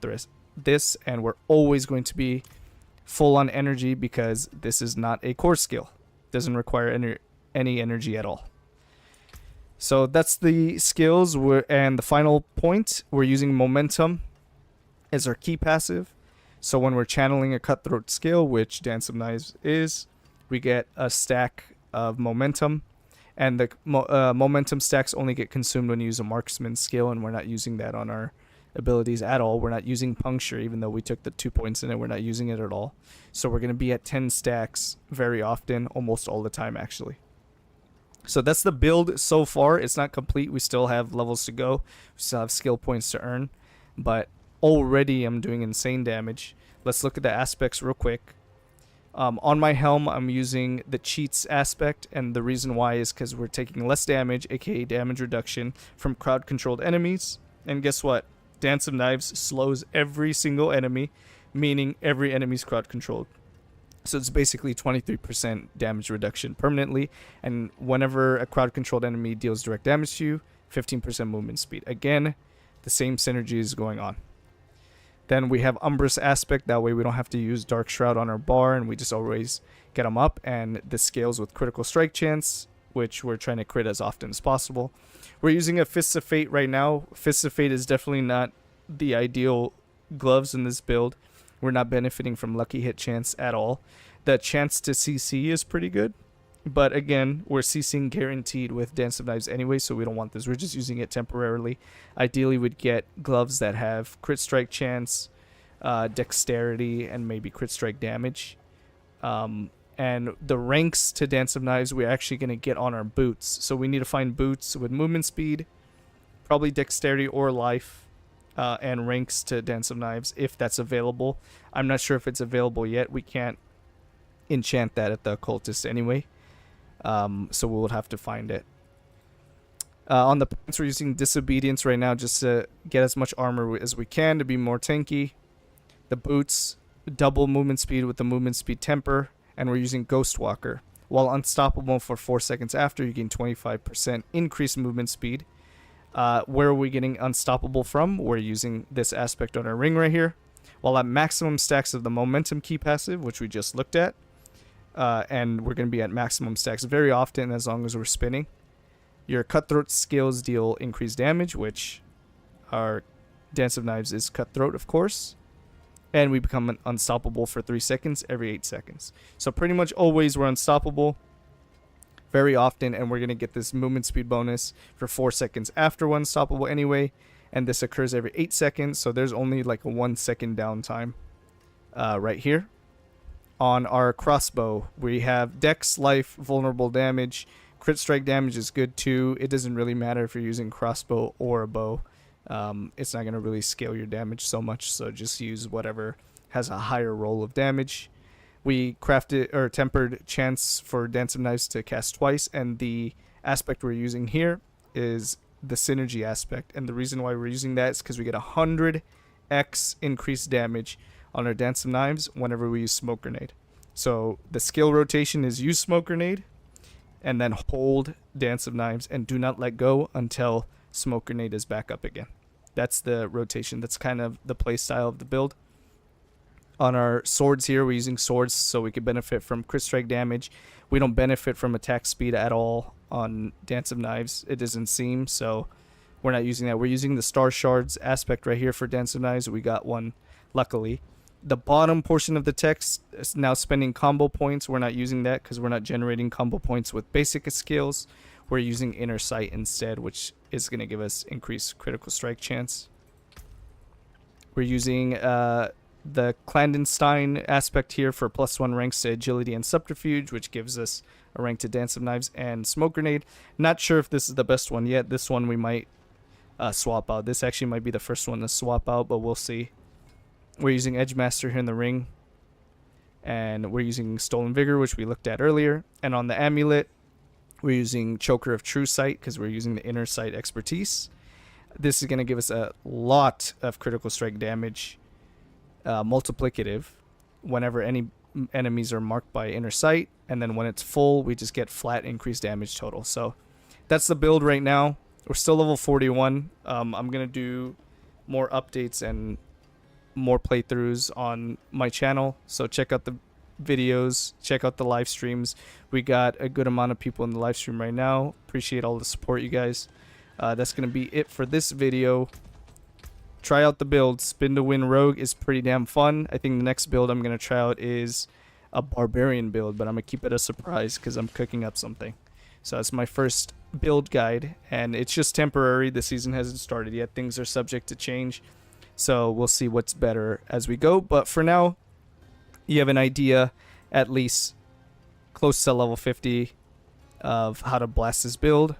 this, and we're always going to be full on energy because this is not a core skill. It doesn't require any energy at all. So that's the skills, and the final point, we're using Momentum as our key passive. So when we're channeling a cutthroat skill, which Dance of Knives is, we get a stack of momentum, and the momentum stacks only get consumed when you use a marksman skill, and we're not using that on our abilities at all. We're not using puncture, even though we took the 2 points in it, we're not using it at all. So we're going to be at 10 stacks very often, almost all the time actually. So that's the build so far. It's not complete, we still have levels to go, we still have skill points to earn, but already I'm doing insane damage. Let's look at the aspects real quick. On my helm, I'm using the cheats aspect, and the reason why is because we're taking less damage, aka damage reduction, from crowd controlled enemies. And guess what? Dance of Knives slows every single enemy, meaning every enemy's crowd controlled. So it's basically 23% damage reduction permanently, and whenever a crowd controlled enemy deals direct damage to you, 15% movement speed. Again, the same synergy is going on. Then we have Umbrous Aspect, that way we don't have to use Dark Shroud on our bar, and we just always get them up, and this scales with critical strike chance, which we're trying to crit as often as possible. We're using a Fists of Fate right now. Fists of Fate is definitely not the ideal gloves in this build. We're not benefiting from lucky hit chance at all. The chance to CC is pretty good, but again, we're CCing guaranteed with Dance of Knives anyway, so we don't want this. We're just using it temporarily. Ideally, we'd get gloves that have crit strike chance, dexterity, and maybe crit strike damage. And the ranks to Dance of Knives, we're actually going to get on our boots. So we need to find boots with movement speed, probably dexterity or life, and ranks to Dance of Knives if that's available. I'm not sure if it's available yet. We can't enchant that at the occultist anyway. So we'll have to find it. On the points, we're using Disobedience right now just to get as much armor as we can to be more tanky. The boots, double movement speed with the movement speed temper, and we're using Ghost Walker. While unstoppable for 4 seconds after, you gain 25% increased movement speed. Where are we getting unstoppable from? We're using this aspect on our ring right here. While at maximum stacks of the momentum key passive, which we just looked at, and we're going to be at maximum stacks very often as long as we're spinning. Your cutthroat skills deal increased damage, which our Dance of Knives is cutthroat, of course. And we become unstoppable for 3 seconds every 8 seconds. So pretty much always we're unstoppable very often, and we're going to get this movement speed bonus for 4 seconds after we're unstoppable anyway. And this occurs every 8 seconds, so there's only like a 1 second downtime right here. On our crossbow, we have Dex, Life, Vulnerable Damage, Crit strike damage is good too. It doesn't really matter if you're using crossbow or a bow. It's not going to really scale your damage so much, so just use whatever has a higher roll of damage. We crafted or tempered chance for Dance of Knives to cast twice, and the aspect we're using here is the synergy aspect, and the reason why we're using that is because we get 100x increased damage on our Dance of Knives whenever we use Smoke Grenade. So the skill rotation is use Smoke Grenade and then hold Dance of Knives and do not let go until Smoke Grenade is back up again. That's the rotation. That's kind of the play style of the build. On our swords here, we're using swords so we can benefit from crit strike damage. We don't benefit from attack speed at all on Dance of Knives. It doesn't seem, so we're not using that. We're using the Star Shards aspect right here for Dance of Knives. We got one, luckily. The bottom portion of the text is now spending combo points. We're not using that because we're not generating combo points with basic skills. We're using Inner Sight instead, which is going to give us increased critical strike chance. We're using the clandestine aspect here for +1 ranks to agility and subterfuge, which gives us a rank to Dance of Knives and Smoke Grenade. Not sure if this is the best one yet. This one we might swap out. This actually might be the first one to swap out, but we'll see. We're using Edgemaster here in the ring, and we're using Stolen Vigor, which we looked at earlier. And on the amulet, we're using Choker of True Sight because we're using the Inner Sight expertise. This is going to give us a lot of critical strike damage, multiplicative, whenever any enemies are marked by Inner Sight, and then when it's full, we just get flat increased damage total. So that's the build right now. We're still level 41. I'm going to do more updates and more playthroughs on my channel, so check out the videos, check out the live streams. We got a good amount of people in the live stream right now. Appreciate all the support, you guys. That's going to be it for this video. Try out the build. Spin to Win Rogue is pretty damn fun. I think the next build I'm going to try out is a Barbarian build, but I'm going to keep it a surprise because I'm cooking up something. So it's my first build guide, and it's just temporary. The season hasn't started yet. Things are subject to change, so we'll see what's better as we go. But for now, you have an idea, at least close to level 50, of how to blast this build.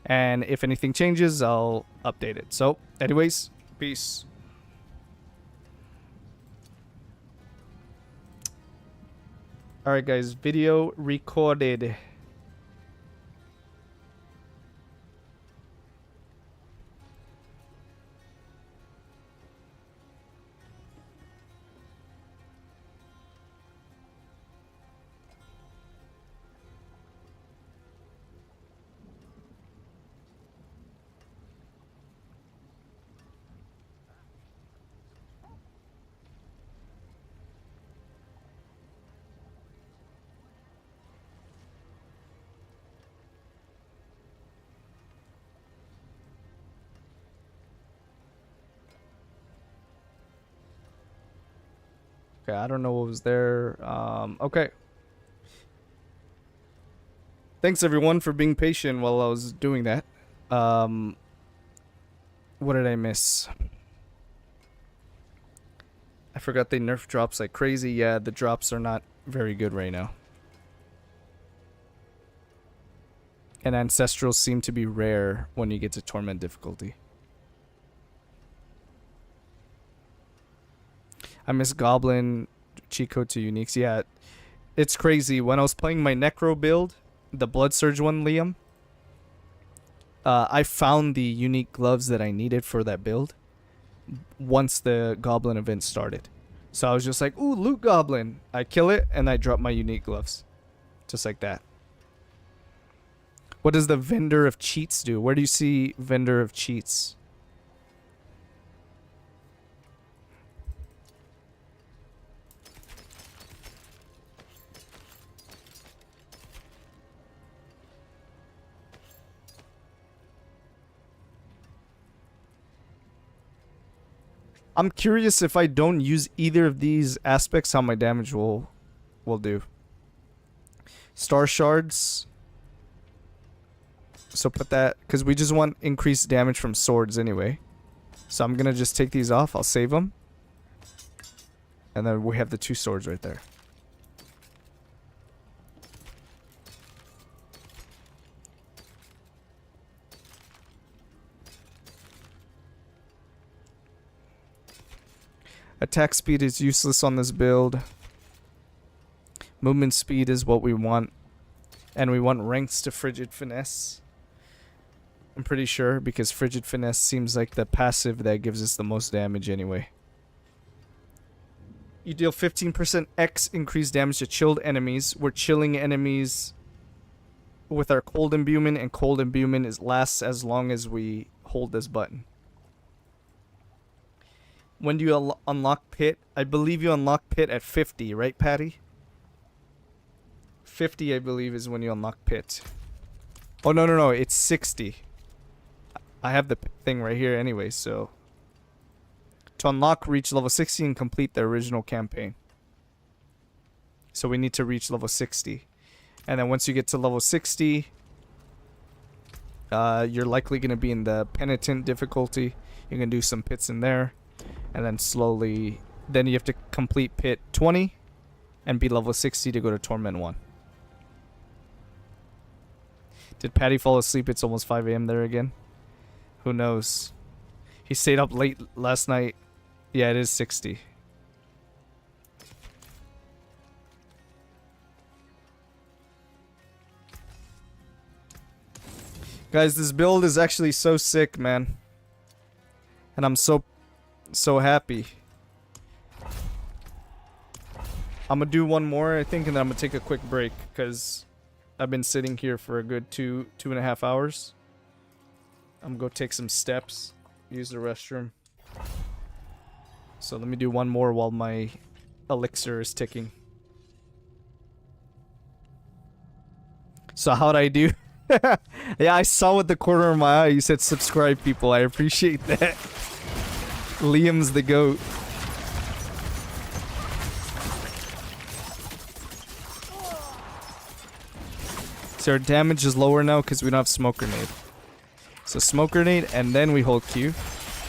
And if anything changes, I'll update it. So anyways, peace. Alright guys, video recorded. Okay, I don't know what was there. Okay. Thanks everyone for being patient while I was doing that. What did I miss? I forgot they nerf drops like crazy. Yeah, the drops are not very good right now. And Ancestrals seem to be rare when you get to Torment difficulty. I miss Goblin, cheat code to uniques. Yeah, it's crazy. When I was playing my Necro build, the Blood Surge one, Liam, I found the unique gloves that I needed for that build once the Goblin event started. So I was just like, ooh, loot Goblin. I kill it, and I drop my unique gloves. Just like that. What does the Vendor of Cheats do? Where do you see Vendor of Cheats? I'm curious if I don't use either of these aspects, how my damage will do. Star Shards. So put that, because we just want increased damage from swords anyway. So I'm going to just take these off. I'll save them. And then we have the 2 swords right there. Attack speed is useless on this build. Movement speed is what we want. And we want ranks to Frigid Finesse. I'm pretty sure, because Frigid Finesse seems like the passive that gives us the most damage anyway. You deal 15% X increased damage to chilled enemies. We're chilling enemies with our cold imbuement, and cold imbuement lasts as long as we hold this button. When do you unlock Pit? I believe you unlock Pit at 50, right, Patty? 50, I believe, is when you unlock Pit. Oh, no, it's 60. I have the thing right here anyway, so... To unlock, reach level 60 and complete the original campaign. So we need to reach level 60. And then once you get to level 60, you're likely going to be in the Penitent difficulty. You can do some pits in there. And then slowly... Then you have to complete Pit 20 and be level 60 to go to Torment 1. Did Patty fall asleep? It's almost 5 a.m. there again. Who knows? He stayed up late last night. Yeah, it is 60. Guys, this build is actually so sick, man. And I'm so happy. I'm gonna do one more, I think, and then I'm gonna take a quick break, because I've been sitting here for a good 2.5 hours. I'm gonna go take some steps, use the restroom. So let me do one more while my elixir is ticking. So how'd I do? Yeah, I saw with the corner of my eye you said subscribe, people. I appreciate that. Liam's the GOAT. So our damage is lower now because we don't have smoke grenade. So smoke grenade and then we hold Q.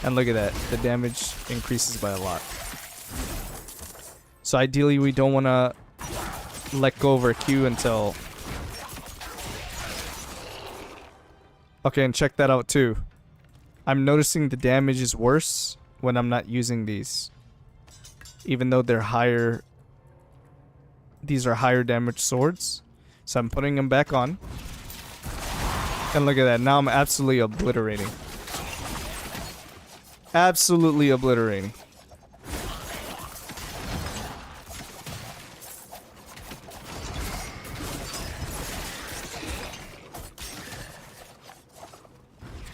And look at that. The damage increases by a lot. So ideally we don't want to let go of our Q until... Okay, and check that out too. I'm noticing the damage is worse when I'm not using these. Even though they're higher... These are higher damage swords. So I'm putting them back on. And look at that. Now I'm absolutely obliterating. Absolutely obliterating.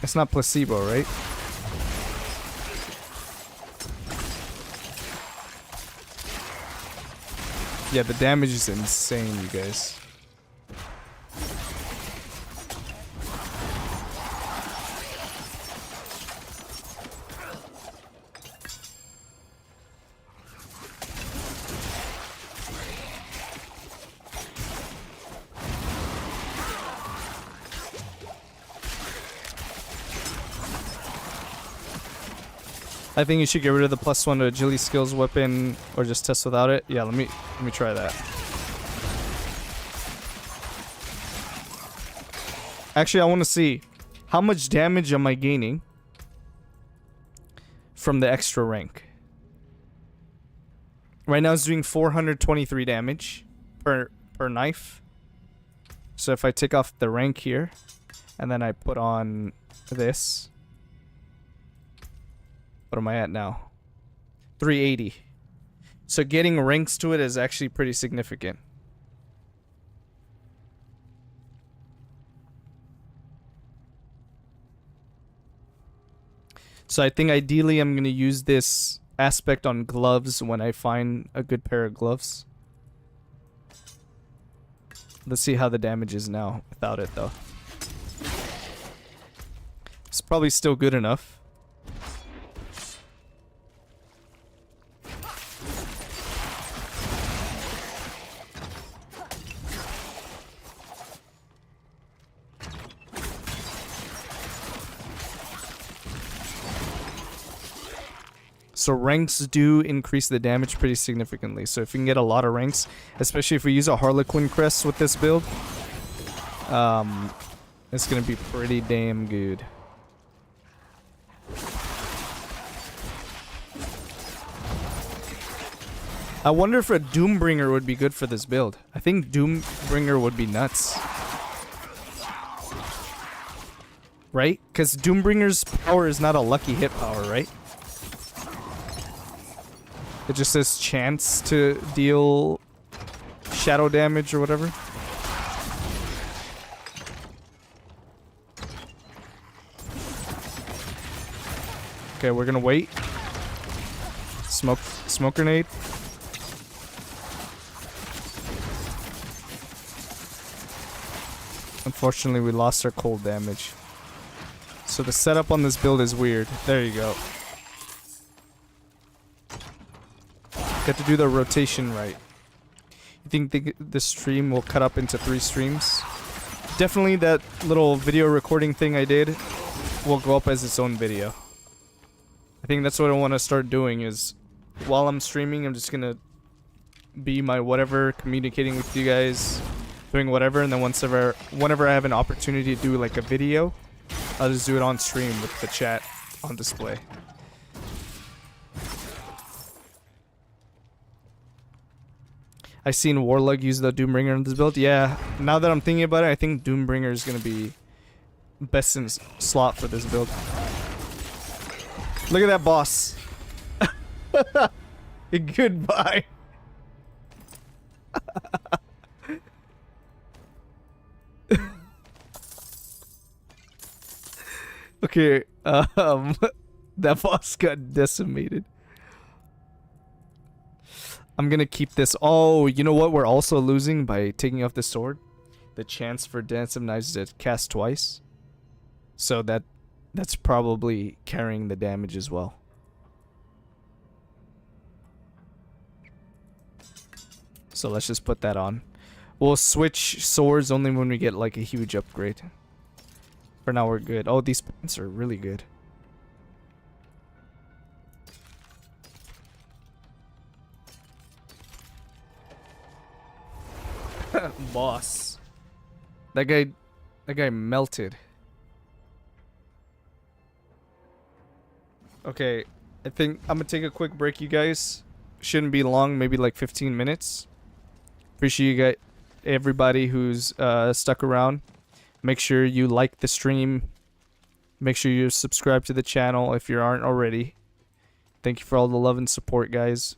It's not placebo, right? Yeah, the damage is insane, you guys. I think you should get rid of the +1 to agility skills weapon, or just test without it. Yeah, let me try that. Actually, I want to see how much damage am I gaining from the extra rank. Right now it's doing 423 damage per knife. So if I take off the rank here and then I put on this, what am I at now? 380. So getting ranks to it is actually pretty significant. So I think ideally I'm going to use this aspect on gloves when I find a good pair of gloves. Let's see how the damage is now without it though. It's probably still good enough. So ranks do increase the damage pretty significantly. So if you can get a lot of ranks, especially if we use a Harlequin crest with this build, it's gonna be pretty damn good. I wonder if a Doombringer would be good for this build. I think Doombringer would be nuts. Right? Because Doombringer's power is not a lucky hit power, right? It just says chance to deal shadow damage or whatever. Okay, we're gonna wait. Smoke grenade. Unfortunately, we lost our cold damage. So the setup on this build is weird. There you go. Got to do the rotation right. You think the stream will cut up into 3 streams? Definitely that little video recording thing I did will go up as its own video. I think that's what I want to start doing is while I'm streaming, I'm just gonna be my whatever, communicating with you guys, doing whatever, and then whenever I have an opportunity to do like a video, I'll just do it on stream with the chat on display. I seen Warlug use the Doombringer in this build. Yeah, now that I'm thinking about it, I think Doombringer is gonna be best in slot for this build. Look at that boss. Goodbye. Okay, that boss got decimated. I'm gonna keep this. Oh, you know what we're also losing by taking off the sword? The chance for Dance of Knives to cast twice. So that's probably carrying the damage as well. So let's just put that on. We'll switch swords only when we get like a huge upgrade. For now we're good. Oh, these pants are really good. Boss. That guy melted. Okay, I think I'm gonna take a quick break, you guys. Shouldn't be long, maybe like 15 minutes. Appreciate you guys, everybody who's stuck around. Make sure you like the stream. Make sure you subscribe to the channel if you aren't already. Thank you for all the love and support, guys.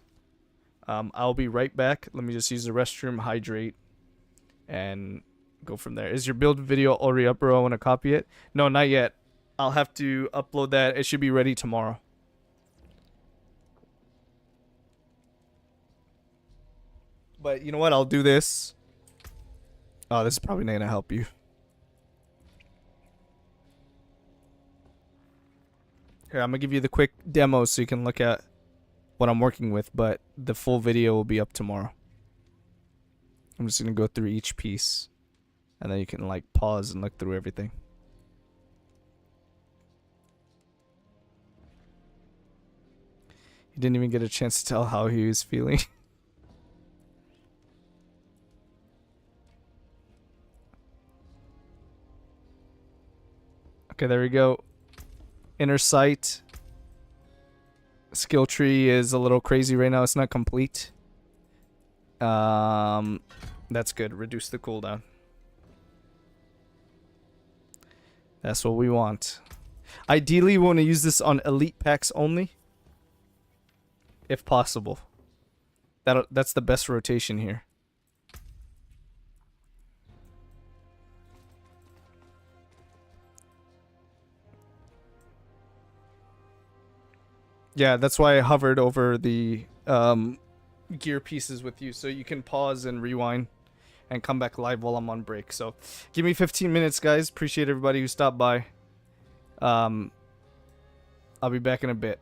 I'll be right back. Let me just use the restroom, hydrate, and go from there. Is your build video already up, bro? I want to copy it. No, not yet. I'll have to upload that. It should be ready tomorrow. But you know what? I'll do this. Oh, this is probably not gonna help you. Here, I'm gonna give you the quick demo so you can look at what I'm working with, but the full video will be up tomorrow. I'm just gonna go through each piece, and then you can like pause and look through everything. He didn't even get a chance to tell how he was feeling. Okay, there we go. Inner sight. Skill tree is a little crazy right now. It's not complete. That's good. Reduce the cooldown. That's what we want. Ideally, we want to use this on elite packs only, if possible. That's the best rotation here. Yeah, that's why I hovered over the gear pieces with you, so you can pause and rewind and come back live while I'm on break. So give me 15 minutes, guys. Appreciate everybody who stopped by. I'll be back in a bit.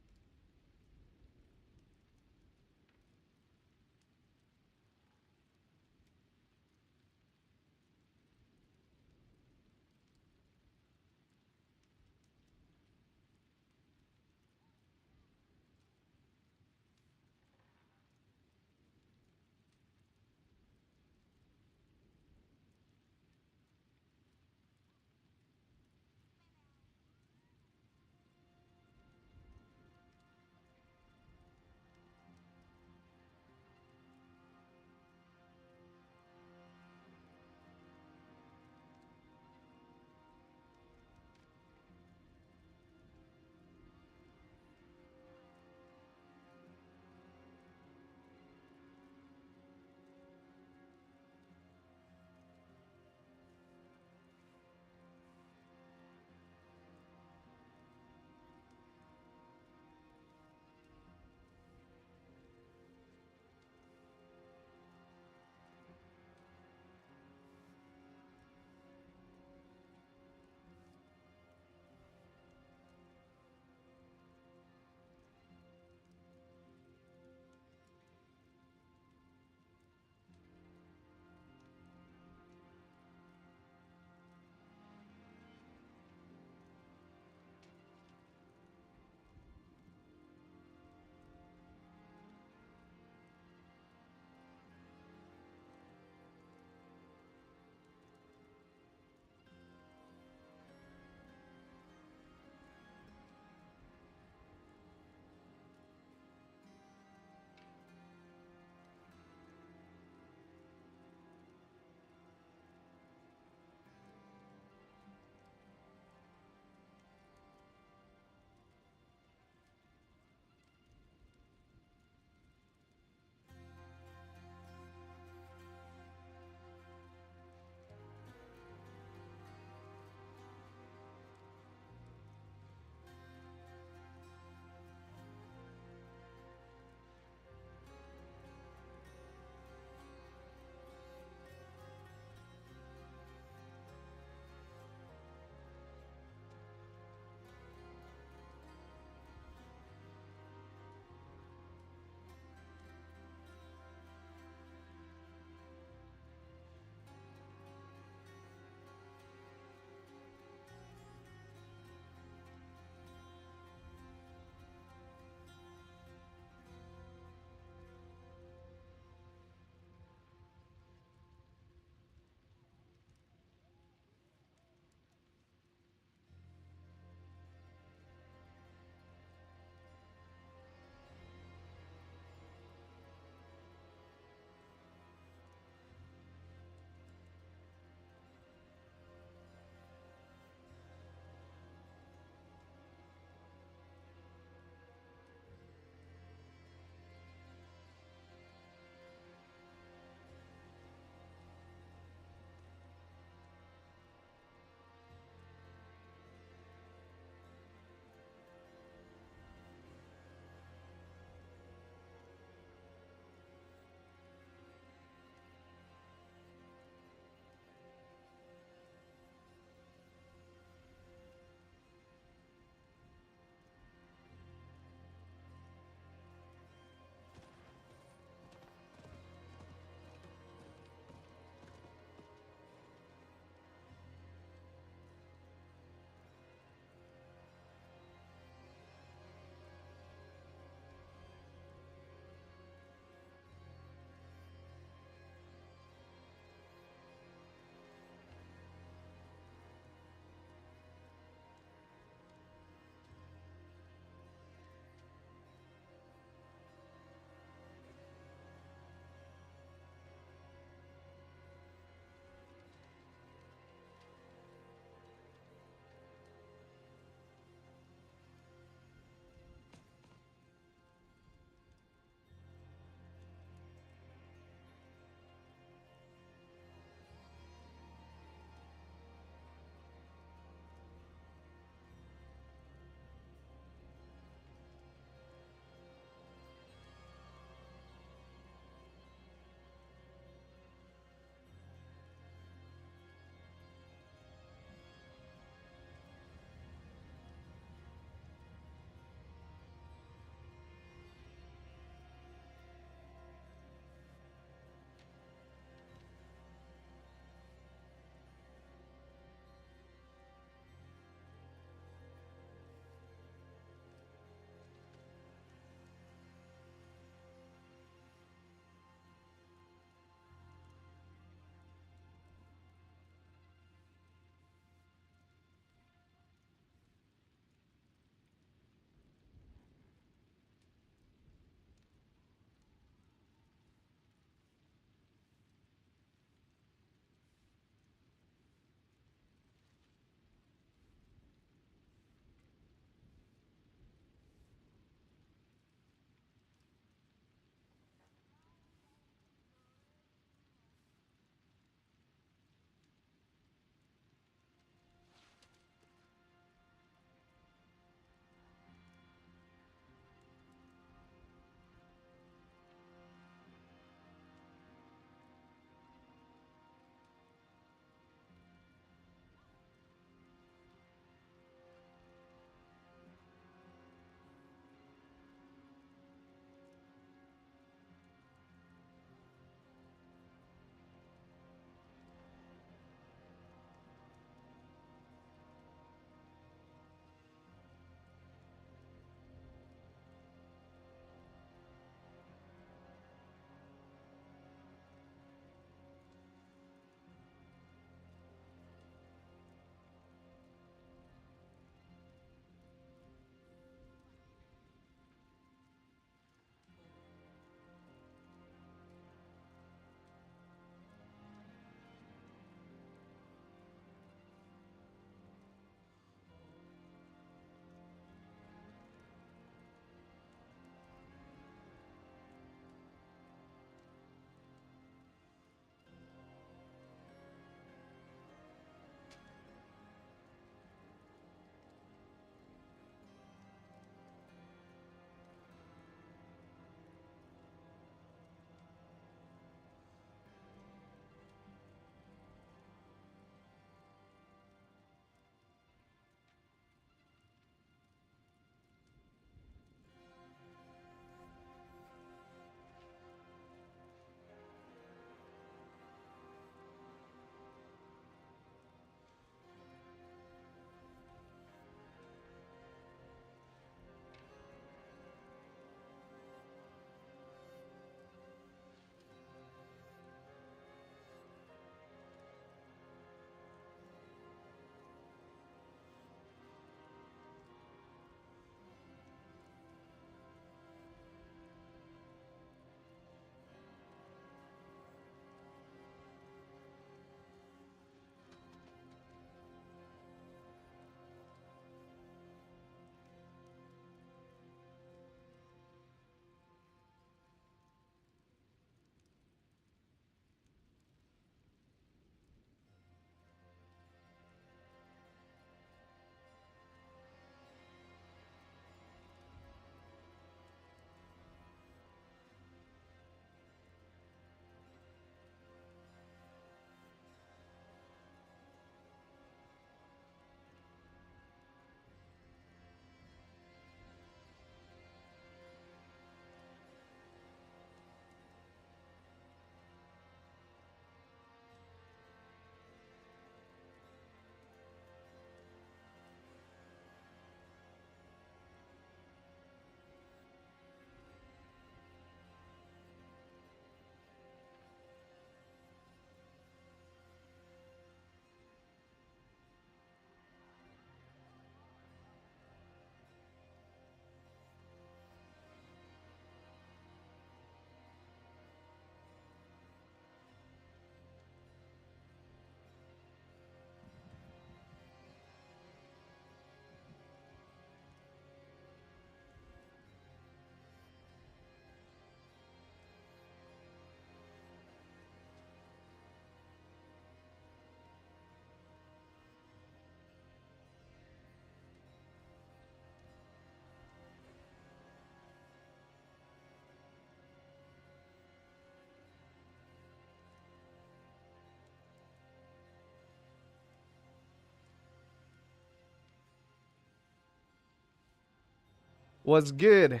What's good?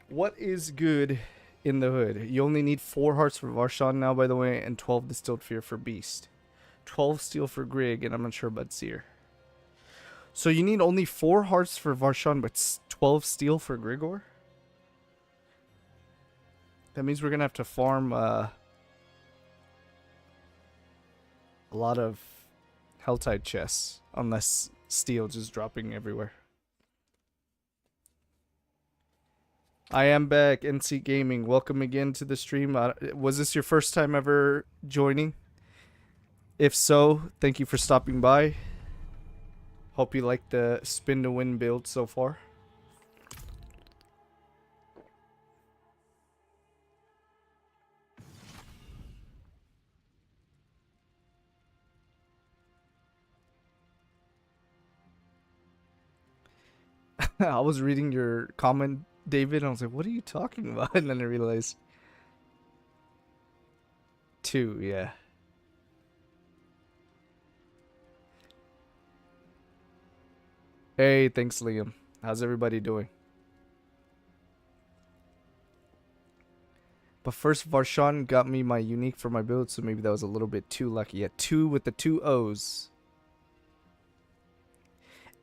What is good in the hood? You only need 4 hearts for Varshan now, by the way, and 12 distilled fear for Beast. 12 steel for Grig, and I'm not sure about Seer. So you need only 4 hearts for Varshan, but 12 steel for Grigor? That means we're gonna have to farm a lot of Helltide chests, unless steel just dropping everywhere. I am back, NC Gaming. Welcome again to the stream. Was this your first time ever joining? If so, thank you for stopping by. Hope you like the spin to win build so far. I was reading your comment, David, and I was like, what are you talking about? And then I realized 2, yeah. Hey, thanks, Liam. How's everybody doing? But first, Varshan got me my unique for my build, so maybe that was a little bit too lucky. Yeah, 2 with the 2 O's.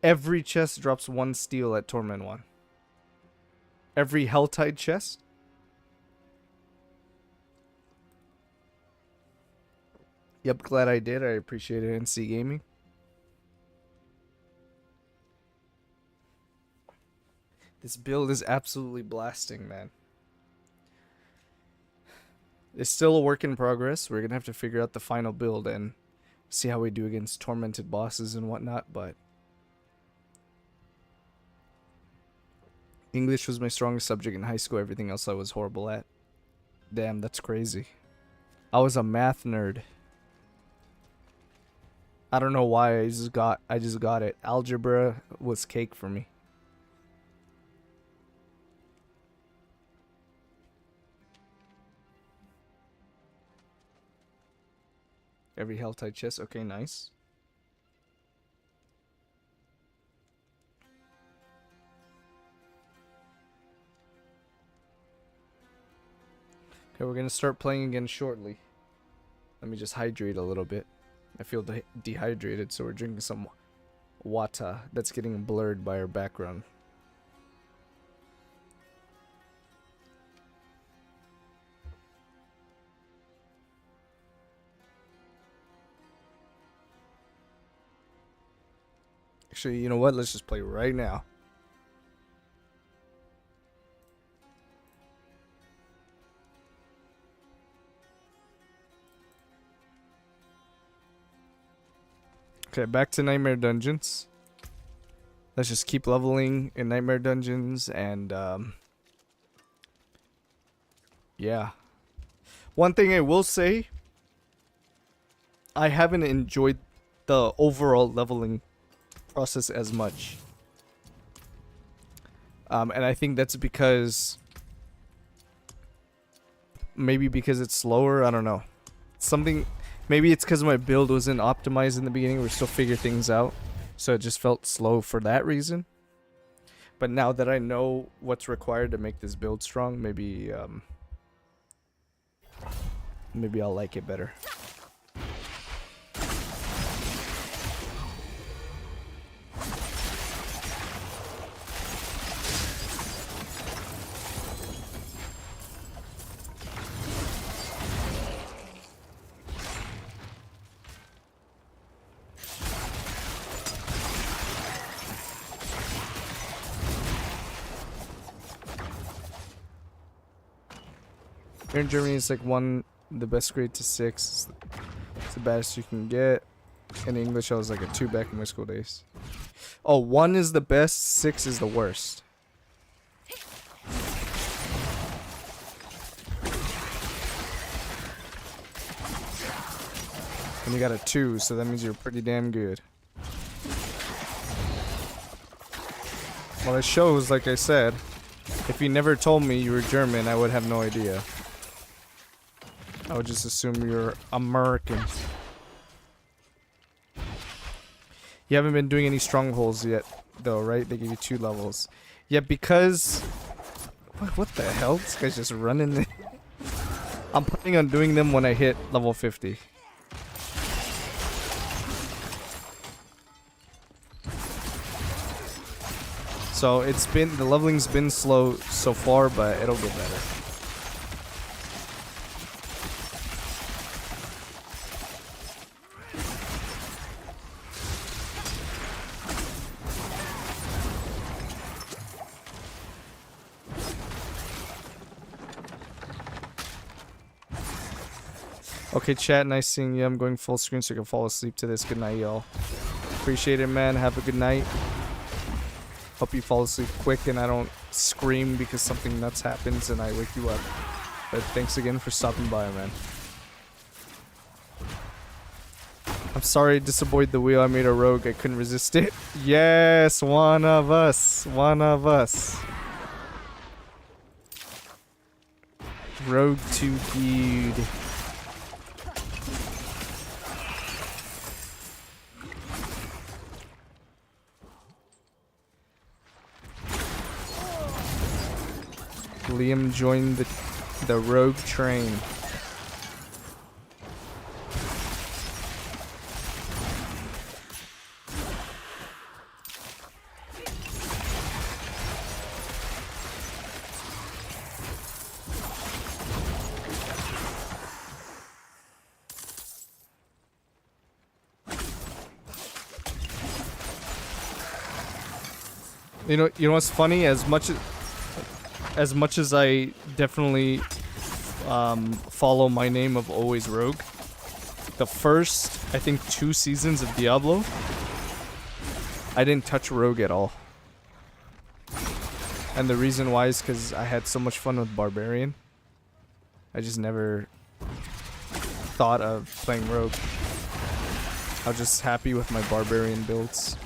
Every chest drops 1 steel at Torment 1. Every Helltide chest. Yep, glad I did. I appreciate it, NC Gaming. This build is absolutely blasting, man. It's still a work in progress. We're going to have to figure out the final build and see how we do against tormented bosses and whatnot, but English was my strongest subject in high school. Everything else I was horrible at. Damn, that's crazy. I was a math nerd. I don't know why. I just got it. Algebra was cake for me. Every Helltide chest. Okay, nice. Okay, we're gonna start playing again shortly. Let me just hydrate a little bit. I feel dehydrated, so we're drinking some water that's getting blurred by our background. Actually, you know what? Let's just play right now. Okay, back to Nightmare Dungeons. Let's just keep leveling in Nightmare Dungeons and yeah. One thing I will say, I haven't enjoyed the overall leveling process as much. And I think that's because maybe because it's slower, I don't know. Maybe it's because my build wasn't optimized in the beginning. We're still figuring things out. So it just felt slow for that reason. But now that I know what's required to make this build strong, maybe I'll like it better. Here in Germany, it's like the best grade to 6. It's the best you can get. In English, I was like a 2 back in my school days. Oh, 1 is the best, 6 is the worst. And you got a 2, so that means you're pretty damn good. Well, it shows, like I said. If you never told me you were German, I would have no idea. I would just assume you're American. You haven't been doing any strongholds yet, though, right? They give you 2 levels. Yeah, because... What the hell? This guy's just running. I'm planning on doing them when I hit level 50. So the leveling's been slow so far, but it'll get better. Okay, chat, nice seeing you. I'm going full screen so I can fall asleep to this. Good night, y'all. Appreciate it, man. Have a good night. Hope you fall asleep quick and I don't scream because something nuts happens and I wake you up. But thanks again for stopping by, man. I'm sorry I disappointed the wheel. I made a rogue. I couldn't resist it. Yes, one of us. One of us. Rogue 2 dude. Liam joined the rogue train. You know what's funny? As much as I definitely follow my name of AlwaysRogue, the first, I think, 2 seasons of Diablo, I didn't touch Rogue at all. And the reason why is because I had so much fun with Barbarian. I just never thought of playing Rogue. I was just happy with my Barbarian builds.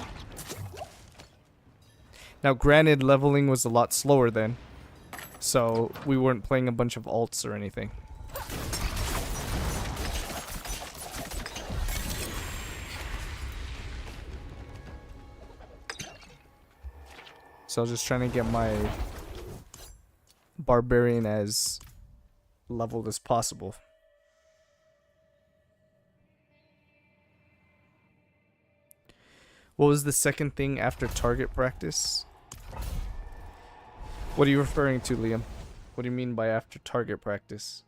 Now, granted, leveling was a lot slower then. So, we weren't playing a bunch of alts or anything. So I was just trying to get my Barbarian as leveled as possible. What was the second thing after target practice? What are you referring to, Liam? What do you mean by after target practice?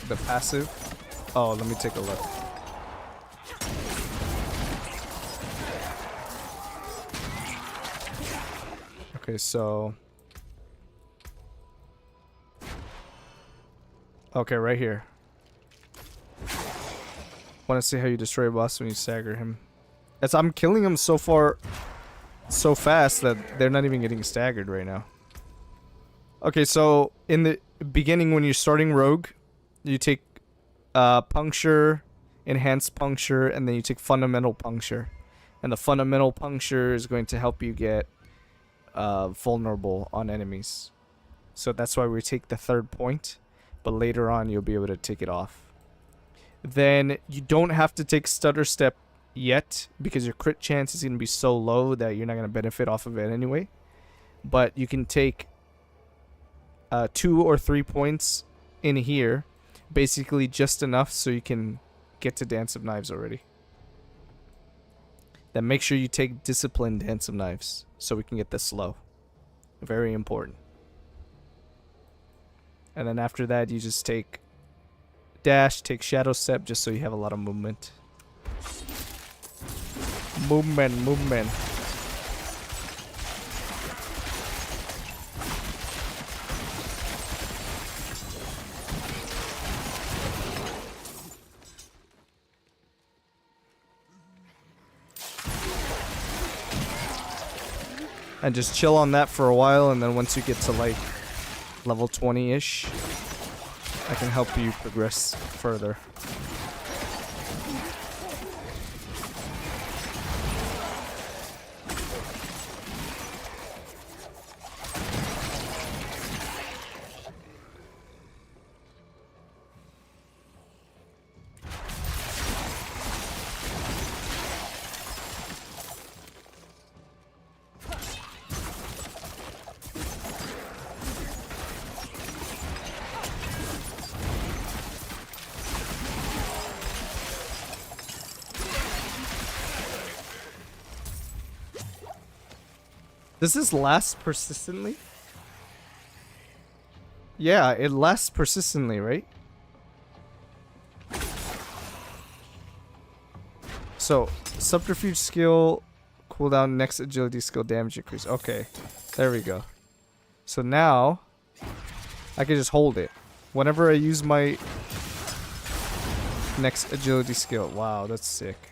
The passive? Oh, let me take a look. Okay, so... Okay, right here. Want to see how you destroy a boss when you stagger him. As I'm killing him so far, so fast that they're not even getting staggered right now. Okay, so in the beginning when you're starting Rogue, you take Puncture, Enhanced Puncture, and then you take Fundamental Puncture. And the Fundamental Puncture is going to help you get vulnerable on enemies. So that's why we take the third point, but later on you'll be able to take it off. Then you don't have to take Stutter Step yet because your crit chance is going to be so low that you're not going to benefit off of it anyway. But you can take 2 or 3 points in here, basically just enough so you can get to Dance of Knives already. Then make sure you take Discipline Dance of Knives so we can get this slow. Very important. And then after that, you just take Dash, take Shadow Step just so you have a lot of movement. Movement. And just chill on that for a while, and then once you get to like level 20-ish, I can help you progress further. Does this last persistently? Yeah, it lasts persistently, right? So, subterfuge skill, cooldown, next agility skill, damage increase. Okay, there we go. So now, I can just hold it. Whenever I use my next agility skill. Wow, that's sick.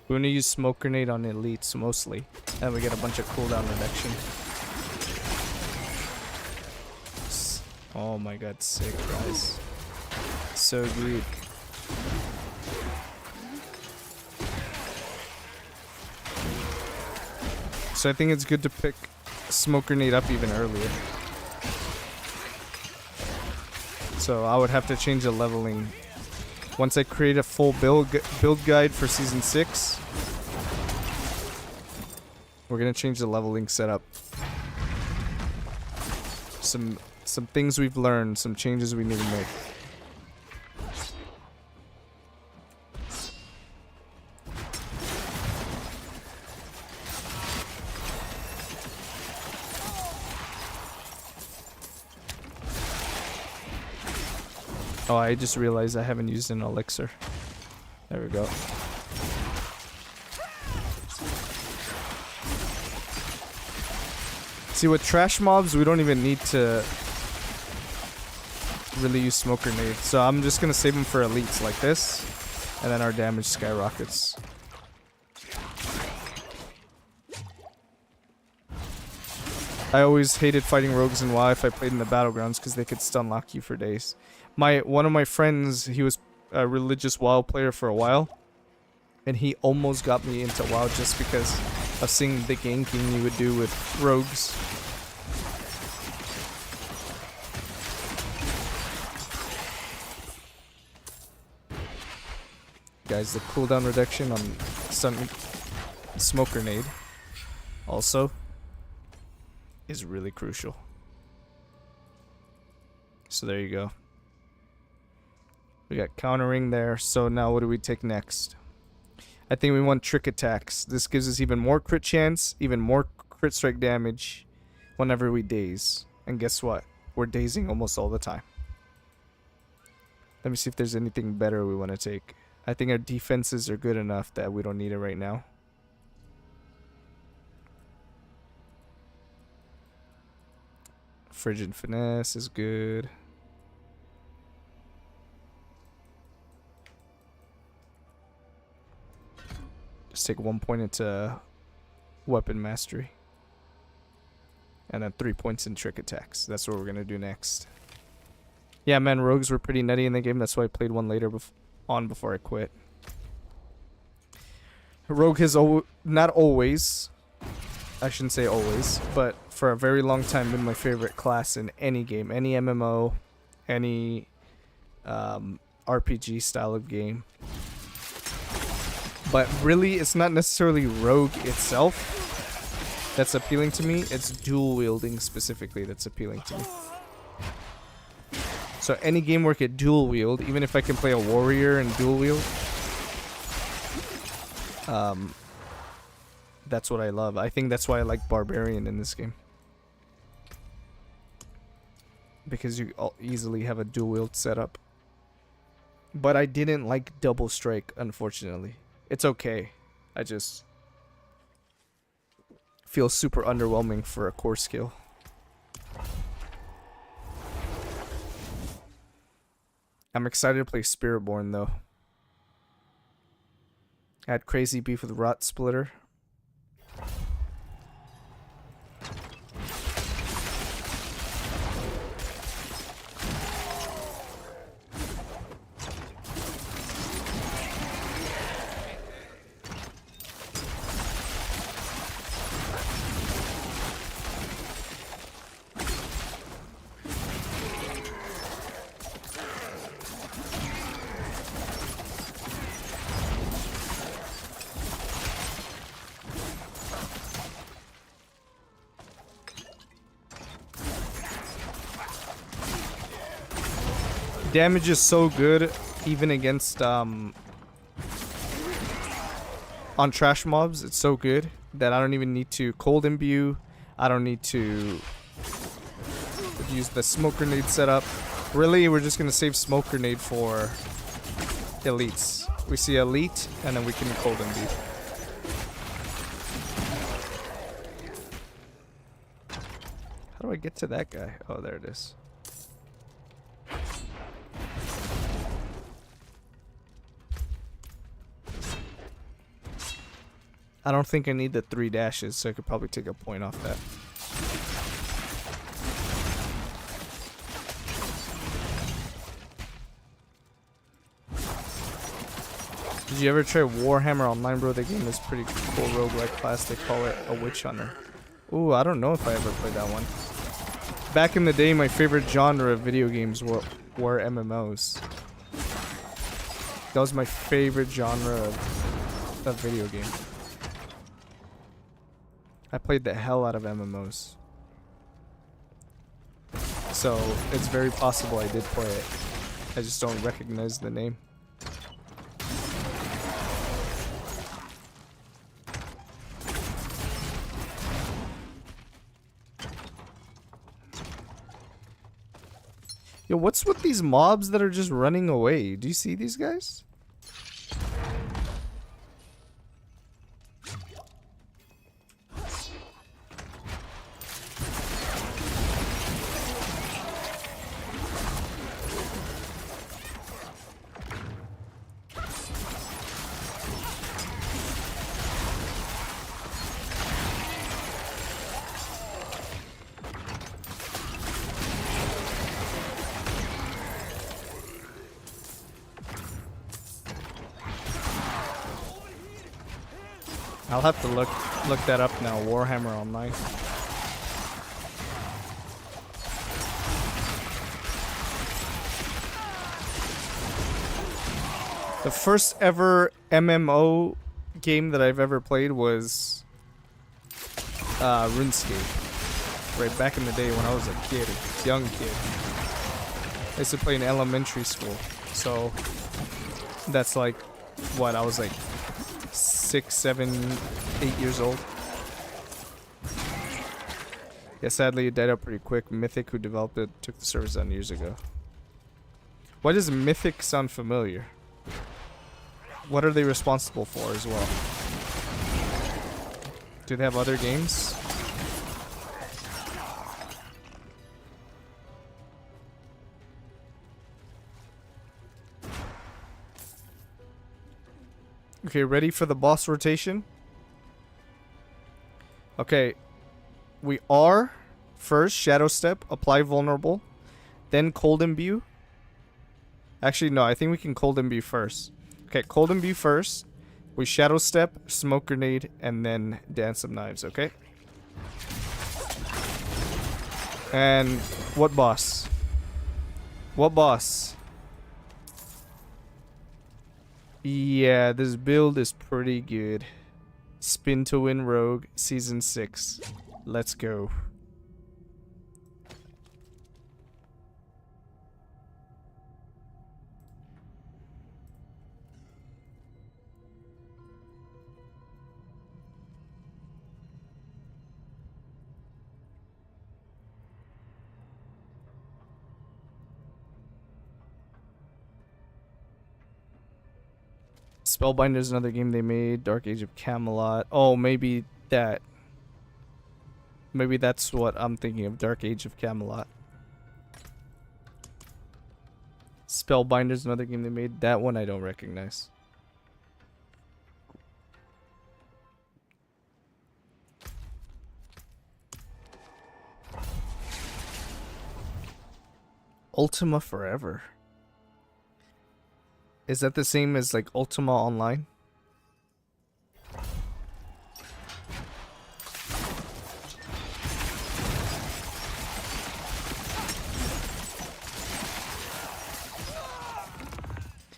We're gonna use smoke grenade on elites mostly, and we get a bunch of cooldown reduction. Oh my god, sick guys. So good. So I think it's good to pick smoke grenade up even earlier. So I would have to change the leveling. Once I create a full build guide for season 6, we're gonna change the leveling setup. Some things we've learned, some changes we need to make. Oh, I just realized I haven't used an elixir. There we go. See, with trash mobs, we don't even need to really use smoke grenade. So I'm just gonna save them for elites like this, and then our damage skyrockets. I always hated fighting rogues in WoW if I played in the battlegrounds because they could stun lock you for days. One of my friends, he was a religious WoW player for a while, and he almost got me into WoW just because of seeing the ganking you would do with rogues. Guys, the cooldown reduction on stun smoke grenade also is really crucial. So there you go. We got countering there. So now what do we take next? I think we want trick attacks. This gives us even more crit chance, even more crit strike damage whenever we daze. And guess what? We're dazing almost all the time. Let me see if there's anything better we want to take. I think our defenses are good enough that we don't need it right now. Frigid Finesse is good. Just take 1 point into Weapon Mastery. And then 3 points in Trick Attacks. That's what we're going to do next. Yeah, man, rogues were pretty nutty in the game. That's why I played one later before I quit. Rogue has not always, I shouldn't say always, but for a very long time been my favorite class in any game, any MMO, any RPG style of game. But really, it's not necessarily Rogue itself that's appealing to me. It's dual wielding specifically that's appealing to me. So any game where I could dual wield, even if I can play a warrior and dual wield, that's what I love. I think that's why I like Barbarian in this game. Because you easily have a dual wield setup. But I didn't like Double Strike, unfortunately. It's okay. I just feel super underwhelming for a core skill. I'm excited to play Spiritborn though. I had crazy beef with Rot Splitter. damage is so good even against on trash mobs. It's so good that I don't even need to cold imbue. I don't need to use the smoke grenade setup. Really, we're just gonna save smoke grenade for elites. We see elite and then we can cold imbue. How do I get to that guy? Oh, there it is. I don't think I need the 3 dashes, so I could probably take a point off that. Did you ever try Warhammer Online, bro? The game is pretty cool roguelike class. They call it a witch hunter. Ooh, I don't know if I ever played that one. Back in the day, my favorite genre of video games were MMOs. That was my favorite genre of video game. I played the hell out of MMOs. So, it's very possible I did play it. I just don't recognize the name. Yo, what's with these mobs that are just running away? Do you see these guys? I'll have to look that up now. Warhammer Online. The first ever MMO game that I've ever played was RuneScape. Right back in the day when I was a kid, young kid. I used to play in elementary school. So that's like what I was like 6, 7, 8 years old. Yeah, sadly it died out pretty quick. Mythic, who developed it, took the servers down years ago. Why does Mythic sound familiar? What are they responsible for as well? Do they have other games? Okay, ready for the boss rotation? Okay. We are first Shadow Step, apply vulnerable, then Cold Imbue. Actually, no, I think we can Cold Imbue first. Okay, Cold Imbue first. We Shadow Step, Smoke Grenade, and then Dance of Knives, okay? And what boss? What boss? Yeah, this build is pretty good. Spin to Win Rogue, Season 6. Let's go. Spellbinder is another game they made. Dark Age of Camelot. Oh, maybe that. Maybe that's what I'm thinking of. Dark Age of Camelot. Spellbinder is another game they made. That one I don't recognize. Ultima Forever. Is that the same as like Ultima Online?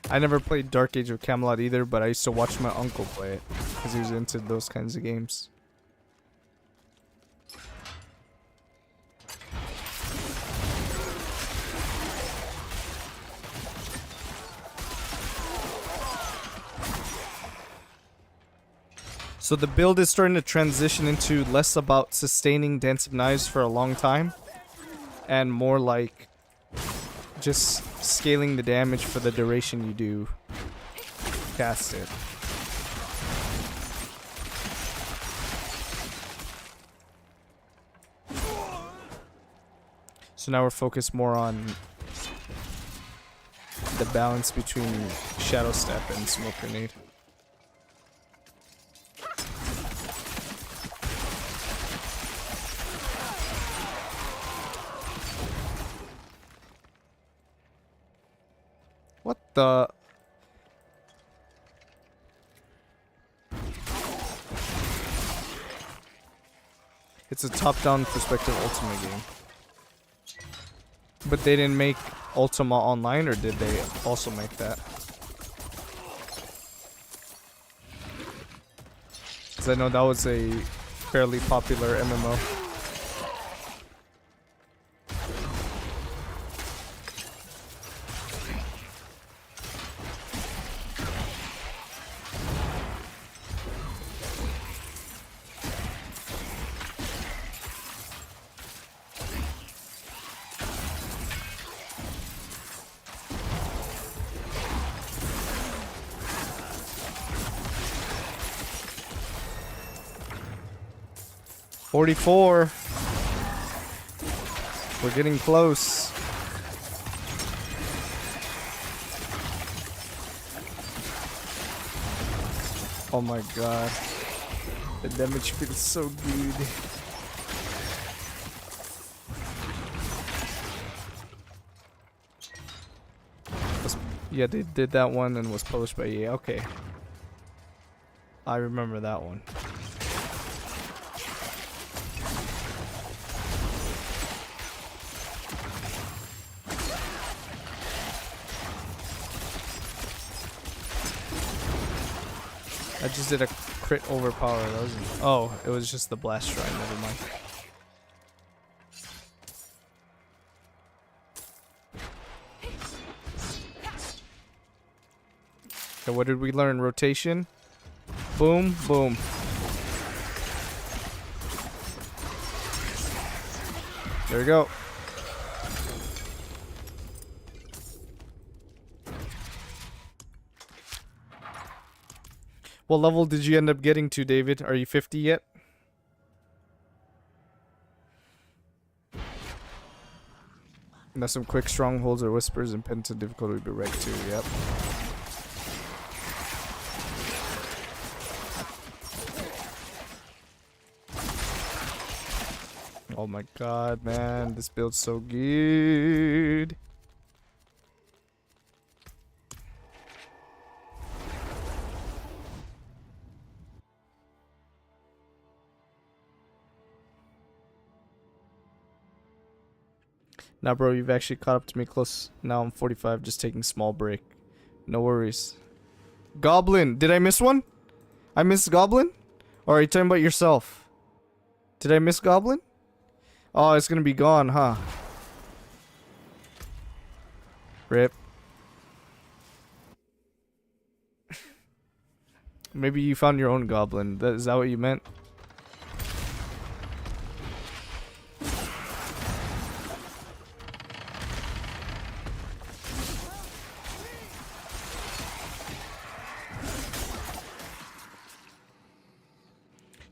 I never played Dark Age of Camelot either, but I used to watch my uncle play it because he was into those kinds of games. So the build is starting to transition into less about sustaining Dance of Knives for a long time and more like just scaling the damage for the duration you do cast it. So now we're focused more on the balance between Shadow Step and Smoke Grenade. What the? It's a top-down perspective Ultima game. But they didn't make Ultima Online, or did they also make that? Because I know that was a fairly popular MMO. $44. We're getting close. Oh my god. The damage feels so good. Yeah, they did that one and was published by EA. Okay. I remember that one. I just did a crit overpower. That wasn't. Oh, it was just the blast shrine. Never mind. Okay, what did we learn? Rotation. Boom, boom. There we go. What level did you end up getting to, David? Are you 50 yet? Now some quick strongholds or whispers and penitent difficulty would be right too, yep. Oh my god, man, this build's so good. Now, bro, you've actually caught up to me close. Now I'm 45, just taking small break. No worries. Goblin, did I miss one? I missed Goblin? Or are you talking about yourself? Did I miss Goblin? Oh, it's gonna be gone, huh? Rip. Maybe you found your own Goblin. Is that what you meant?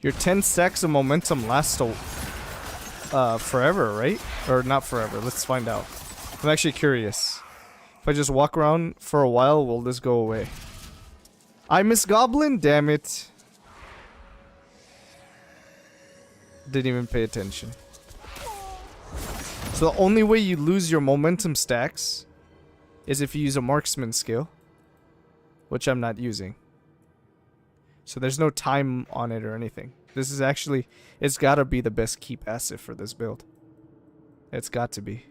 Your 10 stacks of momentum lasts forever, right? Or not forever. Let's find out. I'm actually curious. If I just walk around for a while, will this go away? I miss Goblin? Damn it. Didn't even pay attention. So the only way you lose your momentum stacks is if you use a marksman skill, which I'm not using. So there's no time on it or anything. This is actually, it's gotta be the best key passive for this build. It's got to be.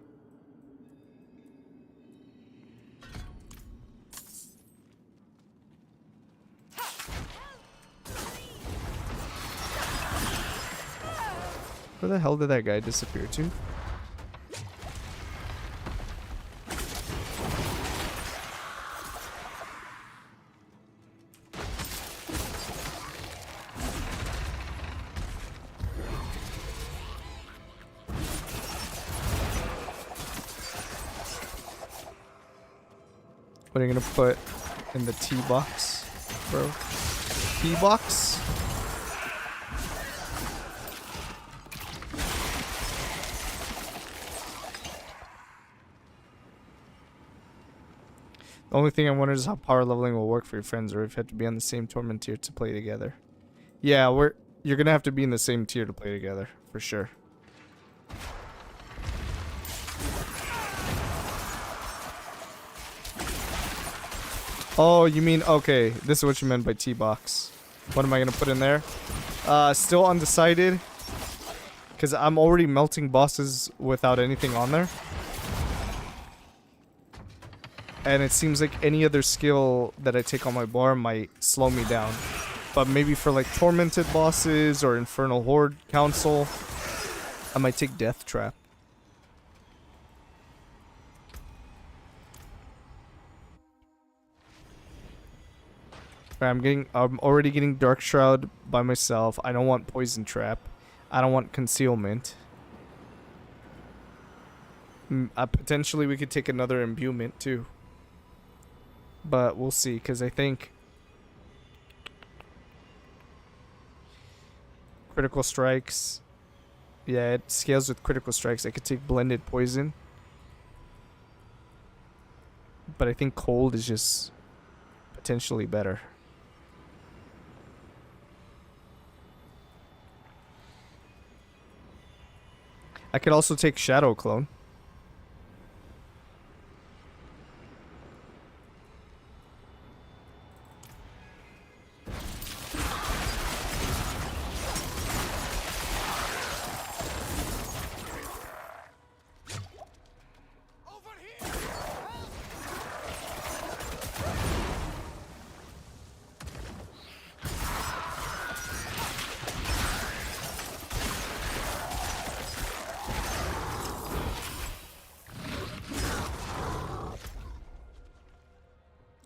Where the hell did that guy disappear to? What are you gonna put in the tea box, bro? Tea box? The only thing I wonder is how power leveling will work for your friends, or if you have to be on the same torment tier to play together. Yeah, you're gonna have to be in the same tier to play together, for sure. Oh, you mean, okay, this is what you meant by T-box. What am I gonna put in there? Still undecided. Because I'm already melting bosses without anything on there. And it seems like any other skill that I take on my bar might slow me down. But maybe for like Tormented bosses or Infernal Horde Council, I might take Death Trap. I'm already getting Dark Shroud by myself. I don't want Poison Trap. I don't want Concealment. Potentially we could take another Imbuement too. But we'll see, because I think Critical Strikes. Yeah, it scales with Critical Strikes. I could take Blended Poison. But I think Cold is just potentially better. I could also take Shadow Clone.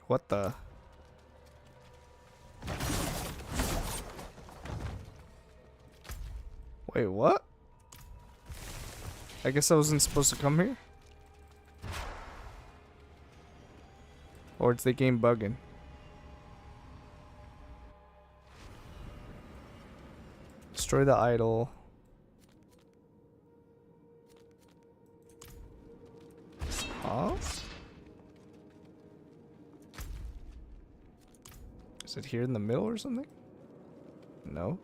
What the? Wait, what? I guess I wasn't supposed to come here? Or it's the game bugging? Destroy the idol. Huh? Is it here in the middle or something? No.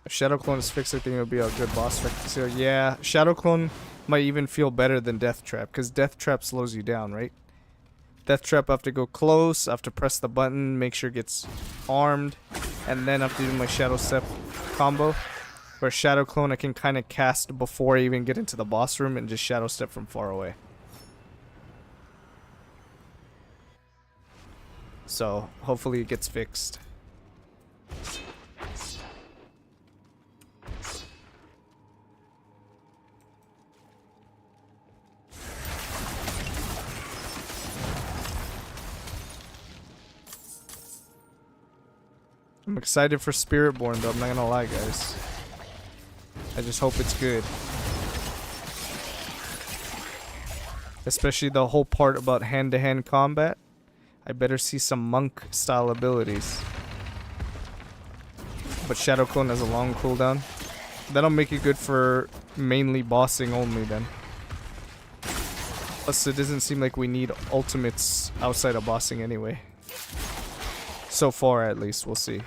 If Shadow Clone is fixed, I think it'll be a good boss fight. So yeah, Shadow Clone might even feel better than Death Trap, because Death Trap slows you down, right? Death Trap, I have to go close, I have to press the button, make sure it gets armed, and then I have to do my Shadow Step combo. Where Shadow Clone, I can kind of cast before I even get into the boss room and just Shadow Step from far away. So, hopefully it gets fixed. I'm excited for Spiritborn though, I'm not gonna lie, guys. I just hope it's good. Especially the whole part about hand-to-hand combat. I better see some monk style abilities. But Shadow Clone has a long cooldown. That'll make it good for mainly bossing only then. Plus it doesn't seem like we need ultimates outside of bossing anyway. So far at least, we'll see.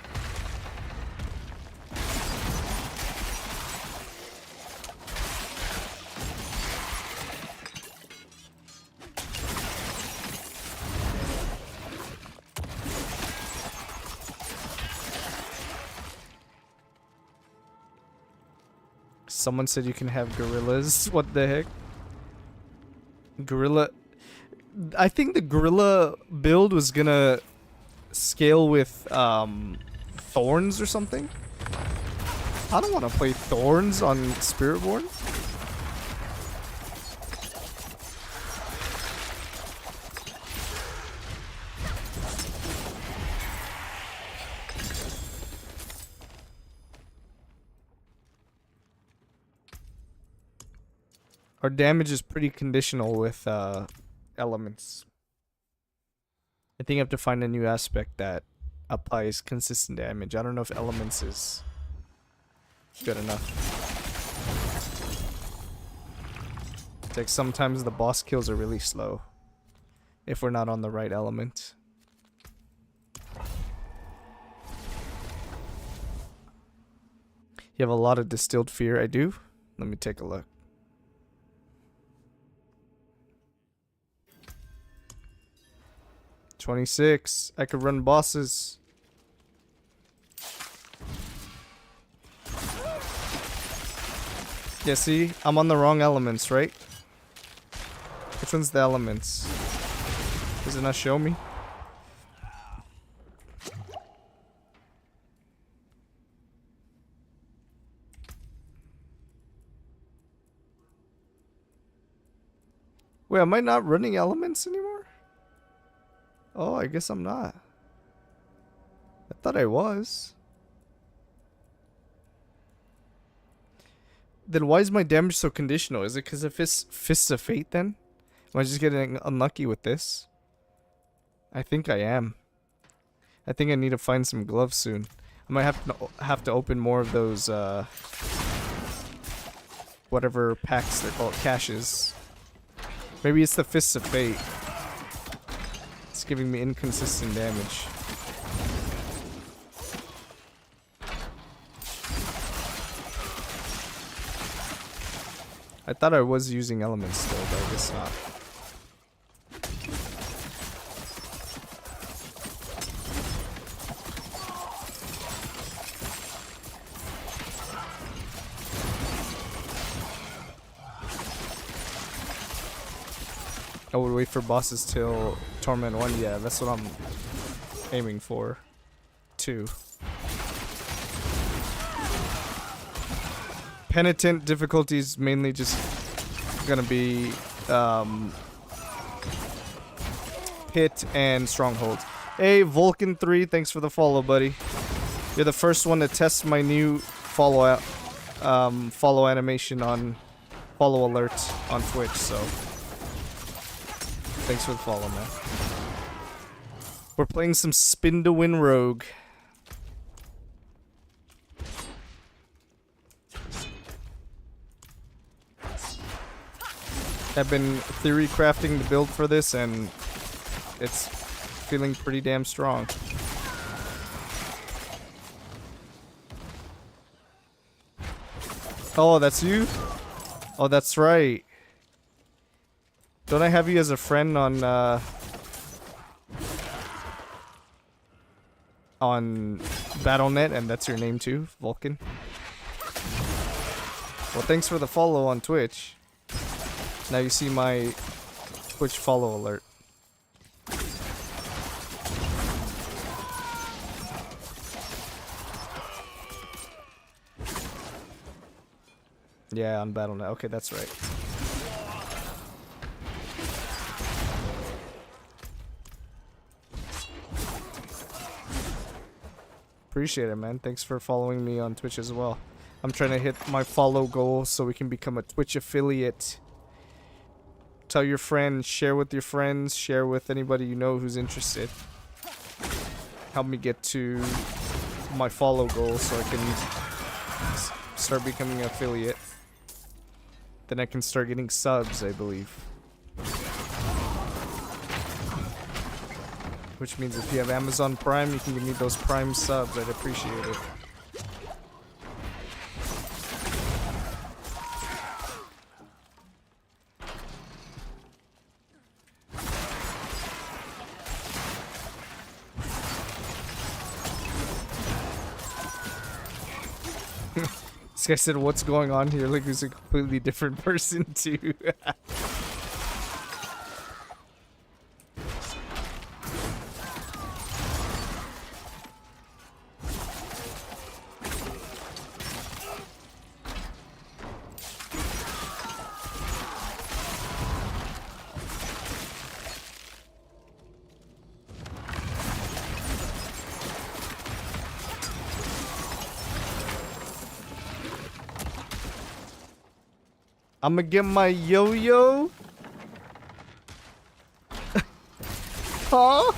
Someone said you can have gorillas. What the heck? Gorilla. I think the gorilla build was gonna scale with thorns or something. I don't want to play thorns on Spiritborn. Our damage is pretty conditional with elements. I think I have to find a new aspect that applies consistent damage. I don't know if elements is good enough. It's like sometimes the boss kills are really slow if we're not on the right element. You have a lot of distilled fear. I do. Let me take a look. $26. I could run bosses. Yeah, see? I'm on the wrong elements, right? Which one's the elements? Does it not show me? Wait, am I not running elements anymore? Oh, I guess I'm not. I thought I was. Then why is my damage so conditional? Is it because of Fists of Fate then? Am I just getting unlucky with this? I think I am. I think I need to find some gloves soon. I might have to open more of those whatever packs they're called, caches. Maybe it's the Fists of Fate. It's giving me inconsistent damage. I thought I was using elements still, but I guess not. I would wait for bosses till Torment 1. Yeah, that's what I'm aiming for. 2. Penitent difficulties mainly just gonna be Pit and Stronghold. Hey, Vulcan 3, thanks for the follow, buddy. You're the first one to test my new follow animation on follow alert on Twitch, so thanks for the follow, man. We're playing some Spin to Win Rogue. I've been theory crafting the build for this, and it's feeling pretty damn strong. Oh, that's you? Oh, that's right. Don't I have you as a friend on Battle.net, and that's your name too, Vulcan? Well, thanks for the follow on Twitch. Now you see my Twitch follow alert. Yeah, on Battle.net. Okay, that's right. Appreciate it, man. Thanks for following me on Twitch as well. I'm trying to hit my follow goal so we can become a Twitch affiliate. Tell your friends, share with your friends, share with anybody you know who's interested. Help me get to my follow goal so I can start becoming an affiliate. Then I can start getting subs, I believe. Which means if you have Amazon Prime, you can give me those Prime subs. I'd appreciate it. This guy said, "What's going on here?" Like he's a completely different person too. I'ma get my yo-yo. Huh?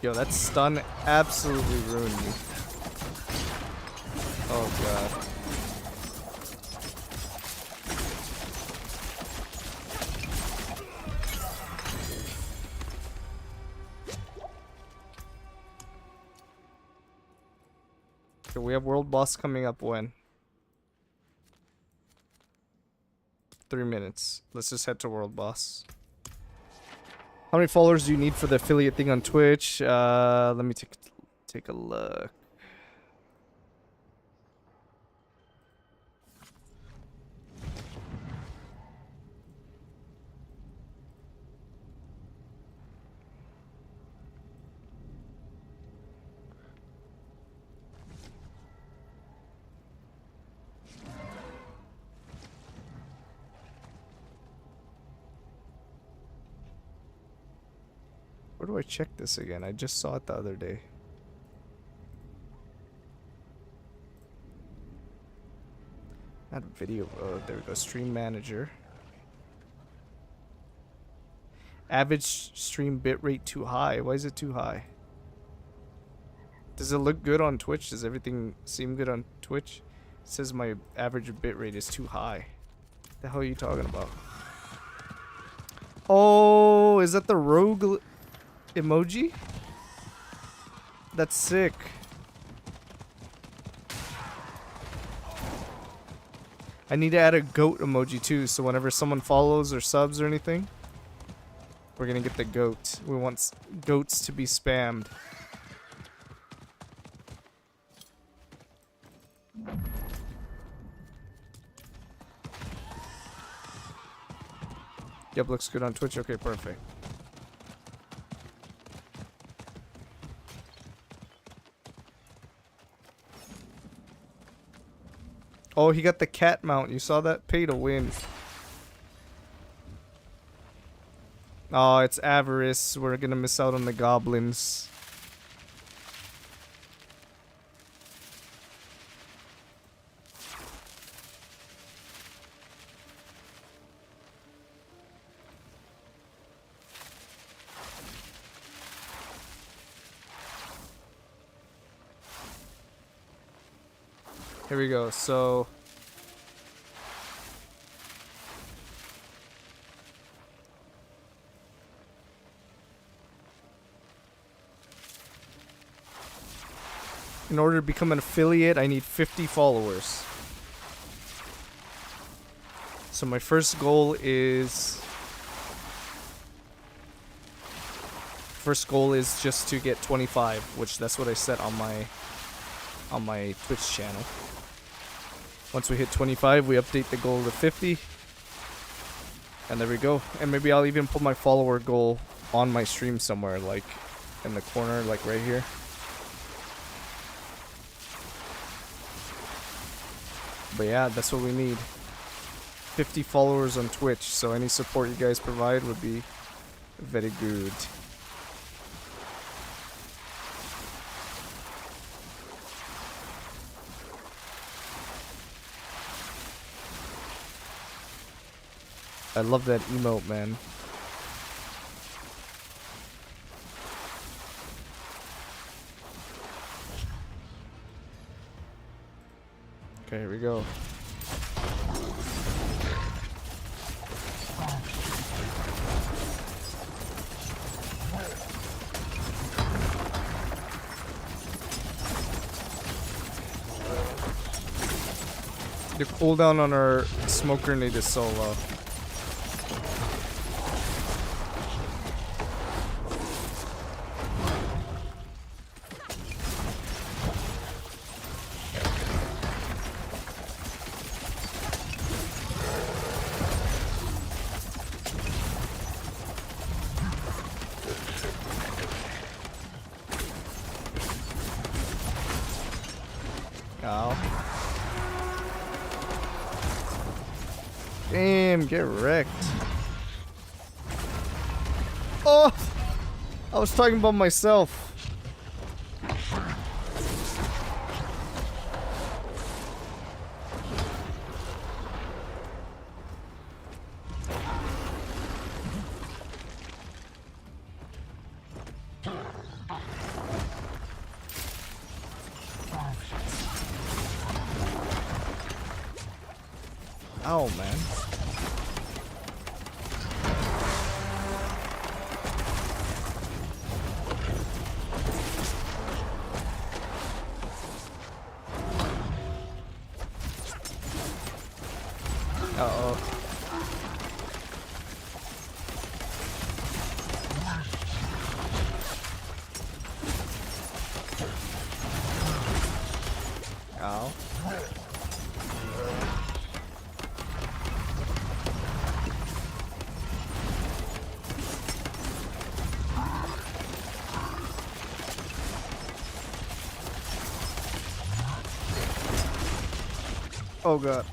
Yo, that stun absolutely ruined me. Oh god. Okay, we have world boss coming up when? 3 minutes. Let's just head to world boss. How many followers do you need for the affiliate thing on Twitch? Let me take a look. Where do I check this again? I just saw it the other day. Not video. Oh, there we go. Stream manager. Average stream bitrate too high. Why is it too high? Does it look good on Twitch? Does everything seem good on Twitch? It says my average bitrate is too high. The hell are you talking about? Oh, is that the rogue emoji? That's sick. I need to add a goat emoji too, so whenever someone follows or subs or anything, we're gonna get the goat. We want goats to be spammed. Yep, looks good on Twitch. Okay, perfect. Oh, he got the cat mount. You saw that? Pay to win. Oh, it's avarice. We're gonna miss out on the goblins. Here we go. So in order to become an affiliate, I need 50 followers. So my first goal is just to get 25, which that's what I set on my Twitch channel. Once we hit 25, we update the goal to 50. And there we go. And maybe I'll even put my follower goal on my stream somewhere, like in the corner, like right here. But yeah, that's what we need. 50 followers on Twitch, so any support you guys provide would be very good. I love that emote, man. Okay, here we go. The cooldown on our smoke grenade is so low. Ow. Damn, get wrecked. Oh! I was talking about myself. Oh, man. Uh-oh. Ow. Oh god.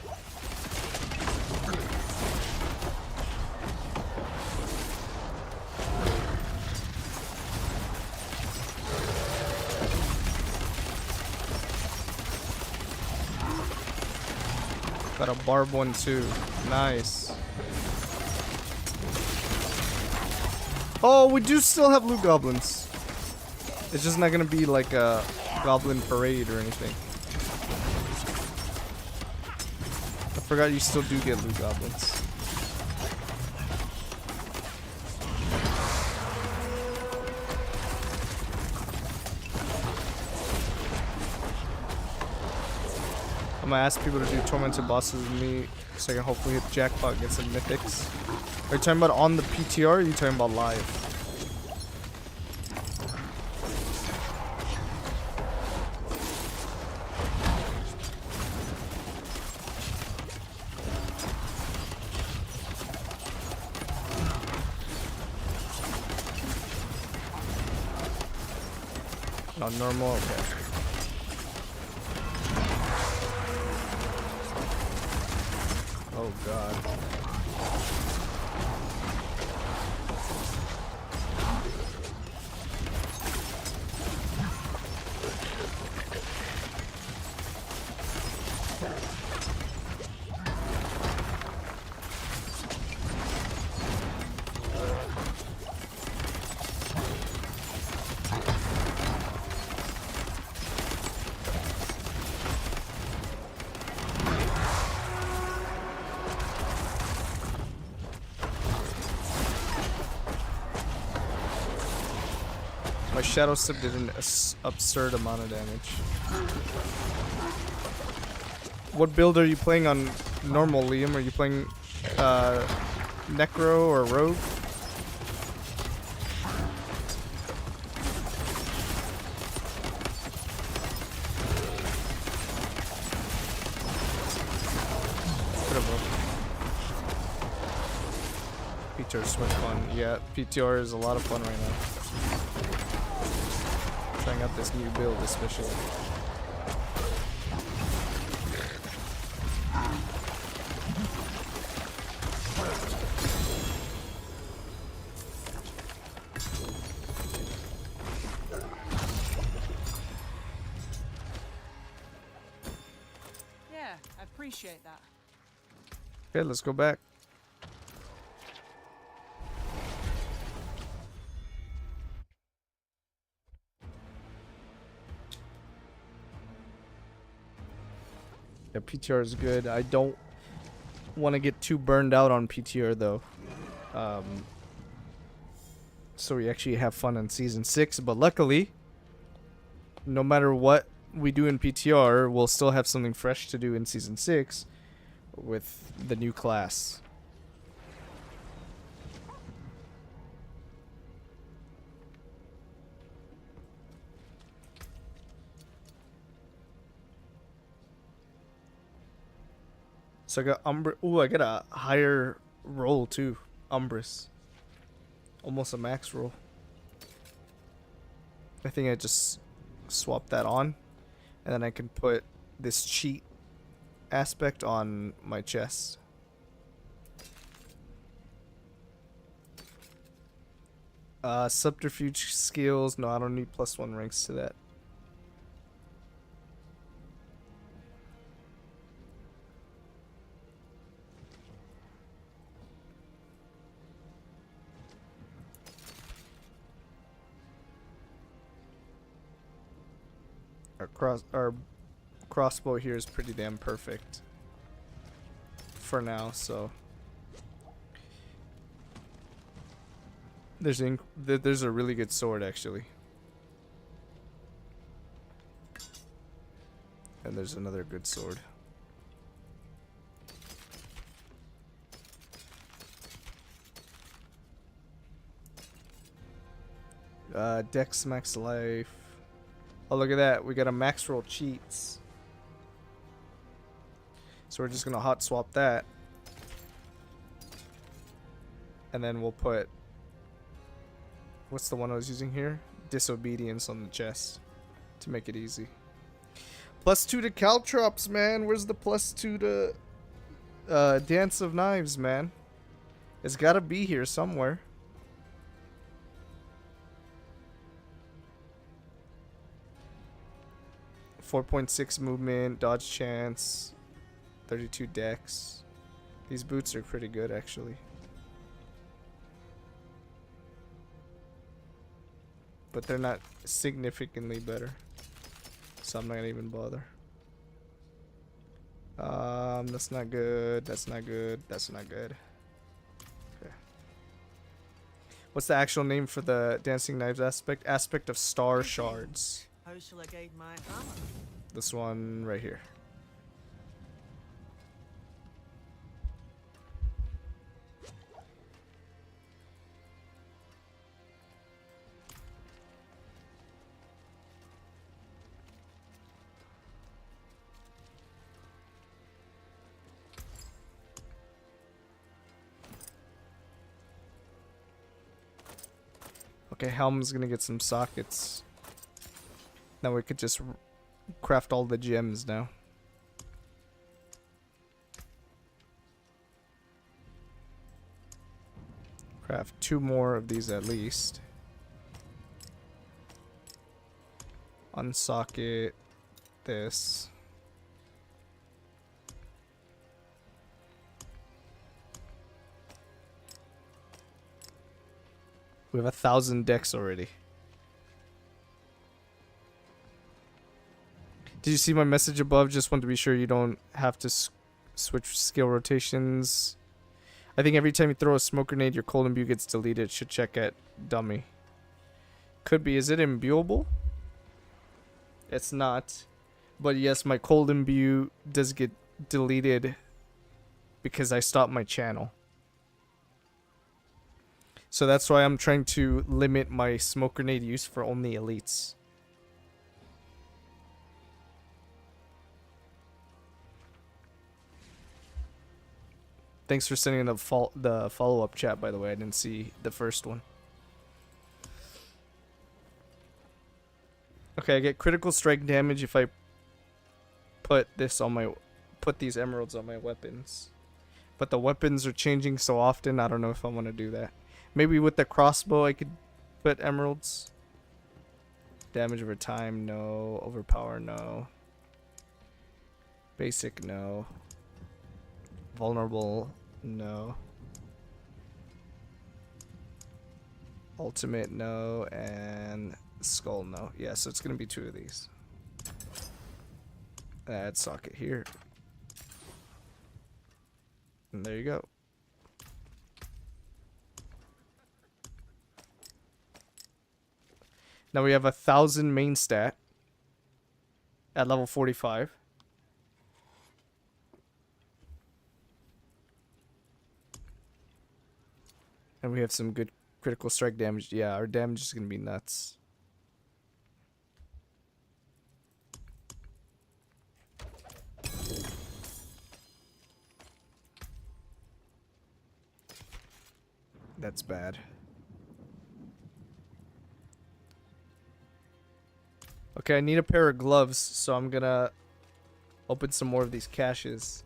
Got a barb one too. Nice. Oh, we do still have loot goblins. It's just not gonna be like a goblin parade or anything. I forgot you still do get loot goblins. I'm gonna ask people to do tormented bosses with me so I can hopefully hit jackpot and get some mythics. Are you talking about on the PTR or are you talking about live? Not normal, okay. Oh god. My Shadow Step did an absurd amount of damage. What build are you playing on normal, Liam? Are you playing Necro or Rogue? PTR is so much fun. Yeah, PTR is a lot of fun right now. Trying out this new build especially. Yeah, I appreciate that. Okay, let's go back. Yeah, PTR is good. I don't want to get too burned out on PTR though. So we actually have fun in season 6, but luckily, no matter what we do in PTR, we'll still have something fresh to do in season 6 with the new class. So I got Umbra. Ooh, I got a higher roll too. Umbrus. Almost a max roll. I think I just swap that on. And then I can put this cheat aspect on my chest. Subterfuge skills. No, I don't need +1 ranks to that. Our crossbow here is pretty damn perfect for now, so there's a really good sword actually, and there's another good sword. Dex max life. Oh, look at that. We got a max roll cheats. So we're just going to hot swap that. And then we'll put... What's the one I was using here? Disobedience on the chest. To make it easy. +2 to caltrops, man. Where's the +2 to... Dance of Knives, man? It's got to be here somewhere. .6 movement, dodge chance, 32 dex. These boots are pretty good actually. But they're not significantly better. So I'm not gonna even bother. That's not good, that's not good, that's not good. Okay. What's the actual name for the Dancing Knives aspect? Aspect of Star Shards. How shall I guide my hammer? This one right here. Okay, Helm's gonna get some sockets. Now we could just craft all the gems now. Craft 2 more of these at least. Unsocket this. We have 1,000 decks already. Did you see my message above? Just want to be sure you don't have to switch skill rotations. I think every time you throw a smoke grenade, your cold imbue gets deleted. Should check at dummy. Could be. Is it imbuable? It's not. But yes, my cold imbue does get deleted because I stopped my channel. So that's why I'm trying to limit my smoke grenade use for only elites. Thanks for sending the follow-up chat, by the way. I didn't see the first one. Okay, I get critical strike damage if I put these emeralds on my weapons. But the weapons are changing so often, I don't know if I want to do that. Maybe with the crossbow I could put emeralds. Damage over time, no. Overpower, no. Basic, no. Vulnerable, no. Ultimate, no. And skull, no. Yeah, so it's gonna be 2 of these. Add socket here. And there you go. Now we have 1,000 main stat at level 45. And we have some good critical strike damage. Yeah, our damage is going to be nuts. That's bad. Okay, I need a pair of gloves, so I'm gonna open some more of these caches.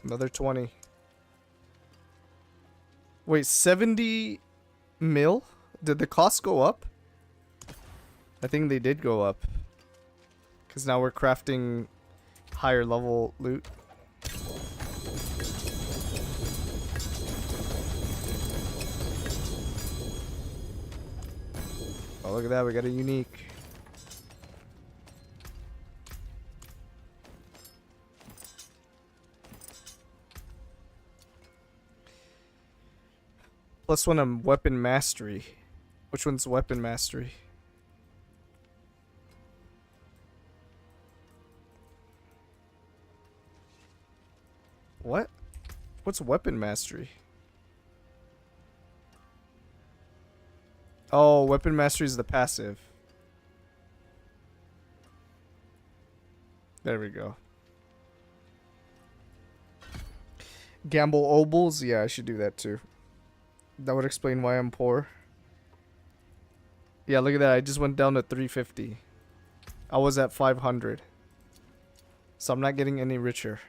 Another 20. Wait, 70 mil? Did the cost go up? I think they did go up. Because now we're crafting higher level loot. Oh, look at that. We got a unique. +1 on weapon mastery. Which one's weapon mastery? What? What's weapon mastery? Oh, weapon mastery is the passive. There we go. Gamble obols? Yeah, I should do that too. That would explain why I'm poor. Yeah, look at that. I just went down to 350. I was at 500. So I'm not getting any richer.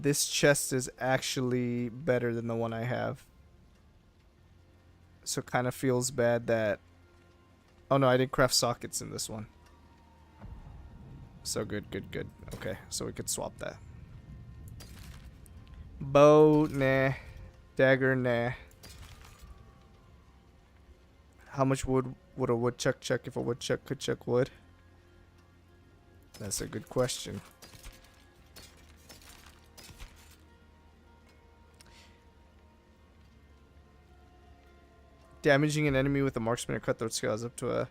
This chest is actually better than the one I have. So it kind of feels bad that... Oh no, I did craft sockets in this one. So good, good, good. Okay, so we could swap that. Bow, nah. Dagger, nah. How much wood would a woodchuck chuck if a woodchuck could chuck wood? That's a good question. Damaging an enemy with a marksman or cutthroat skill has up to a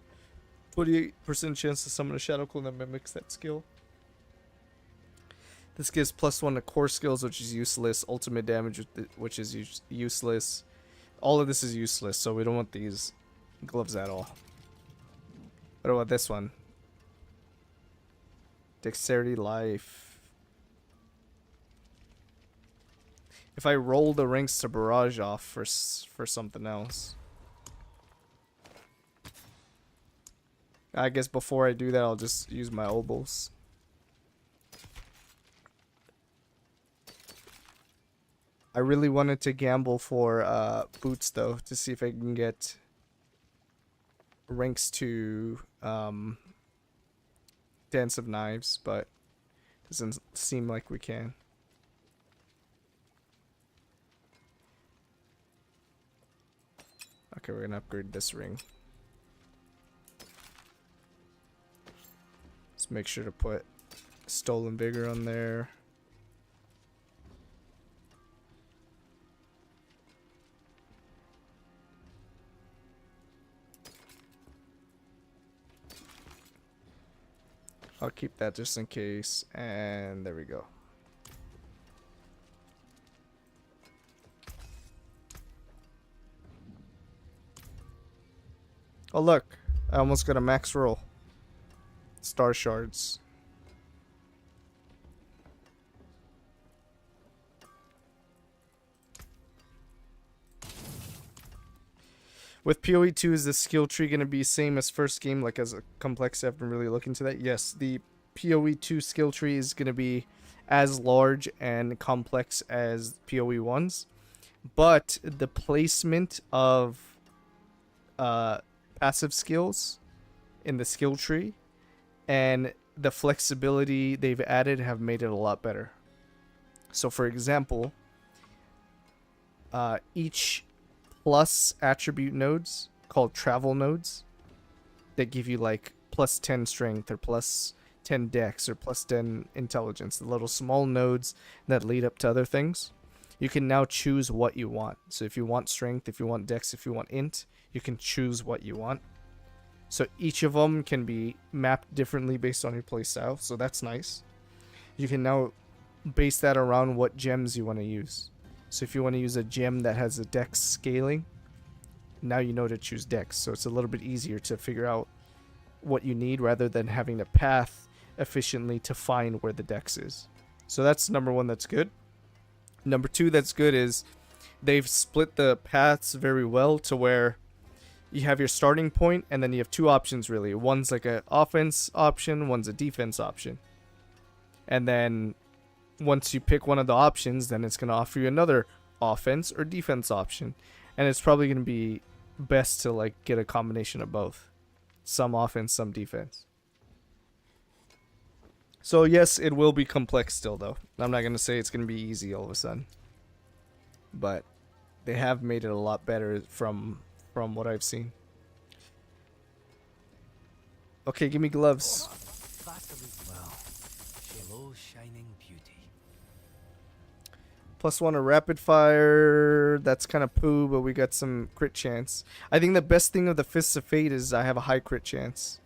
28% chance to summon a shadow clone that mimics that skill. This gives +1 to core skills, which is useless. Ultimate damage, which is useless. All of this is useless, so we don't want these gloves at all. What about this one? Dexterity, life. If I roll the ranks to barrage off for something else. I guess before I do that, I'll just use my obols. I really wanted to gamble for boots though, to see if I can get ranks to Dance of Knives, but doesn't seem like we can. Okay, we're gonna upgrade this ring. Let's make sure to put Stolen Vigor on there. I'll keep that just in case, and there we go. Oh look, I almost got a max roll. Star shards. With PoE 2, is the skill tree going to be same as first game, like as a complex? I've been really looking to that. Yes, the PoE 2 skill tree is going to be as large and complex as PoE 1's, but the placement of passive skills in the skill tree and the flexibility they've added have made it a lot better. So for example, each plus attribute nodes called travel nodes that give you like +10 strength or +10 dex or +10 intelligence, the little small nodes that lead up to other things, you can now choose what you want. So if you want strength, if you want dex, if you want int, you can choose what you want. So each of them can be mapped differently based on your playstyle. So that's nice. You can now base that around what gems you want to use. So if you want to use a gem that has a dex scaling, now you know to choose dex. So it's a little bit easier to figure out what you need rather than having to path efficiently to find where the dex is. So that's number one that's good. Number two that's good is they've split the paths very well to where you have your starting point and then you have two options really. One's like an offense option, one's a defense option. And then once you pick one of the options, then it's going to offer you another offense or defense option. And it's probably going to be best to like get a combination of both. Some offense, some defense. So yes, it will be complex still though. I'm not going to say it's going to be easy all of a sudden. But they have made it a lot better from what I've seen. Okay, give me gloves. +1 a rapid fire. That's kind of poo, but we got some crit chance. I think the best thing of the Fists of Fate is I have a high crit chance.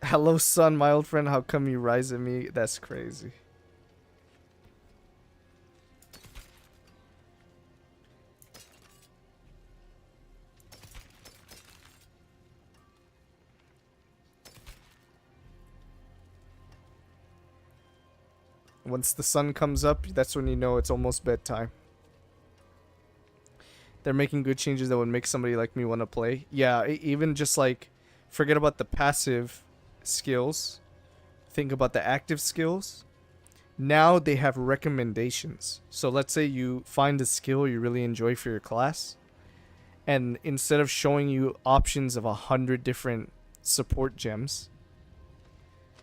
Hello, son, my old friend. How come you rise at me? That's crazy. Once the sun comes up, that's when you know it's almost bedtime. They're making good changes that would make somebody like me want to play. Yeah, even just like, forget about the passive skills. Think about the active skills. Now they have recommendations. So let's say you find a skill you really enjoy for your class. And instead of showing you options of 100 different support gems,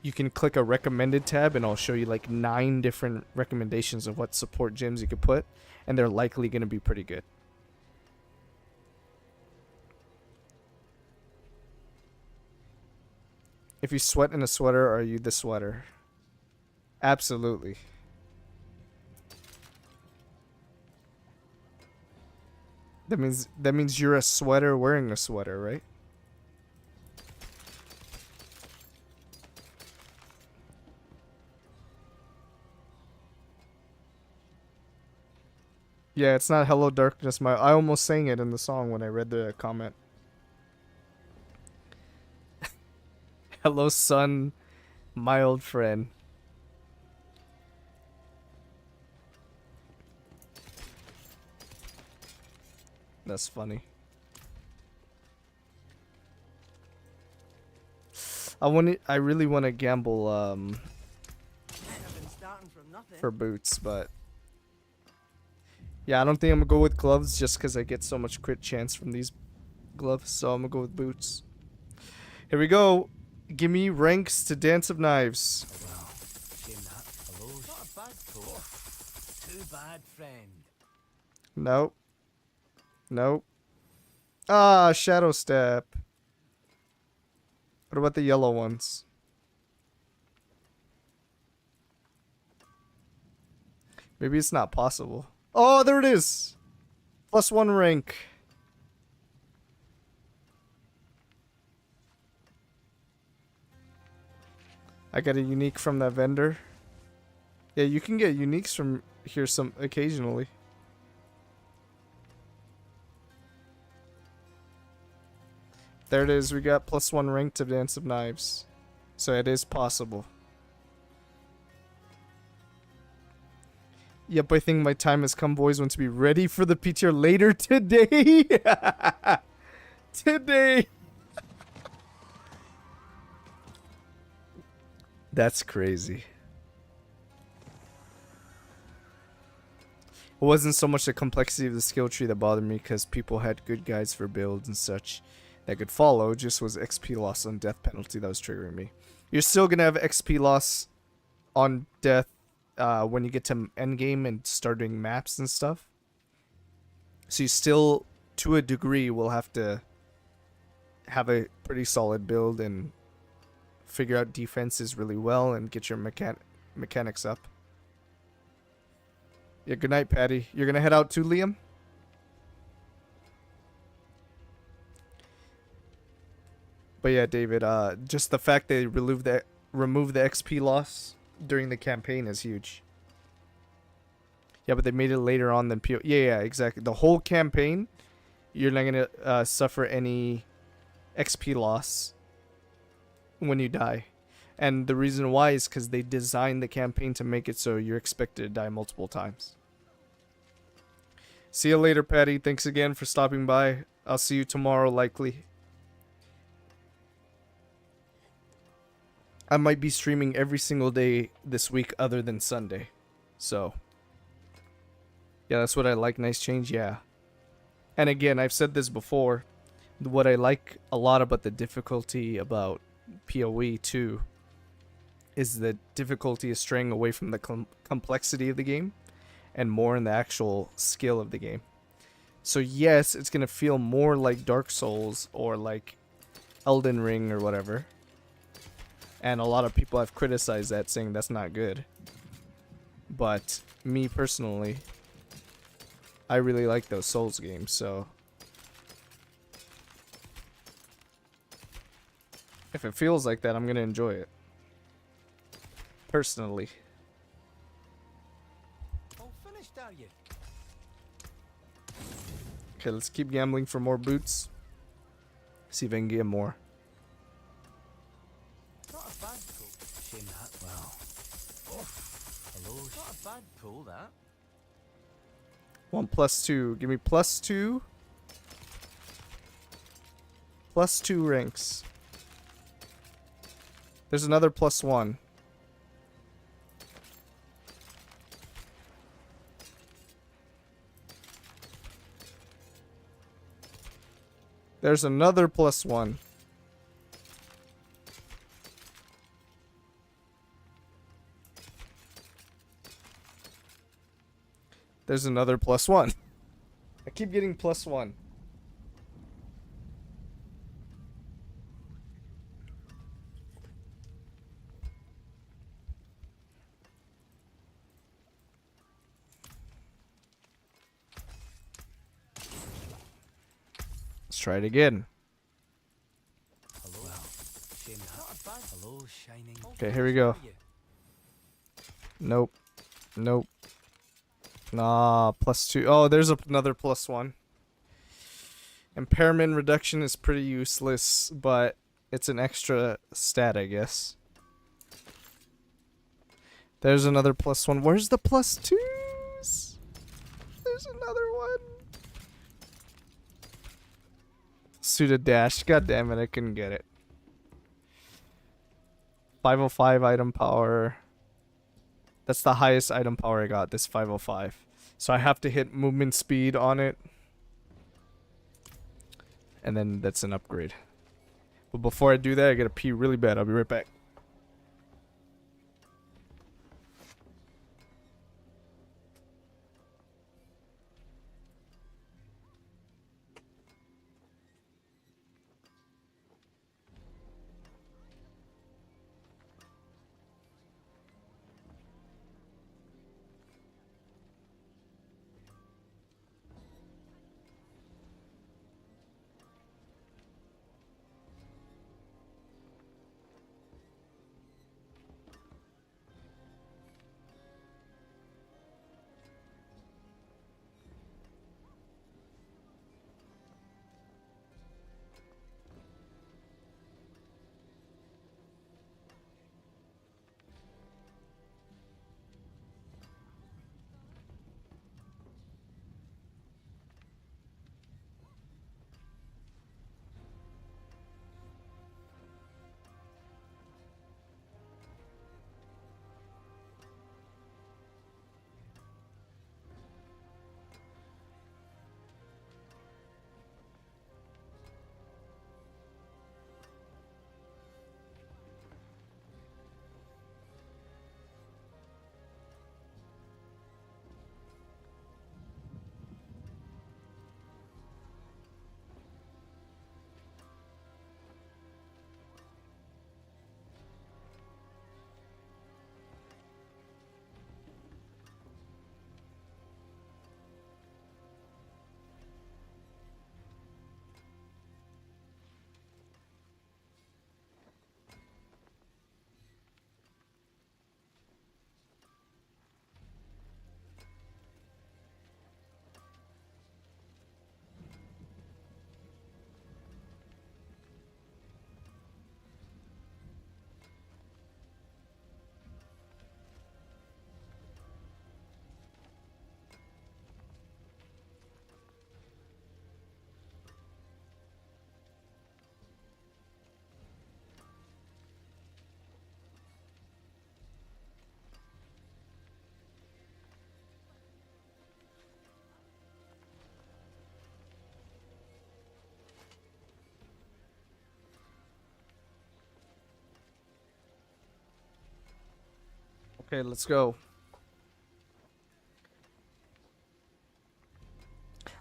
you can click a recommended tab and I'll show you like 9 different recommendations of what support gems you could put, and they're likely going to be pretty good. If you sweat in a sweater, are you the sweater? Absolutely. That means you're a sweater wearing a sweater, right? Yeah, it's not Hello Darkness. I almost sang it in the song when I read the comment. Hello, sun, my old friend. That's funny. I really want to gamble for boots, but yeah, I don't think I'm gonna go with gloves just because I get so much crit chance from these gloves, so I'm gonna go with boots. Here we go. Give me ranks to Dance of Knives. Nope. Nope. Ah, Shadow Step. What about the yellow ones? Maybe it's not possible. Oh, there it is. +1 rank. I got a unique from that vendor. Yeah, you can get uniques from here some occasionally. There it is. We got +1 rank to Dance of Knives. So it is possible. Yep, I think my time has come, boys. Want to be ready for the PTR later today. Today. That's crazy. It wasn't so much the complexity of the skill tree that bothered me, because people had good guides for builds and such that could follow. Just was XP loss on death penalty that was triggering me. You're still gonna have XP loss on death when you get to endgame and start doing maps and stuff. So you still, to a degree, will have to have a pretty solid build and figure out defenses really well and get your mechanics up. Yeah, good night, Patty. You're gonna head out too, Liam? But yeah, David, just the fact they remove the XP loss during the campaign is huge. Yeah, but they made it later on than PO. Yeah, exactly. The whole campaign, you're not gonna suffer any XP loss when you die. And the reason why is because they designed the campaign to make it so you're expected to die multiple times. See you later, Patty. Thanks again for stopping by. I'll see you tomorrow, likely. I might be streaming every single day this week other than Sunday. So, yeah, that's what I like. Nice change, yeah. And again, I've said this before. What I like a lot about the difficulty about PoE 2 is the difficulty is straying away from the complexity of the game and more in the actual skill of the game. So yes, it's going to feel more like Dark Souls or like Elden Ring or whatever. And a lot of people have criticized that, saying that's not good. But me personally, I really like those Souls games, so if it feels like that, I'm going to enjoy it. Personally. All finished, are you? Okay, let's keep gambling for more boots. See if I can get more. Not a bad pull. Shame that. Well. Oh, hello. Not a bad pull, that. 1 + 2. Give me +2. +2 ranks. There's another +1. There's another +1. There's another +1. I keep getting +1. Let's try it again. Hello. Well, shame that. Not a bad. Hello, shining. Okay, here we go. Nope. Nope. Nah, +2. Oh, there's another +1. Impairment reduction is pretty useless, but it's an extra stat, I guess. There's another +1. Where's the +2s? There's another one. Suited dash. God damn it, I couldn't get it. 505 item power. That's the highest item power I got, this 505. So I have to hit movement speed on it. And then that's an upgrade. But before I do that, I gotta pee really bad. I'll be right back. Okay, let's go.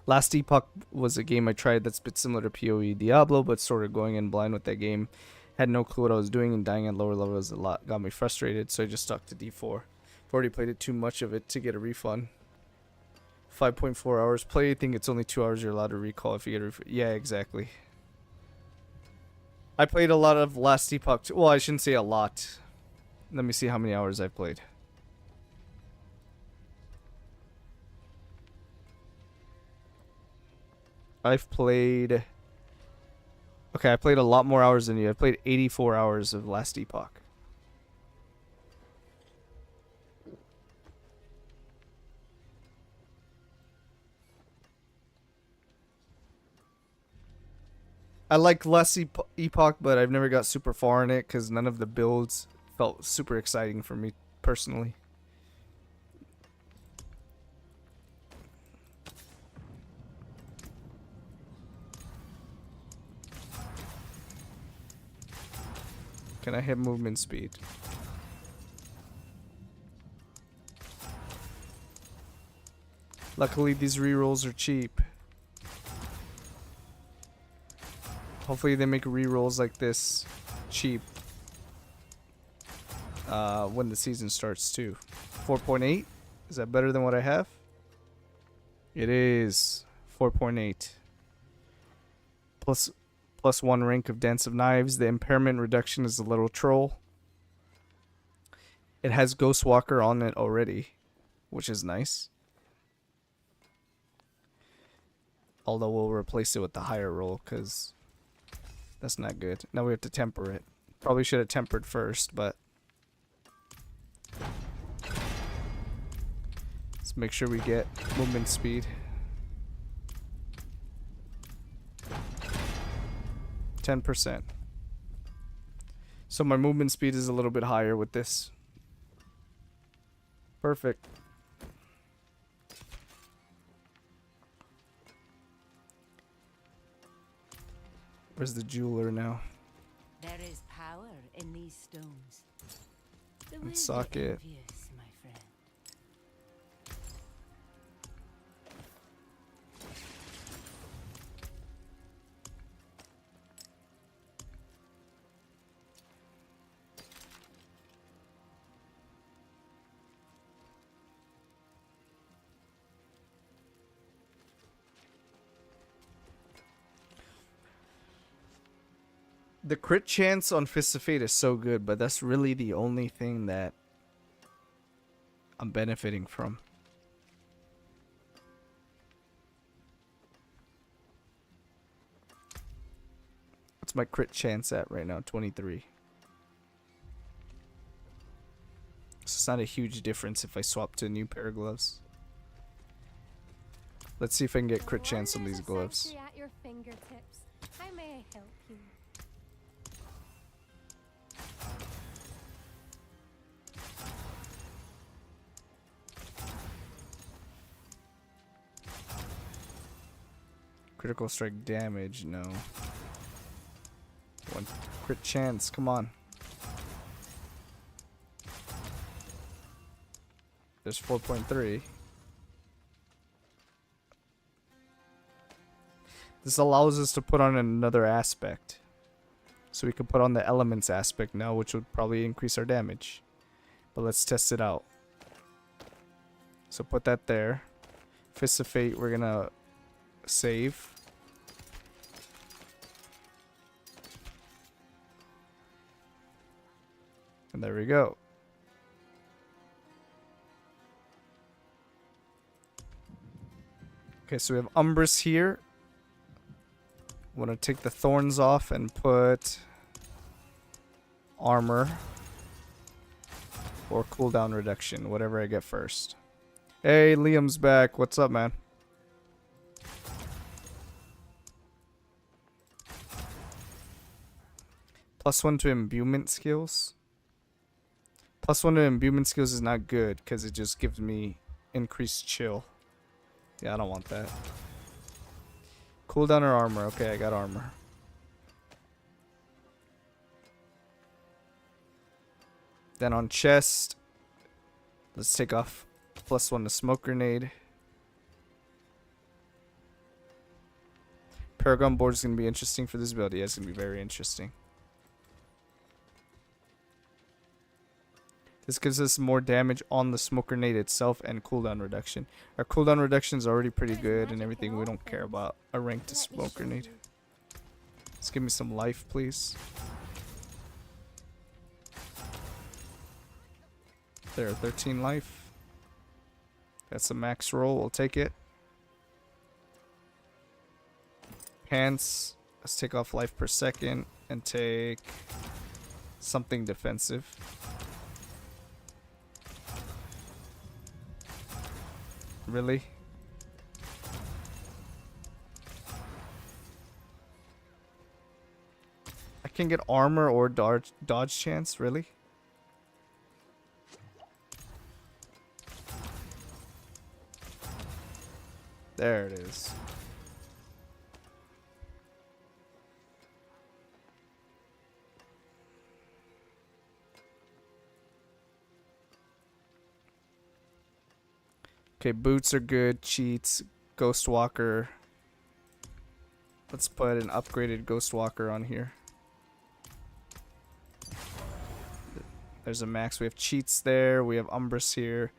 Last Epoch was a game I tried that's a bit similar to PoE Diablo, but sort of going in blind with that game. Had no clue what I was doing, and dying at lower levels a lot got me frustrated, so I just stuck to D4. I've already played it too much of it to get a refund. 5.4 hours play. I think it's only 2 hours you're allowed to recall if you get a refund. Yeah, exactly. I played a lot of Last Epoch too. Well, I shouldn't say a lot. Let me see how many hours I've played. I've played... Okay, I played a lot more hours than you. I played 84 hours of Last Epoch. I like Last Epoch, but I've never got super far in it because none of the builds felt super exciting for me personally. Can I hit movement speed? Luckily, these rerolls are cheap. Hopefully, they make rerolls like this cheap when the season starts too. 4.8? Is that better than what I have? It is 4.8. Plus 1 rank of Dance of Knives. The impairment reduction is a little troll. It has Ghostwalker on it already, which is nice. Although we'll replace it with the higher roll because that's not good. Now we have to temper it. Probably should have tempered first, but let's make sure we get movement speed. 10%. So my movement speed is a little bit higher with this. Perfect. Where's the jeweler now? There is power in these stones. The And will sock be it. envious, my friend. The crit chance on Fist of Fate is so good, but that's really the only thing that I'm benefiting from. What's my crit chance at right now? 23. So it's not a huge difference if I swap to a new pair of gloves. Let's see if I can get crit chance on these gloves. At your fingertips. How may I help you? Critical strike damage, no. One crit chance, come on. There's 4.3. This allows us to put on another aspect. So we can put on the elements aspect now, which would probably increase our damage. But let's test it out. So put that there. Fist of Fate, we're gonna save. And there we go. Okay, so we have Umbrus here. Want to take the thorns off and put armor or cooldown reduction, whatever I get first. Hey, Liam's back. What's up, man? +1 to imbuement skills. +1 to imbuement skills is not good because it just gives me increased chill. Yeah, I don't want that. Cooldown or armor? Okay, I got armor. Then on chest, Let's take off +1 to smoke grenade. Paragon board is going to be interesting for this build. Yeah, it's going to be very interesting. This gives us more damage on the smoke grenade itself and cooldown reduction. Our cooldown reduction is already pretty good and everything. We don't care about a rank to smoke grenade. Let's give me some life, please. There, 13 life. That's a max roll. We'll take it. Pants. Let's take off life per second and take something defensive. Really? I can get armor or dodge chance, really? There it is. Okay, boots are good. Cheats. Ghost Walker. Let's put an upgraded Ghost Walker on here. There's a max. We have cheats there. We have Umbrus here.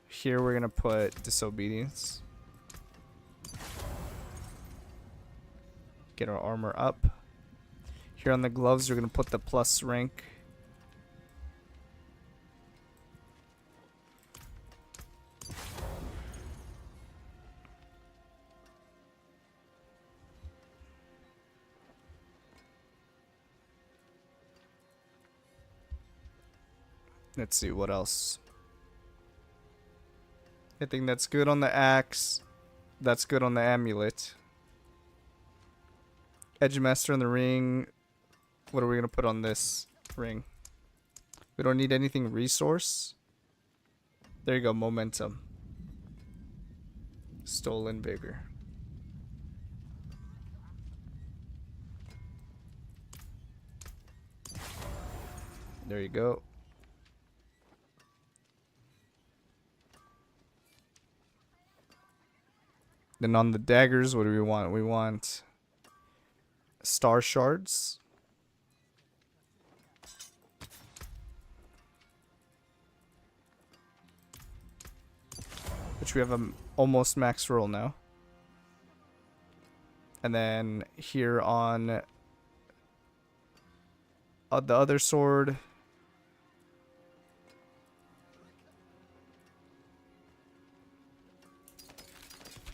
Here we're going to put Disobedience. Get our armor up. Here on the gloves, we're going to put the plus rank. Let's see what else. I think that's good on the axe. That's good on the amulet. Edgemaster in the ring. What are we going to put on this ring? We don't need anything resource. There you go, momentum. Stolen vigor. There you go. Then on the daggers, what do we want? We want star shards. Which we have a almost max roll now. And then here on the other sword,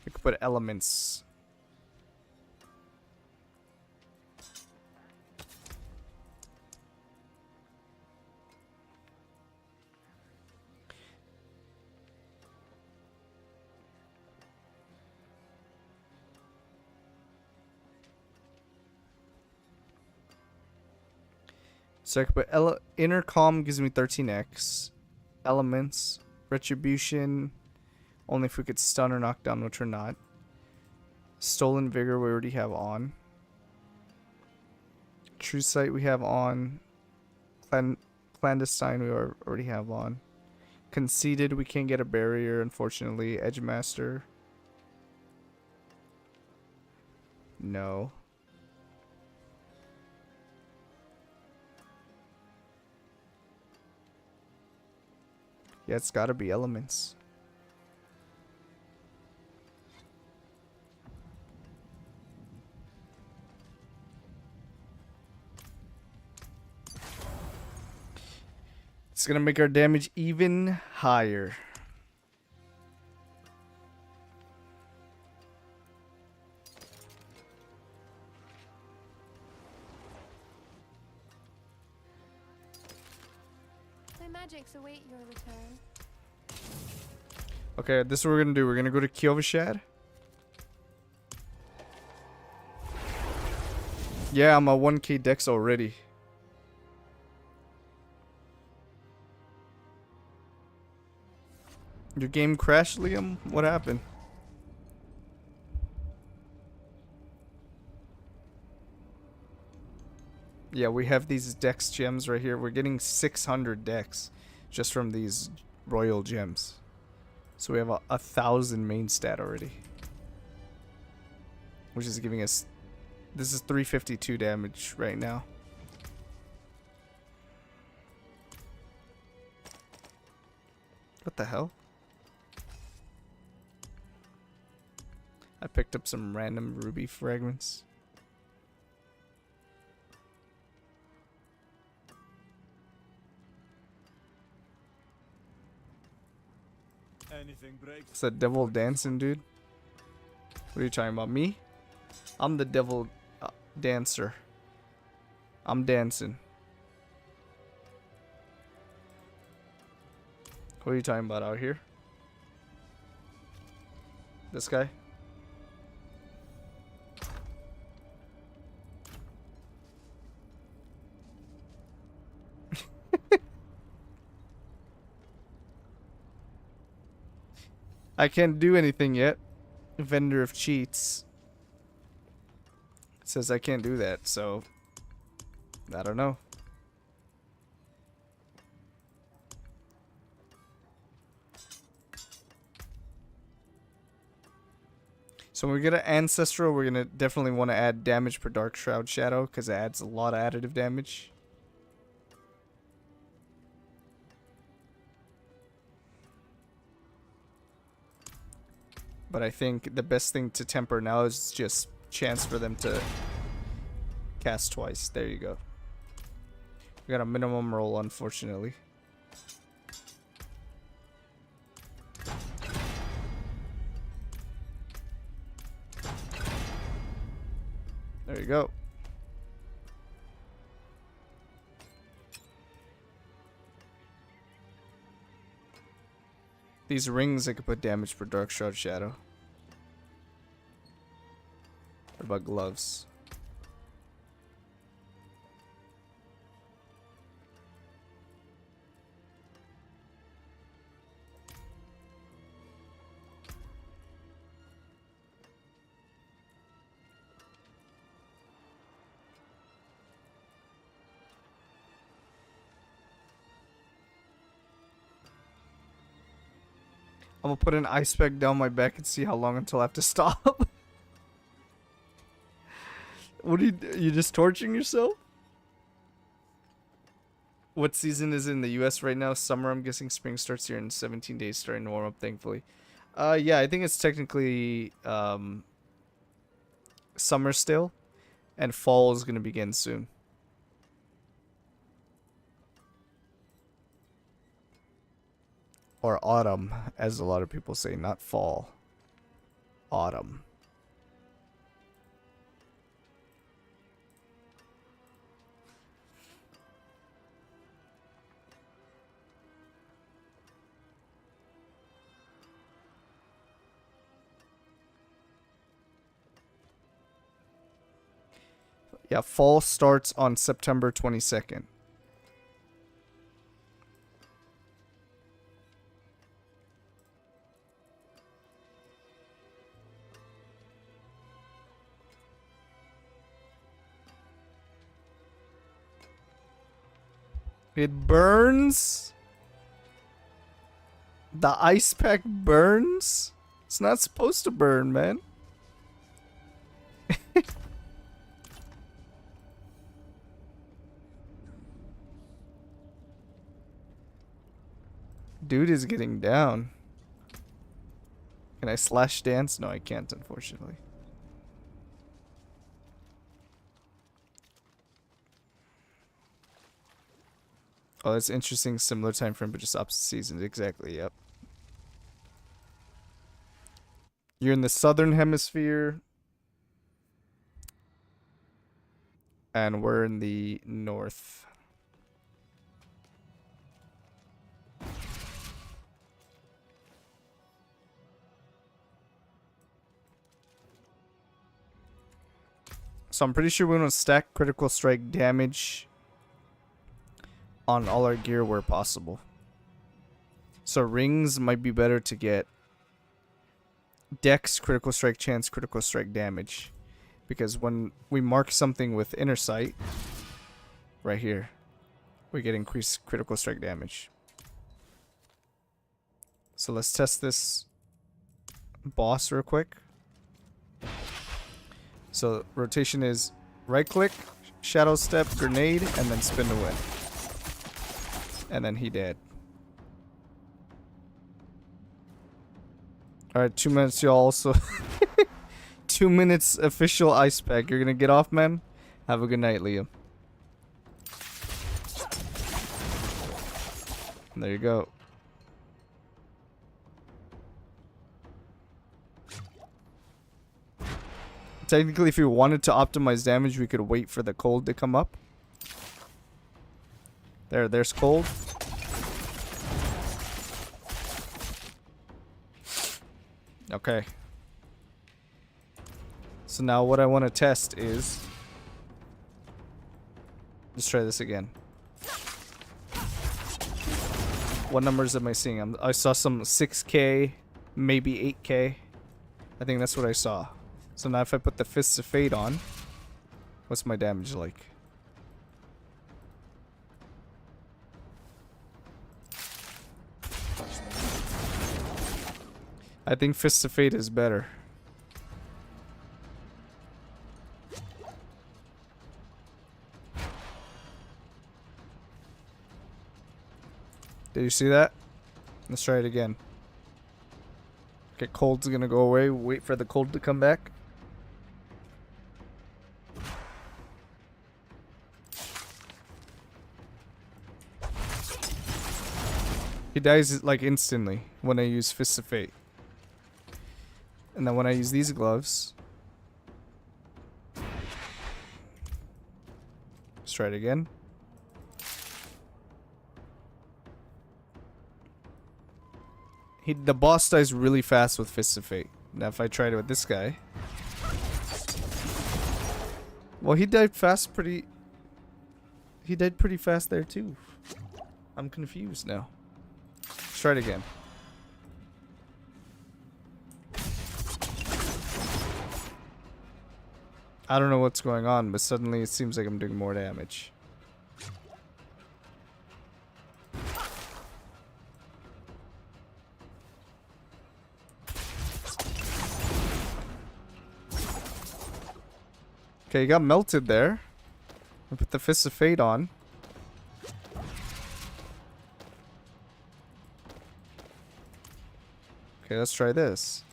we could put elements. So I could put intercom gives me 13x. Elements, retribution, only if we could stun or knock down, which we're not. Stolen vigor we already have on. True sight we have on. Clandestine we already have on. Conceited we can't get a barrier, unfortunately. Edgemaster. No. Yeah, it's gotta be elements. It's gonna make our damage even higher. My magics await your return. Okay, this is what we're gonna do. We're gonna go to Kyovashad. Yeah, I'm a 1k dex already. Your game crashed, Liam? What happened? Yeah, we have these dex gems right here. We're getting 600 dex just from these royal gems. So we have 1,000 main stat already. Which is giving us... This is 352 damage right now. What the hell? I picked up some random ruby fragments. Anything breaks. It's the devil dancing, dude. What are you talking about? Me? I'm the devil dancer. I'm dancing. What are you talking about out here? This guy? I can't do anything yet. Vendor of cheats. It says I can't do that, so I don't know. So when we get an ancestral, we're gonna definitely want to add damage per Dark Shroud Shadow because it adds a lot of additive damage. But I think the best thing to temper now is just chance for them to cast twice. There you go. We got a minimum roll, unfortunately. There you go. These rings, I could put damage per Dark Shroud Shadow. What about gloves? I'm gonna put an ice pack down my back and see how long until I have to stop. What are you just torching yourself? What season is it in the US right now? Summer, I'm guessing. Spring starts here in 17 days, starting to warm up, thankfully. Yeah, I think it's technically summer still, and fall is gonna begin soon. Or autumn, as a lot of people say, not fall. Autumn. Yeah, fall starts on September 22nd. It burns? The ice pack burns? It's not supposed to burn, man. Dude is getting down. Can I slash dance? No, I can't, unfortunately. Oh, that's interesting. Similar time frame, but just opposite seasons. Exactly, yep. You're in the southern hemisphere. And we're in the north. So I'm pretty sure we're going to stack critical strike damage on all our gear where possible. So rings might be better to get dex, critical strike chance, critical strike damage. Because when we mark something with inner sight, right here, we get increased critical strike damage. So let's test this boss real quick. So rotation is right click, shadow step, grenade, and then spin to win. And then he dead. Alright, 2 minutes y'all also. 2 minutes official ice pack. You're gonna get off, man? Have a good night, Liam. And there you go. Technically, if we wanted to optimize damage, we could wait for the cold to come up. There's cold. Okay. So now what I want to test is... Let's try this again. What numbers am I seeing? I saw some 6k, maybe 8k. I think that's what I saw. So now if I put the Fists of Fate on, what's my damage like? I think Fists of Fate is better. Did you see that? Let's try it again. Okay, cold's gonna go away. Wait for the cold to come back. He dies like instantly when I use Fists of Fate. And then when I use these gloves... Let's try it again. The boss dies really fast with Fists of Fate. Now if I tried it with this guy... Well, he died fast pretty... He died pretty fast there too. I'm confused now. Let's try it again. I don't know what's going on, but suddenly it seems like I'm doing more damage. Okay, he got melted there. I put the Fists of Fate on. Okay, let's try this.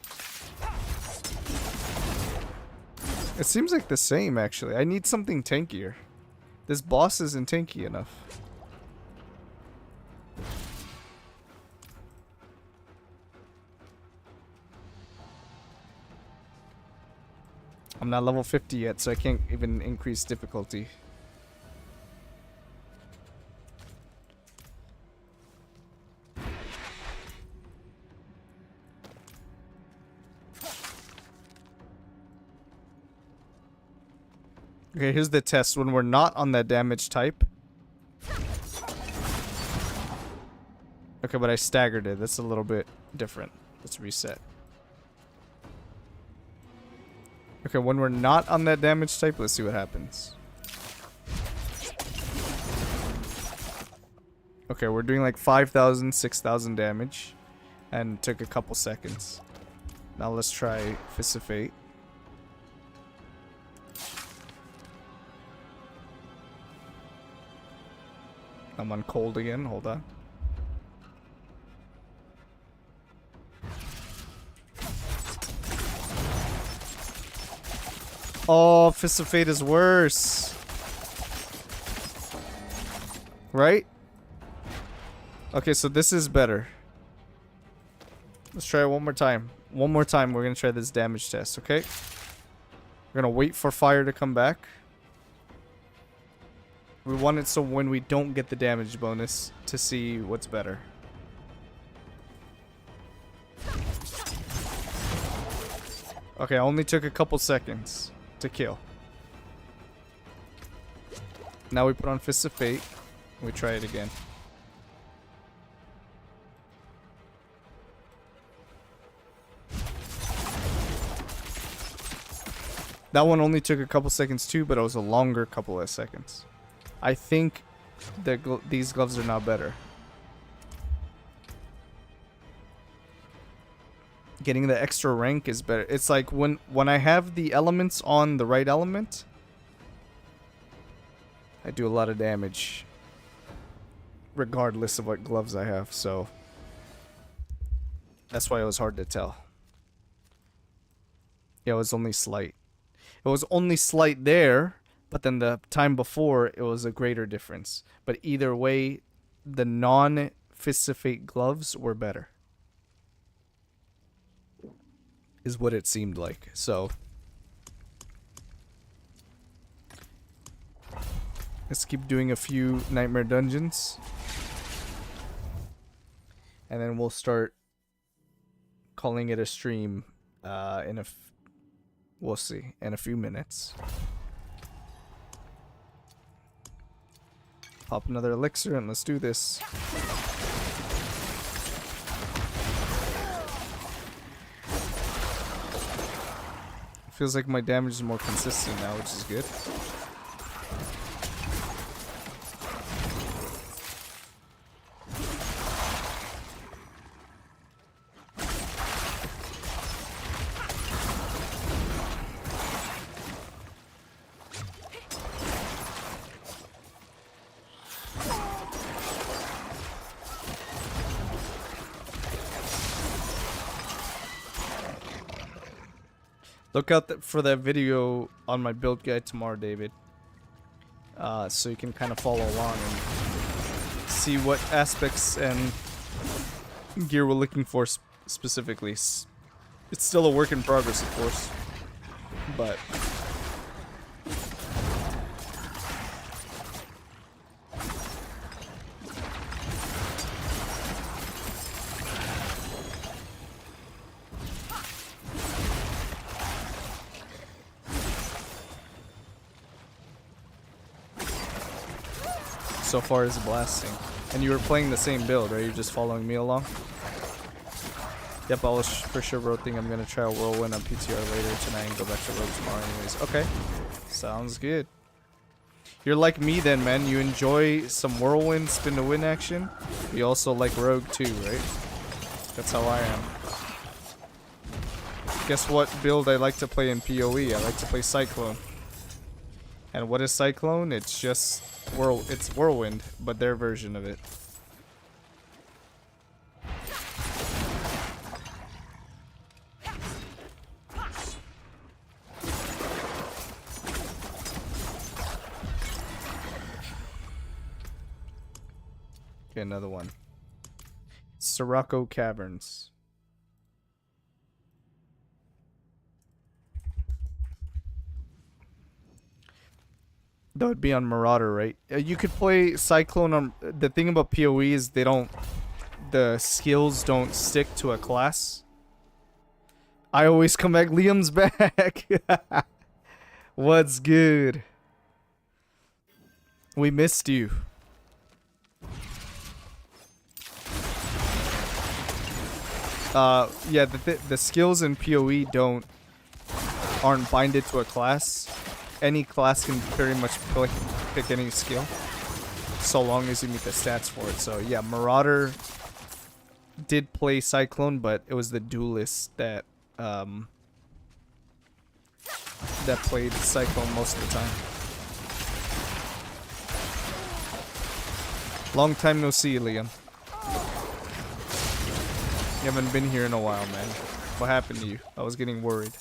It seems like the same, actually. I need something tankier. This boss isn't tanky enough. I'm not level 50 yet, so I can't even increase difficulty. Okay, here's the test. When we're not on that damage type. Okay, but I staggered it. That's a little bit different. Let's reset. Okay, when we're not on that damage type, let's see what happens. Okay, we're doing like 5,000, 6,000 damage. And took a couple seconds. Now let's try Fist of Fate. I'm on cold again. Hold on. Oh, Fist of Fate is worse. Right? Okay, so this is better. Let's try it one more time. One more time, we're going to try this damage test, okay? We're going to wait for fire to come back. We want it so when we don't get the damage bonus to see what's better. Okay, I only took a couple seconds to kill. Now we put on Fist of Fate. And we try it again. That one only took a couple seconds too, but it was a longer couple of seconds. I think these gloves are now better. getting the extra rank is better. It's like when I have the elements on the right element, I do a lot of damage regardless of what gloves I have, so that's why it was hard to tell. Yeah, it was only slight. It was only slight there, but then the time before it was a greater difference. But either way, the non-Fists of Fate gloves were better. Is what it seemed like. So let's keep doing a few nightmare dungeons. And then we'll start calling it a stream we'll see, in a few minutes. Pop another elixir and let's do this. Feels like my damage is more consistent now, which is good. Look out for that video on my build guide tomorrow, David. So you can kind of follow along and see what aspects and gear we're looking for specifically. It's still a work in progress, of course, but so far is blasting. And you were playing the same build, right? You're just following me along? Yep, I was for sure rotating. I'm gonna try a whirlwind on PTR later tonight and go back to rogue tomorrow anyways. Okay. Sounds good. You're like me then, man. You enjoy some whirlwind spin to win action. You also like rogue too, right? That's how I am. Guess what build I like to play in PoE? I like to play Cyclone. And what is Cyclone? It's just it's Whirlwind, but their version of it. Okay, another one. Sirocco Caverns. That would be on Marauder, right? You could play Cyclone on... The thing about PoE is the skills don't stick to a class. I always come back. Liam's back. What's good? We missed you. Yeah, the skills in PoE aren't binded to a class. Any class can very much pick any skill, so long as you meet the stats for it. So yeah, Marauder did play Cyclone, but it was the duelist that played Cyclone most of the time. Long time no see, Liam. You haven't been here in a while, man. What happened to you? I was getting worried.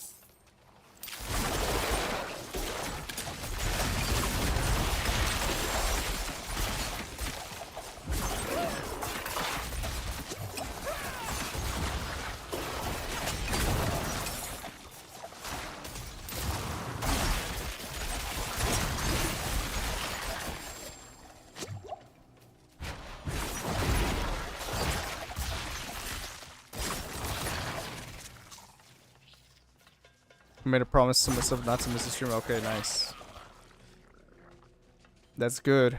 I made a promise to myself not to miss a stream. Okay, nice. That's good.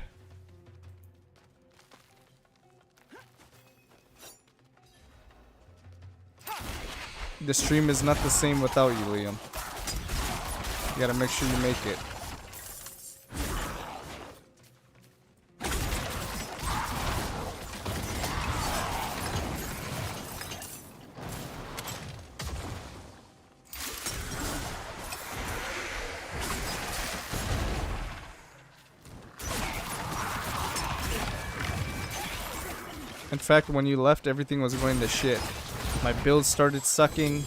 The stream is not the same without you, Liam. You gotta make sure you make it. In fact, when you left, everything was going to shit. My build started sucking.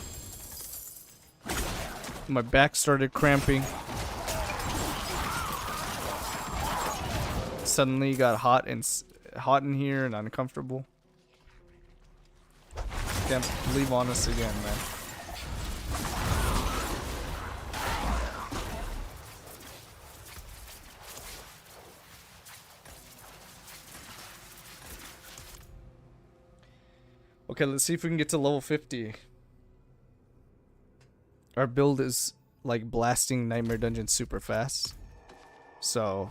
My back started cramping. Suddenly got hot in here and uncomfortable. Can't believe on us again, man. Okay, let's see if we can get to level 50. Our build is like blasting Nightmare Dungeon super fast. So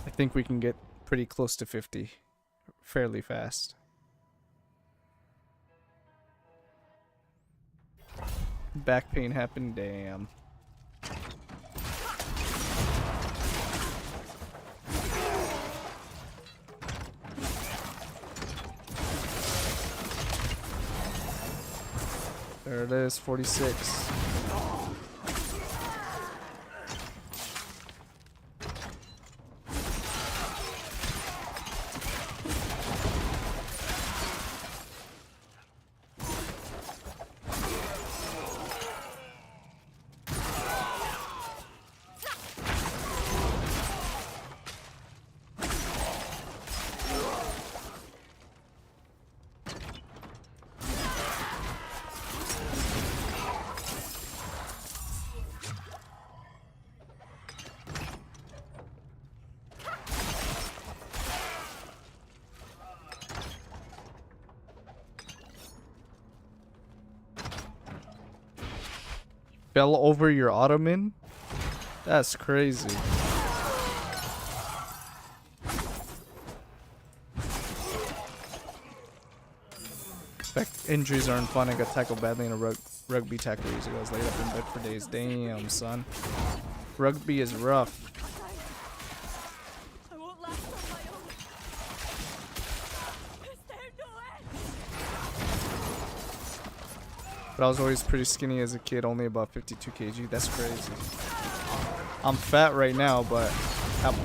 I think we can get pretty close to 50 fairly fast. Back pain happened, damn. There it is, 46. Fell over your ottoman? That's crazy. Back injuries aren't fun. I got tackled badly in a rugby tackle years ago. I was laid up in bed for days. Damn, son. Rugby is rough. I won't last on my own. Is there no end? But I was always pretty skinny as a kid, only about 52 kg. That's crazy. I'm fat right now, but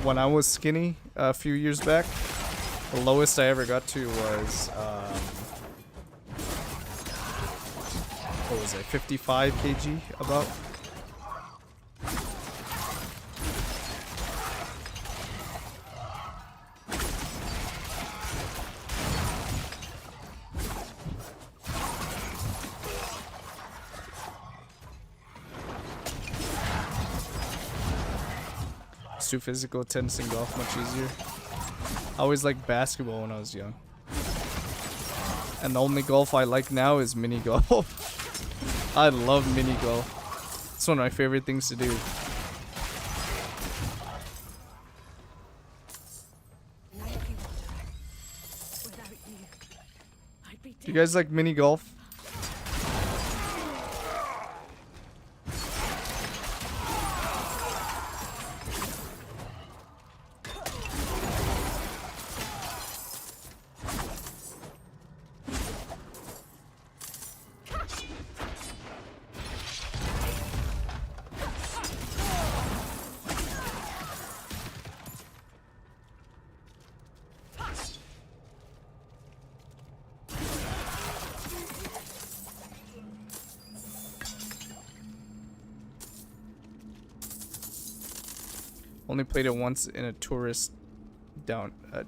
when I was skinny a few years back, the lowest I ever got to was, what was it, 55 kg about? Too physical, tennis and golf much easier. I always liked basketball when I was young. And the only golf I like now is mini golf. I love mini golf. It's one of my favorite things to do. Do you guys like mini golf? Only played it once in a tourist town here.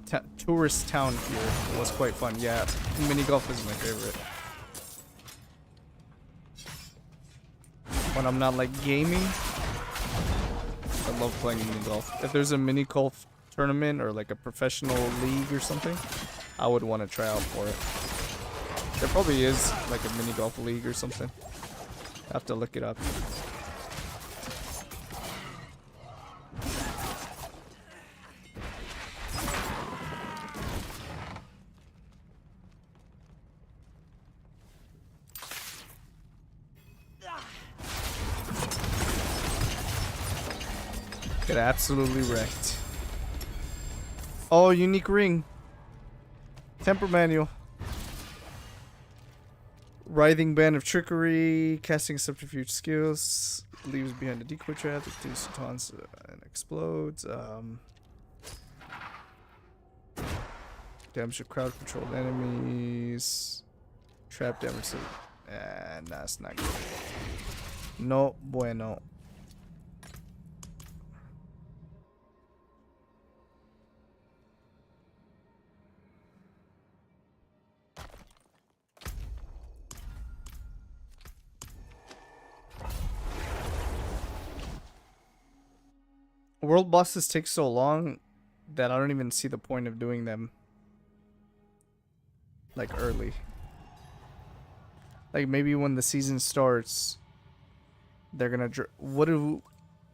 It was quite fun. Yeah, mini golf is my favorite. When I'm not like gaming, I love playing mini golf. If there's a mini golf tournament or like a professional league or something, I would want to try out for it. There probably is like a mini golf league or something. I have to look it up. Get absolutely wrecked. Oh, unique ring. Temper manual. Writhing band of trickery. Casting subterfuge skills. Leaves behind a decoy trap. Reduces taunts and explodes. Damage to crowd controlled enemies. Trap damage to... nah, it's not good. No bueno. World bosses take so long that I don't even see the point of doing them like early. Like maybe when the season starts, they're gonna what do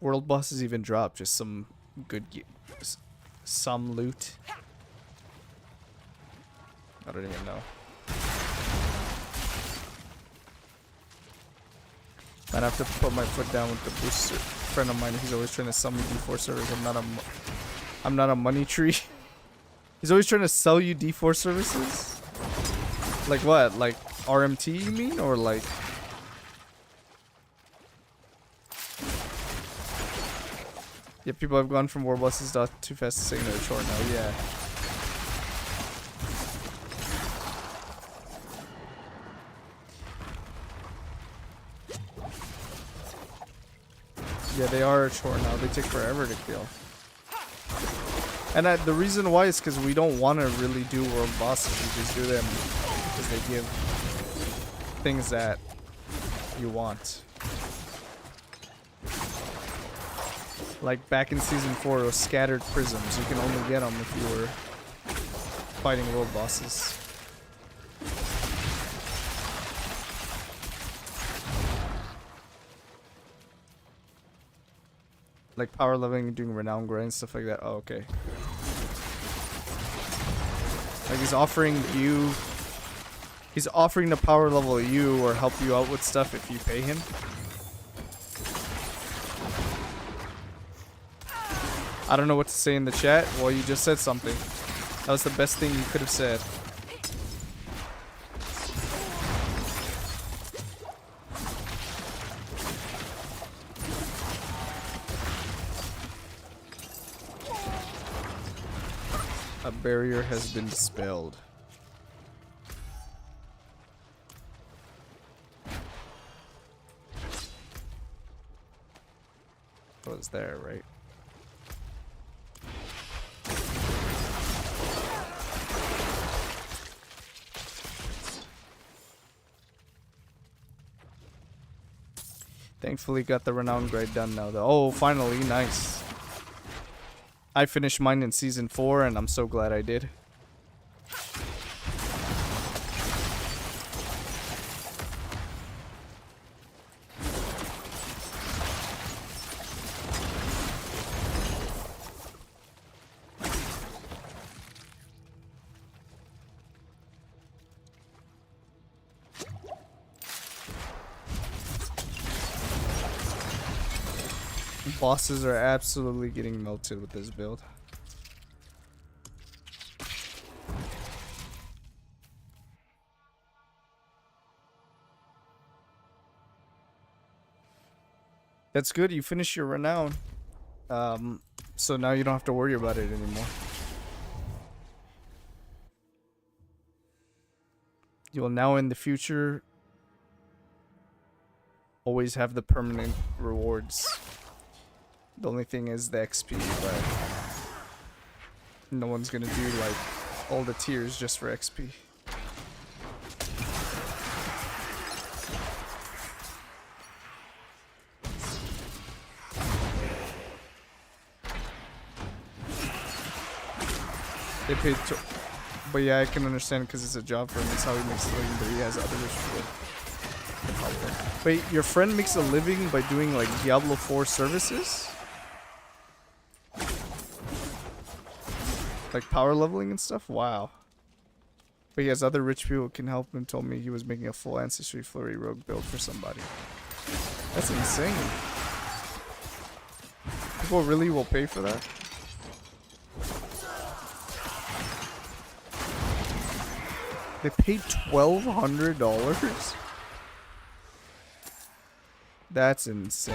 world bosses even drop? Just some good some loot? I don't even know. I'd have to put my foot down with the booster. Friend of mine, he's always trying to sell me D4 servers. I'm not a money tree. He's always trying to sell you D4 services. Like what? Like RMT you mean, or like? Yeah, people have gone from war buses to too fast to say no short now. Yeah. Yeah, they are short now. They take forever to kill. And the reason why is because we don't want to really do world bosses. We just do them because they give things that you want. Like back in season 4, those scattered prisms. You can only get them if you were fighting world bosses. Like power leveling, doing renown grind, stuff like that. Oh, okay. Like he's offering to power level you or help you out with stuff if you pay him. I don't know what to say in the chat. Well, you just said something. That was the best thing you could have said. A barrier has been dispelled. It was there, right? Thankfully got the renown grade done now though. Oh, finally, nice. I finished mine in season 4 and I'm so glad I did. Bosses are absolutely getting melted with this build. That's good, you finished your renown. So now you don't have to worry about it anymore. You will now in the future always have the permanent rewards. The only thing is the XP, but no one's gonna do like all the tiers just for XP. They paid, but yeah, I can understand because it's a job for him. It's how he makes a living, but he has other rich people. Wait, your friend makes a living by doing like Diablo IV services? Like power leveling and stuff? Wow. But he has other rich people who can help him. Told me he was making a full Ancestry Flurry Rogue build for somebody. That's insane. People really will pay for that? They paid $1,200? That's insane.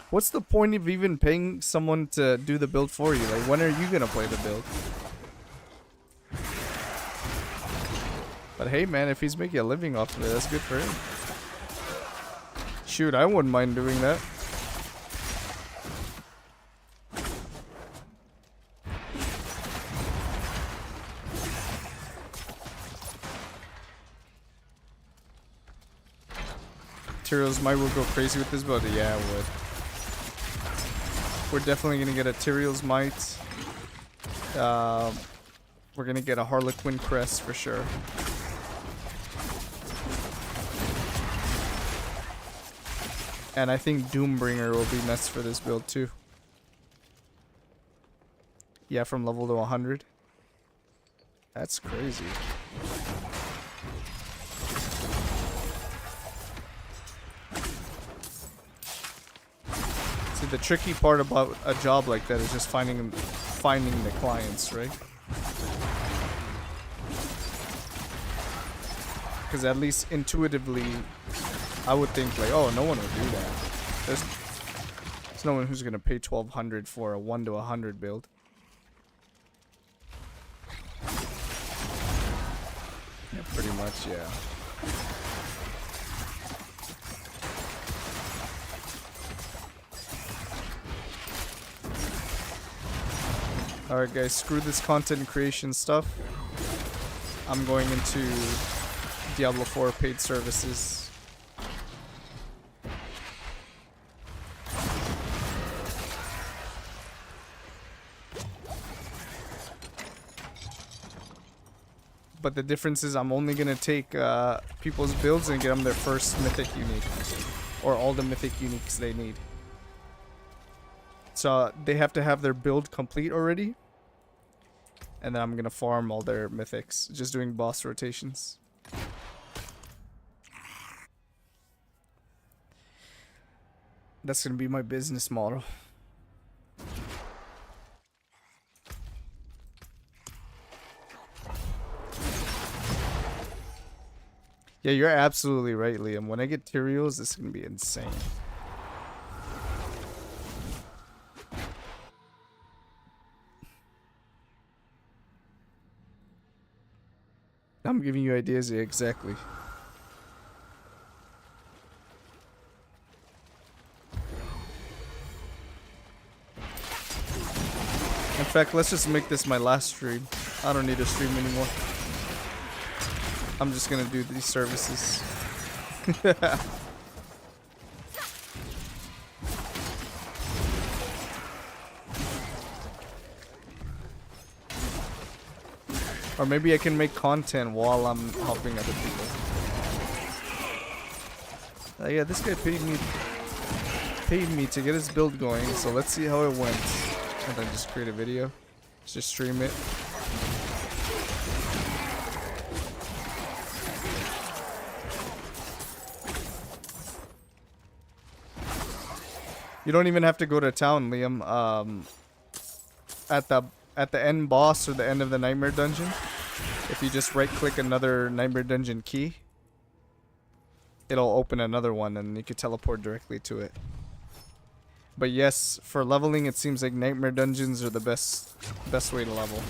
What's the point of even paying someone to do the build for you? Like, when are you gonna play the build? But hey, man, if he's making a living off of it, that's good for him. Shoot, I wouldn't mind doing that. Tyrael's might will go crazy with this build. Yeah, it would. We're definitely gonna get a Tyrael's might. We're gonna get a Harlequin crest for sure. And I think Doombringer will be nuts for this build too. Yeah, from level to 100. That's crazy. See, the tricky part about a job like that is just finding the clients, right? Because at least intuitively, I would think like, oh, no one would do that. There's no one who's gonna pay 1,200 for a 1 to 100 build. Yeah, pretty much, yeah. Alright guys, screw this content creation stuff. I'm going into Diablo IV paid services. But the difference is I'm only going to take people's builds and get them their first mythic unique. Or all the mythic uniques they need. So they have to have their build complete already. And then I'm going to farm all their mythics. Just doing boss rotations. That's going to be my business model. Yeah, you're absolutely right, Liam. When I get Tyrael's, this is going to be insane. I'm giving you ideas, yeah, exactly. In fact, let's just make this my last stream. I don't need to stream anymore. I'm just gonna do these services. Or maybe I can make content while I'm helping other people. Yeah, this guy paid me to get his build going, so let's see how it went. And then just create a video. Just stream it. You don't even have to go to town, Liam. At the end boss or the end of the nightmare dungeon, if you just right click another nightmare dungeon key, it'll open another one and you can teleport directly to it. But yes, for leveling it seems like nightmare dungeons are the best way to level.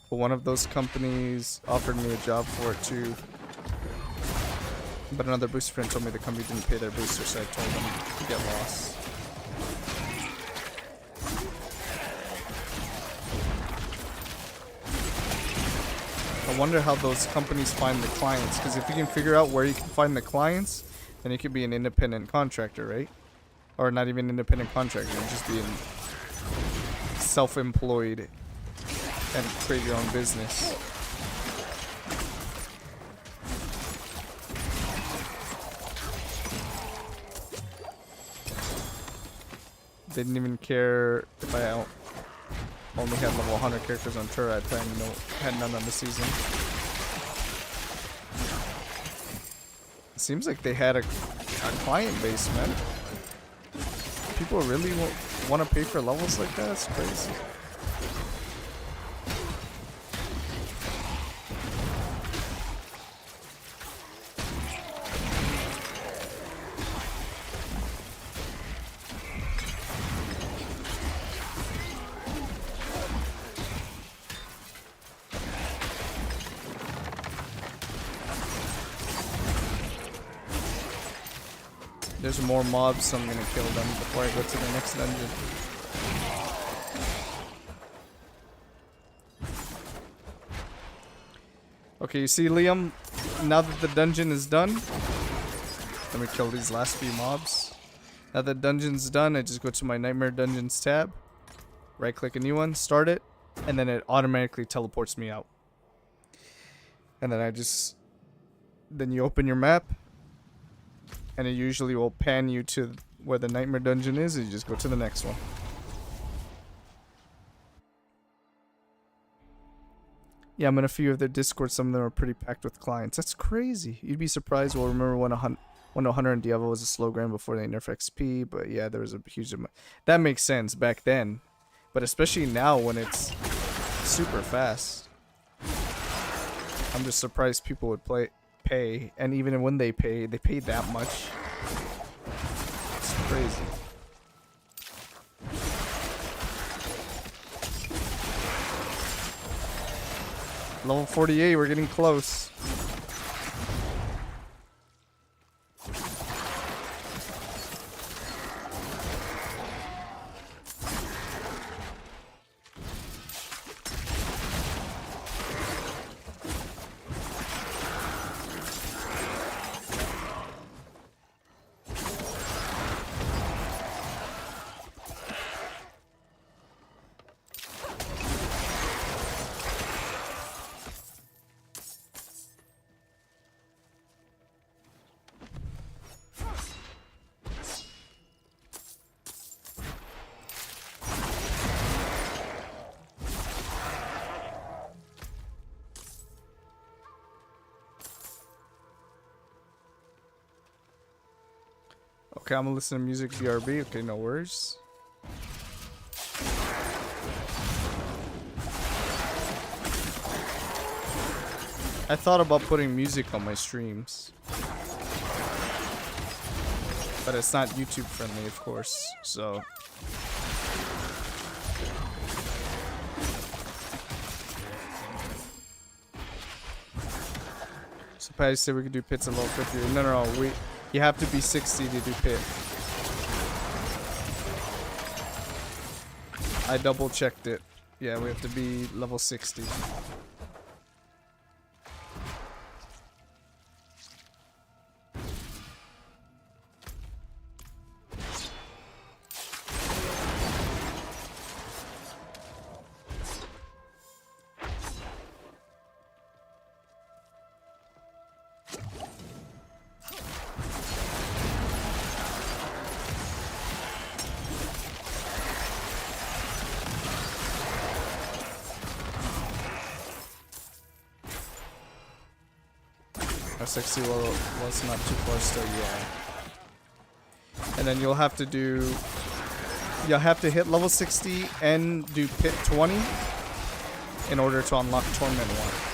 One of those companies offered me a job for it too, but another booster friend told me the company didn't pay their booster, so I told them to get lost. I wonder how those companies find the clients, because if you can figure out where you can find the clients, then you could be an independent contractor, right? Or not even independent contractor, you just be self-employed and create your own business. Didn't even care if I only had level 100 characters on tour. I had none on the season. It seems like they had a client base, man. People really want to pay for levels like that? That's crazy. There's more mobs, so I'm gonna kill them before I go to the next dungeon. Okay, you see, Liam, now that the dungeon is done, let me kill these last few mobs. Now that dungeon's done, I just go to my Nightmare Dungeons tab, right click a new one, start it, and then it automatically teleports me out. And then then you open your map, and it usually will pan you to where the Nightmare Dungeon is, and you just go to the next one. Yeah, I'm in a few of their Discord. Some of them are pretty packed with clients. That's crazy. You'd be surprised. Well, remember when 100 in Diablo was a slow grind before they nerf XP, but yeah, there was a huge amount. That makes sense back then, but especially now when it's super fast. I'm just surprised people would pay, and even when they pay that much. It's crazy. Level 48, we're getting close. Okay, I'm gonna listen to music BRB. Okay, no worries. I thought about putting music on my streams, but it's not YouTube friendly, of course, so. So Patty said we could do pits at level 50. No, you have to be 60 to do pit. I double checked it. Yeah, we have to be level 60. Our 60 level was not too far still, yeah. And then you'll have to hit level 60 and do pit 20 in order to unlock Torment 1.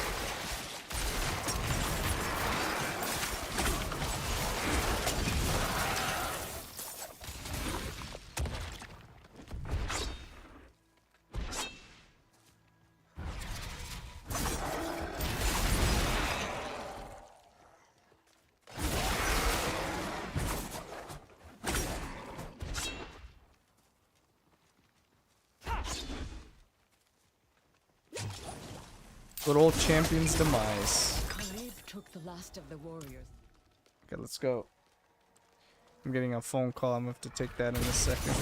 Good old champion's demise. Took the last of the warriors. Okay, let's go. I'm getting a phone call. I'm gonna have to take that in a second.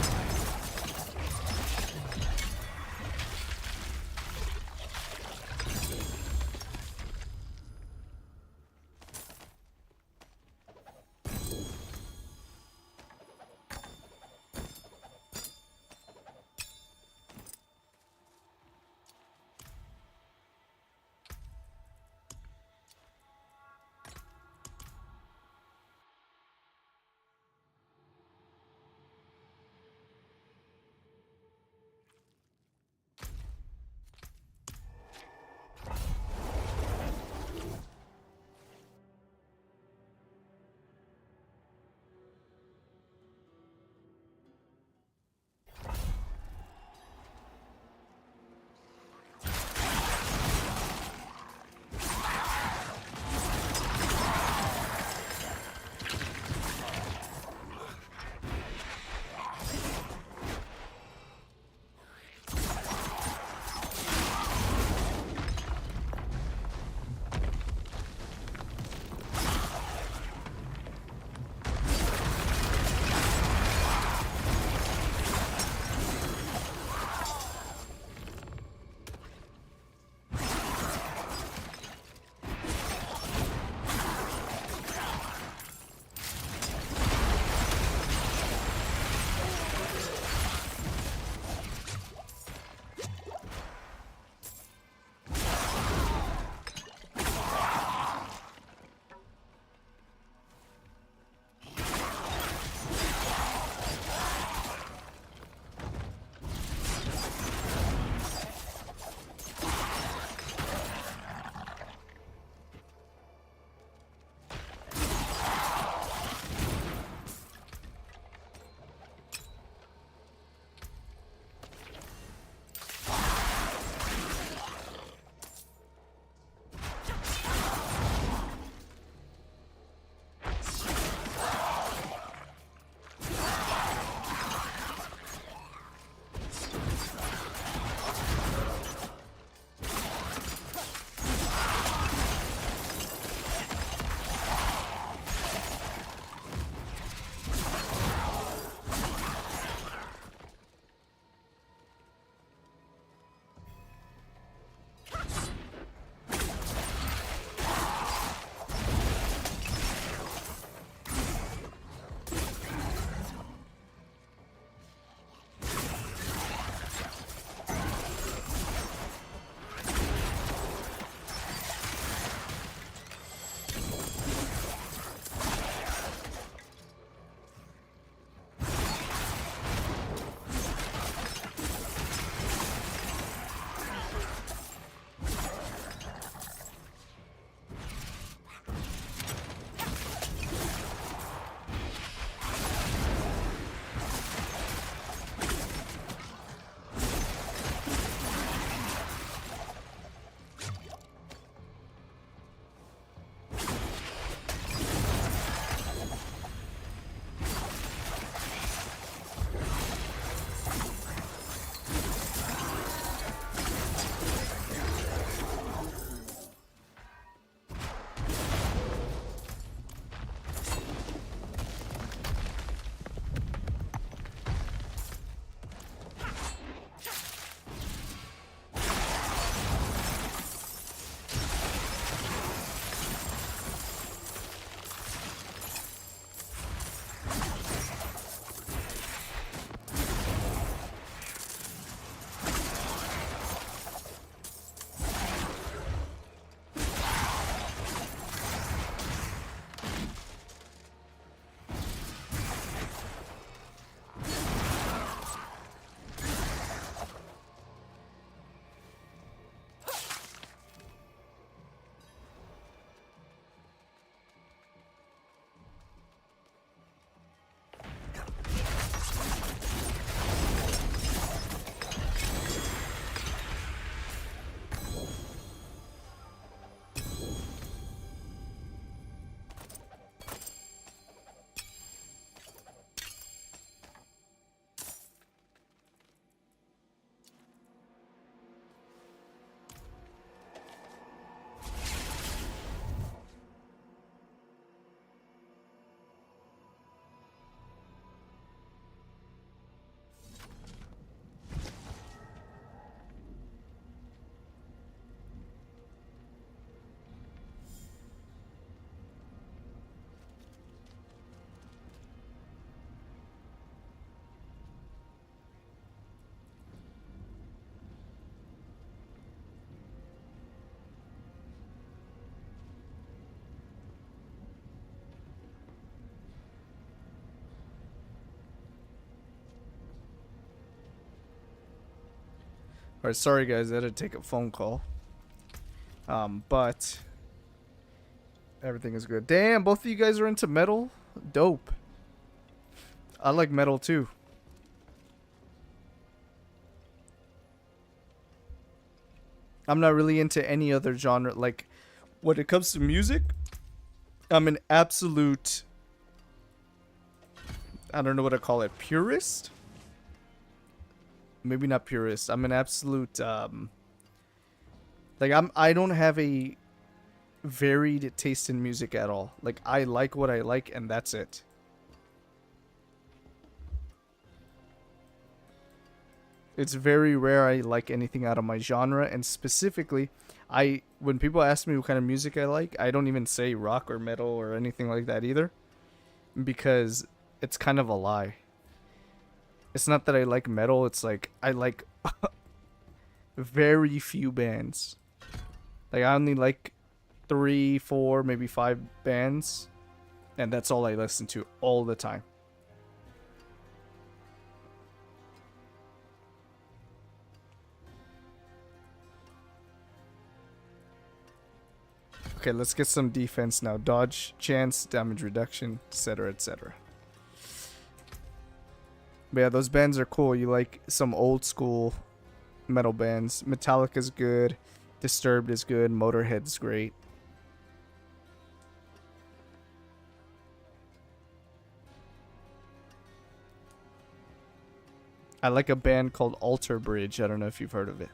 Alright, sorry guys, I had to take a phone call. But everything is good. Damn, both of you guys are into metal? Dope. I like metal too. I'm not really into any other genre. Like, when it comes to music, I'm an absolute, I don't know what to call it, purist? Maybe not purist. I'm an absolute, like, I don't have a varied taste in music at all. Like, I like what I like, and that's it. It's very rare I like anything out of my genre, and specifically, when people ask me what kind of music I like, I don't even say rock or metal or anything like that either, because it's kind of a lie. It's not that I like metal, it's like I like very few bands. Like, I only like 3, 4, maybe 5 bands, and that's all I listen to all the time. Okay, let's get some defense now. Dodge, chance, damage reduction, etc., etc. But yeah, those bands are cool. You like some old school metal bands. Metallica's good. Disturbed is good. Motorhead's great. I like a band called Alter Bridge. I don't know if you've heard of it.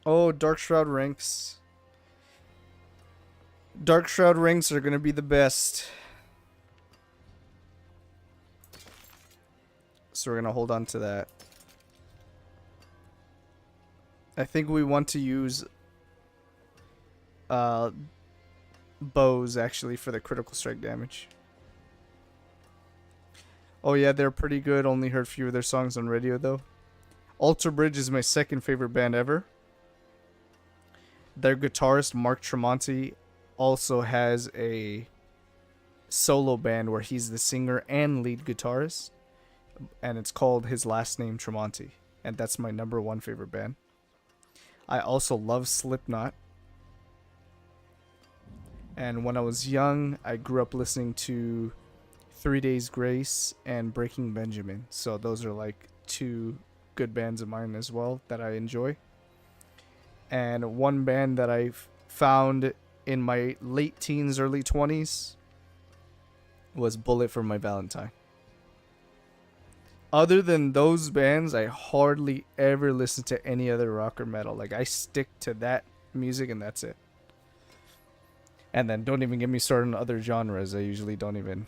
Oh, Dark Shroud ranks. Dark Shroud ranks are gonna be the best. So we're gonna hold on to that. I think we want to use bows actually for the critical strike damage. Oh yeah, they're pretty good. Only heard few of their songs on radio though. Alter Bridge is my second favorite band ever. Their guitarist Mark Tremonti also has a solo band where he's the singer and lead guitarist, and it's called his last name Tremonti, and that's my #1 favorite band. I also love Slipknot, and when I was young I grew up listening to 3 Days Grace and Breaking Benjamin, so those are like 2 good bands of mine as well that I enjoy. And one band that I found in my late teens, early 20s was Bullet for My Valentine. Other than those bands, I hardly ever listen to any other rock or metal. Like, I stick to that music and that's it. And then don't even get me started on other genres. I usually don't even...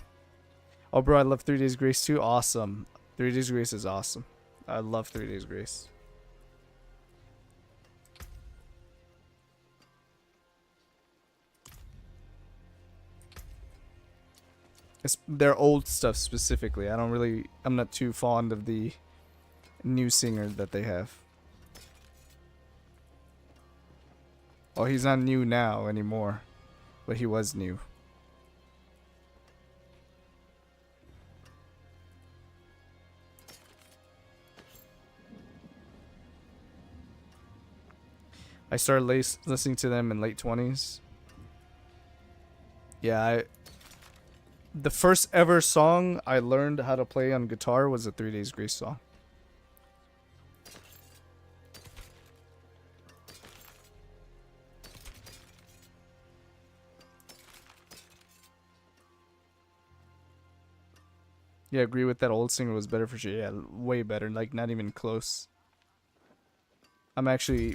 Oh, bro, I love 3 Days Grace too. Awesome. 3 Days Grace is awesome. I love 3 Days Grace. It's their old stuff specifically. I'm not too fond of the new singer that they have. Oh, he's not new now anymore, but he was new. I started listening to them in late 20s. Yeah, the first ever song I learned how to play on guitar was a 3 Days Grace song. Yeah, I agree with that. Old singer was better for sure. Yeah, way better. Like, not even close. I'm actually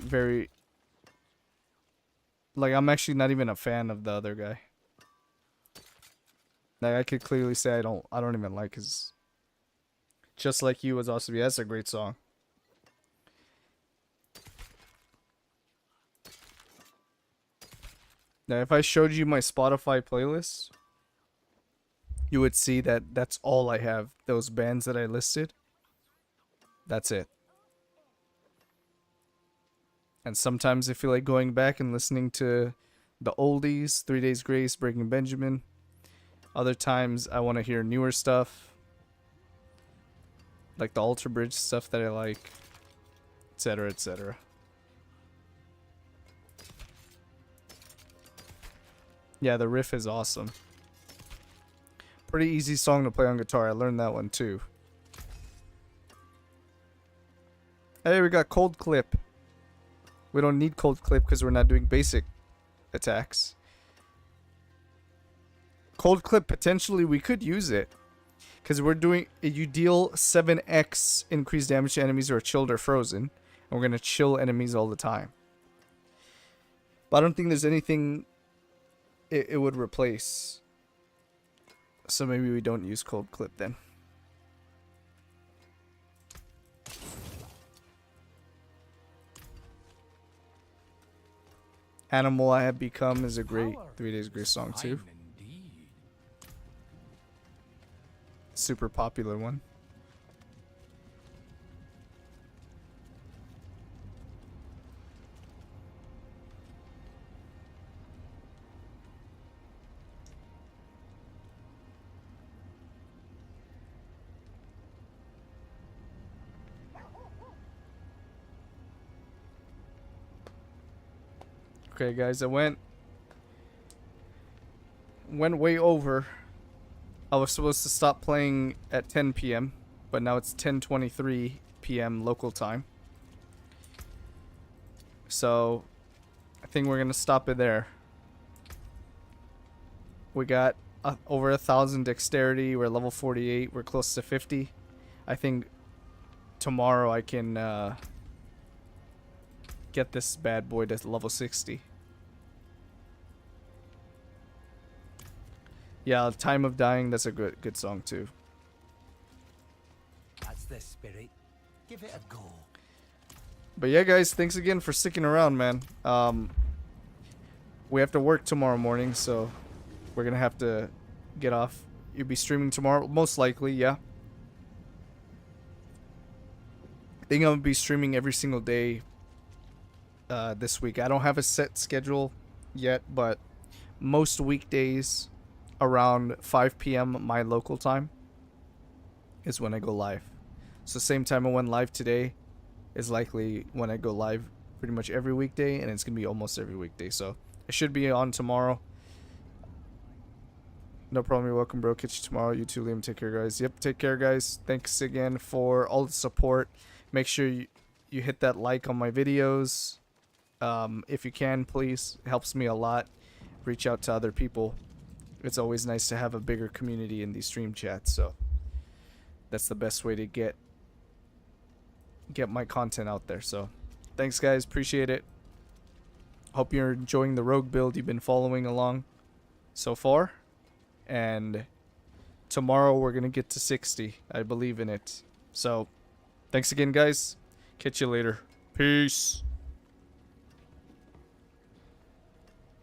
I'm actually not even a fan of the other guy. Like, I could clearly say I don't even like his... Just Like You was awesome. Yeah, that's a great song. Now, if I showed you my Spotify playlist, you would see that that's all I have. Those bands that I listed. That's it. And sometimes I feel like going back and listening to the oldies, 3 Days Grace, Breaking Benjamin. Other times I want to hear newer stuff, like the Alter Bridge stuff that I like, etc., etc. Yeah, the riff is awesome. Pretty easy song to play on guitar. I learned that one too. Hey, we got Cold Clip. We don't need Cold Clip because we're not doing basic attacks. Cold Clip, potentially we could use it. Because we're doing, you deal 7x increased damage to enemies who are chilled or frozen. And we're going to chill enemies all the time. But I don't think there's anything it would replace. So maybe we don't use Cold Clip then. Animal I Have Become is a great 3 Days Grace song too. Super popular one. Okay, guys, I went way over. I was supposed to stop playing at 10 p.m., but now it's 10:23 p.m. local time. So, I think we're gonna stop it there. We got over 1,000 dexterity. We're level 48. We're close to 50. I think tomorrow I can get this bad boy to level 60. Yeah, Time of Dying, that's a good song too. That's the spirit. Give it a go. But yeah, guys, thanks again for sticking around, man. We have to work tomorrow morning, so we're gonna have to get off. You'll be streaming tomorrow, most likely, yeah. I think I'm gonna be streaming every single day this week. I don't have a set schedule yet, but most weekdays around 5 p.m. my local time is when I go live. So same time I went live today is likely when I go live pretty much every weekday, and it's gonna be almost every weekday. So I should be on tomorrow. No problem, you're welcome, bro. Catch you tomorrow. You too, Liam. Take care, guys. Yep, take care, guys. Thanks again for all the support. Make sure you hit that like on my videos. If you can, please. It helps me a lot. Reach out to other people. It's always nice to have a bigger community in these stream chats, so that's the best way to get my content out there. So thanks, guys. Appreciate it. Hope you're enjoying the rogue build you've been following along so far. And tomorrow we're going to get to 60. I believe in it. So thanks again, guys. Catch you later. Peace.